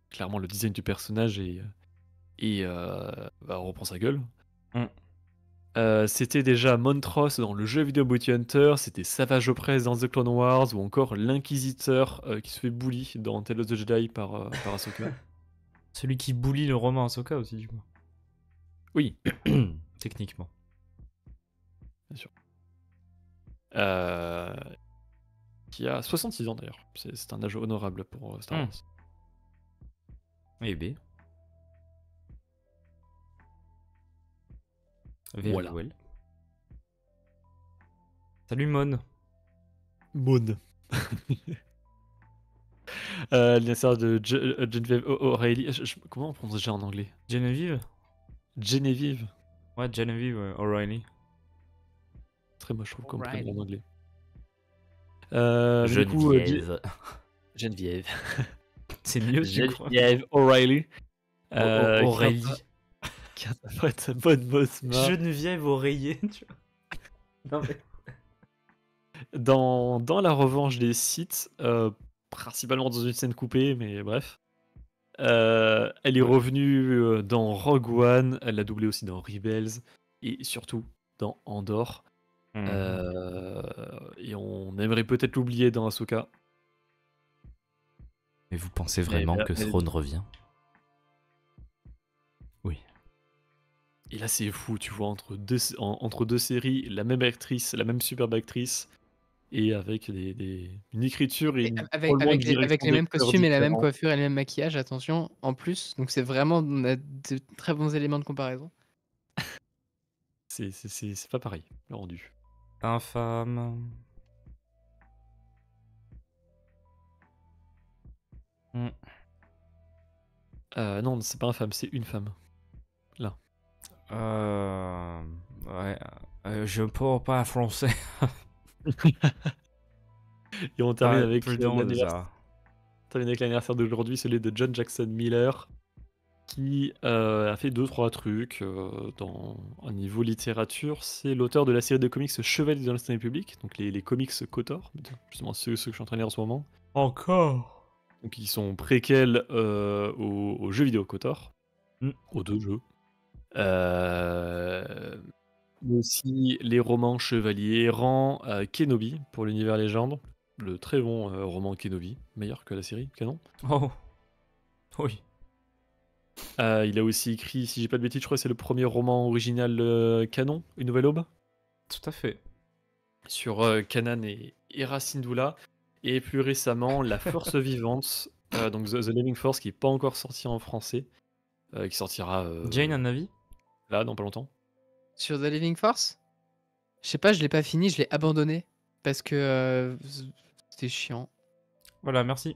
clairement le design du personnage reprend sa gueule. C'était déjà Montross dans le jeu vidéo Bounty Hunter, c'était Savage Opress dans The Clone Wars, ou encore l'Inquisiteur qui se fait bully dans Tales of the Jedi par Ahsoka. Celui qui bully le romain Ahsoka aussi, du coup. Oui, Techniquement. bien sûr. Qui a 66 ans d'ailleurs. C'est un âge honorable pour Star Wars. Eh B. Voilà. Well. Salut Mon. Moon. L'anniversaire de Geneviève O'Reilly. Comment on prononce déjà en anglais? Genevieve. Genevieve. Ouais, Genevieve O'Reilly. Très moche, je trouve, comme O'Reilly. prénom en anglais. Mais du coup, Geneviève. C'est mieux, tu crois. Geneviève O'Reilly. Aurélie. Qui interprète Bonne Mothma Geneviève Oreiller, tu vois. Non, mais... dans La Revanche des Sith, principalement dans une scène coupée, mais bref. Elle est revenue dans Rogue One, elle l'a doublé aussi dans Rebels, et surtout dans Andor. Et on aimerait peut-être l'oublier dans Ahsoka. Mais vous pensez vraiment que Throne revient? Oui. Et là, c'est fou, tu vois, entre deux séries, la même actrice, la même superbe actrice, et avec une écriture et une Avec drôlement de les direction mêmes d'acteurs costumes et la même différents. coiffure et le même maquillage, attention, en plus. Donc c'est vraiment on a de très bons éléments de comparaison. C'est pas pareil, le rendu. Infâme. Non, c'est pas un femme, c'est une femme. Là. Ouais. Je parle pas français. Et on termine avec Pardon, l'anniversaire d'aujourd'hui, celui de John Jackson Miller, qui a fait 2-3 trucs au niveau littérature. C'est l'auteur de la série de comics Chevaliers de l'Ancien République, donc les comics KOTOR, justement ceux que je suis en train de lire en ce moment. Encore. Donc ils sont préquels aux jeux vidéo KOTOR, aux 2 jeux. Mais aussi les romans Chevaliers Errants, Kenobi pour l'univers légende, le très bon roman Kenobi, meilleur que la série Canon. Oh. Oui. Il a aussi écrit, si j'ai pas de bêtises, je crois que c'est le premier roman original canon, Une Nouvelle Aube, Tout à fait. sur Kanan et Hera Syndulla. Et plus récemment, La Force Vivante, donc The Living Force, qui n'est pas encore sorti en français, qui sortira Jane, un avis? là, dans pas longtemps. Sur The Living Force? Je sais pas, je l'ai pas fini, je l'ai abandonné parce que c'était chiant. Voilà, merci.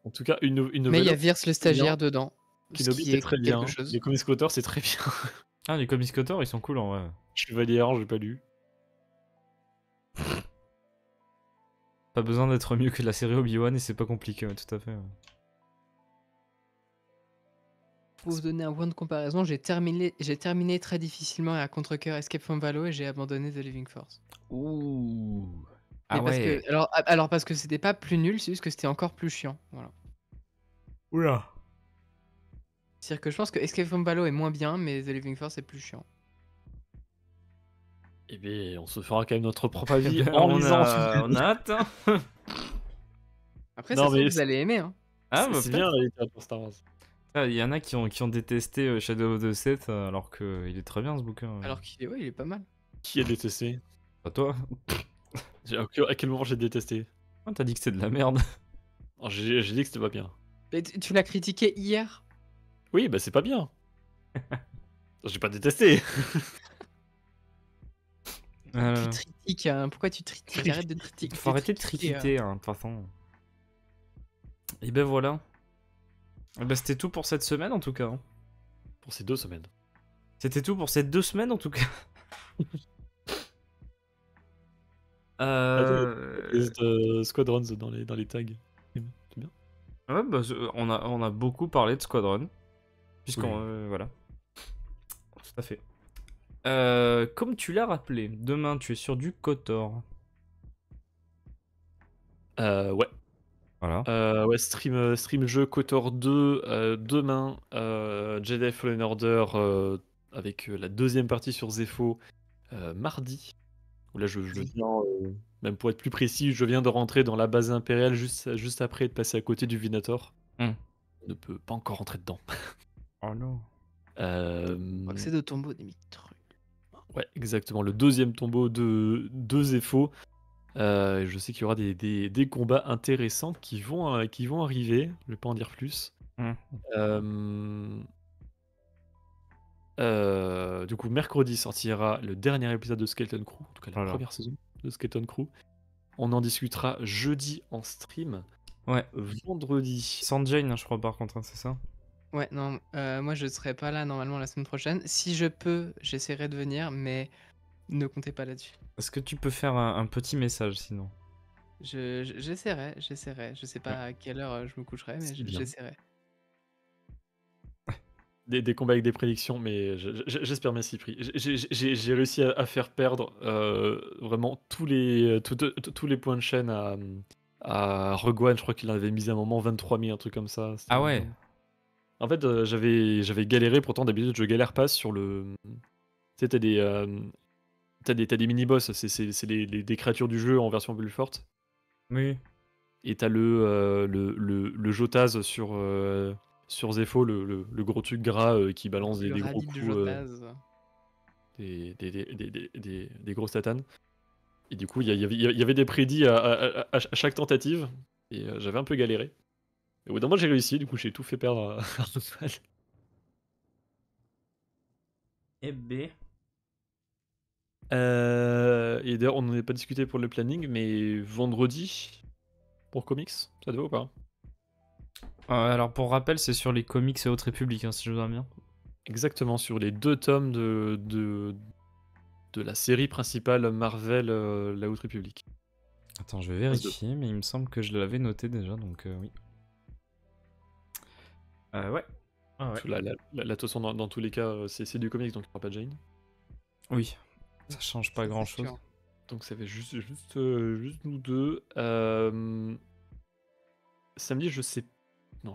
En tout cas, une nouvelle. Mais il y a Aube, Virce le stagiaire dedans. Ce Kenobi, qui c'est est très quelque bien. chose. Les comics KOTOR, c'est très bien. Ah, les comics KOTOR, ils sont cool en vrai. Chevalier Errant, j'ai pas lu. Pas besoin d'être mieux que la série Obi-Wan et c'est pas compliqué, ouais, tout à fait. Ouais. Pour vous donner un point de comparaison, j'ai terminé très difficilement et à contre-cœur Escape from Valo et j'ai abandonné The Living Force. Ouh. Mais Ah parce ouais. que, alors parce que c'était pas plus nul, c'est juste que c'était encore plus chiant. Voilà. Oula. C'est-à-dire que je pense que Escape from Valo est moins bien, mais The Living Force est plus chiant. Eh bien, on se fera quand même notre propre avis Ben, en on lisant. a hâte. Hein. Après, Non, ça se trouve, mais vous allez aimer. Hein. Ah, bah, c'est peut-être. bien la littérature Star Wars. Il y en a qui ont détesté Shadow of the Sith alors qu'il est très bien ce bouquin. Alors qu'il est, ouais, il est pas mal. Qui a détesté? Pas toi. À quel moment j'ai détesté? Ah, t'as dit que c'est de la merde. Oh, j'ai dit que c'était pas bien. Mais tu l'as critiqué hier. Oui, bah c'est pas bien. J'ai pas détesté. Tu critiques, hein. Pourquoi tu critiques? Arrête de critiquer. Faut arrêter de critiquer, hein, de toute façon. Et ben voilà. Et ben c'était tout pour cette semaine en tout cas. Hein. Pour ces 2 semaines. C'était tout pour ces 2 semaines en tout cas. Squadrons dans les tags. C'est bien. Ouais, bah, on a beaucoup parlé de Squadron. Puisqu'on. Oui. Voilà. Tout à fait. Comme tu l'as rappelé, demain tu es sur du KOTOR. Ouais. Voilà. Ouais, stream jeu KOTOR 2 demain. Jedi Fallen Order avec la deuxième partie sur Zepho mardi. Où là, je viens, même pour être plus précis, je viens de rentrer dans la base impériale juste après de passer à côté du Venator. Hmm. Je ne peux pas encore rentrer dedans. Oh non. Accède au tombeau des Mithril. Ouais, exactement. Le deuxième tombeau de Zepho. Je sais qu'il y aura des combats intéressants qui vont arriver. Je vais pas en dire plus. Du coup, mercredi sortira le dernier épisode de Skeleton Crew, en tout cas la Voilà. première saison de Skeleton Crew. On en discutera jeudi en stream. Ouais. Vendredi. Sans Jane, je crois, par contre, hein, c'est ça? Ouais, non, moi je serai pas là normalement la semaine prochaine. Si je peux, j'essaierai de venir, mais ne comptez pas là-dessus. Est-ce que tu peux faire un petit message sinon? J'essaierai. Je sais pas à quelle heure je me coucherai, mais C'est bien. j'essaierai. Des combats avec des prédictions, mais j'espère bien Cyprien. J'ai réussi à faire perdre vraiment tous les points de chaîne à Rogue One. Je crois qu'il en avait mis à un moment 23 000, un truc comme ça. C'était Ah ouais. En fait, j'avais galéré, pourtant d'habitude je galère pas sur le. Tu sais, t'as des mini-boss, c'est des créatures du jeu en version plus forte. Oui. Et t'as le Jotaz sur Zepho, le gros truc gras qui balance des Le gros radis de coups, Jotaz. des grosses tatanes. Et du coup, il y avait des prédits à chaque tentative, et j'avais un peu galéré. Et au bout d'un moment, j'ai réussi, du coup, j'ai tout fait perdre à Roswell. Eh B. Et d'ailleurs, on n'en a pas discuté pour le planning, mais vendredi, pour comics, ça te va ou pas? Alors pour rappel, c'est sur les comics et Haute République, hein, si je me souviens bien. Exactement, sur les 2 tomes de la série principale Marvel, La Haute République. Attends, je vais vérifier, mais il me semble que je l'avais noté déjà, donc oui. Ouais. Ah ouais. De toute façon, dans tous les cas, c'est du comics, donc il n'y aura pas de Jane. Oui. Ça change pas Ça, c'est grand chose. sûr. Donc ça fait juste nous deux. Samedi, je sais. Non.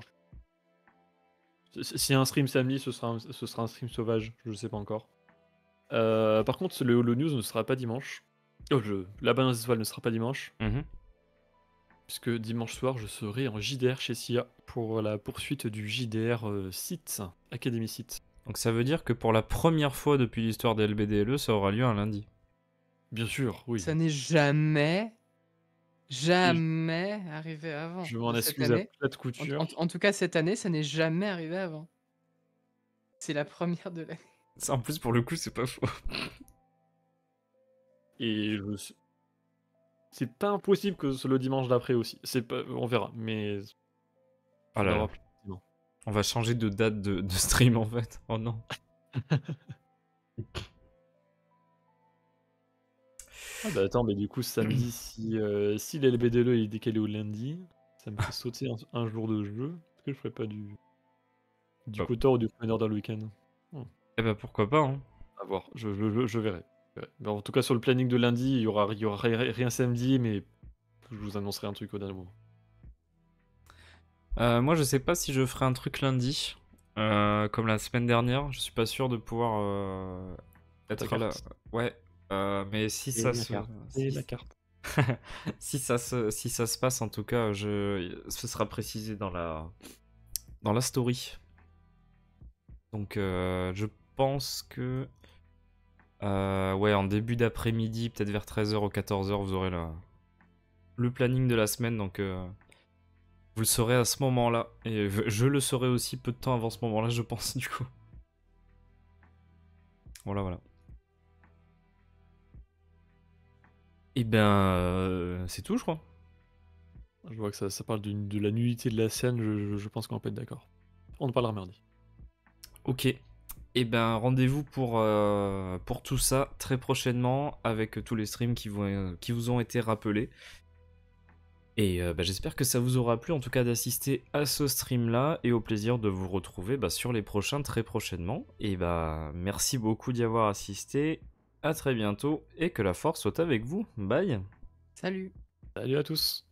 S'il y a un stream samedi, ce sera un stream sauvage, je sais pas encore. Par contre, le Holo News ne sera pas dimanche. La balance des étoiles ne sera pas dimanche. Puisque dimanche soir, je serai en JDR chez SIA pour la poursuite du JDR site, Academy Site. Donc ça veut dire que pour la première fois depuis l'histoire des LBDLE, ça aura lieu un lundi. Bien sûr, oui. Ça n'est jamais arrivé avant. Je m'en de cette excuse à année. plate couture. En tout cas, cette année, ça n'est jamais arrivé avant. C'est la première de l'année. Ça, en plus, pour le coup, c'est pas faux. Et c'est pas impossible que ce soit le dimanche d'après aussi. On verra, mais. Oh là là. On va changer de date de stream en fait. Oh non. Ah bah attends, mais du coup, samedi, si l'LBDLE est décalé au lundi, ça me fait sauter un jour de jeu. Est-ce que je ferais pas du KOTOR ou du Commander dans le week-end? Eh bah pourquoi pas, hein. À voir, je verrai. Mais en tout cas, sur le planning de lundi, il y aura rien samedi, mais je vous annoncerai un truc au dernier moment. Moi, je sais pas si je ferai un truc lundi, comme la semaine dernière. Je suis pas sûr de pouvoir être là. Ouais, mais si ça se... la carte. si ça se passe, en tout cas, ce sera précisé dans la story. Donc, je pense que... ouais, en début d'après-midi, peut-être vers 13h ou 14h, vous aurez le planning de la semaine, donc... Vous le saurez à ce moment-là. Et je le saurai aussi peu de temps avant ce moment-là, je pense, du coup. Voilà. Et ben, c'est tout, je crois. Je vois que ça parle de la nullité de la scène, je pense qu'on peut être d'accord. On en parlera mardi. Ok. Et ben, rendez-vous pour tout ça très prochainement, avec tous les streams qui vous ont été rappelés. Et j'espère que ça vous aura plu, en tout cas d'assister à ce stream-là, et au plaisir de vous retrouver sur les prochains très prochainement. Et merci beaucoup d'y avoir assisté, à très bientôt, et que la force soit avec vous. Bye. Salut. Salut à tous.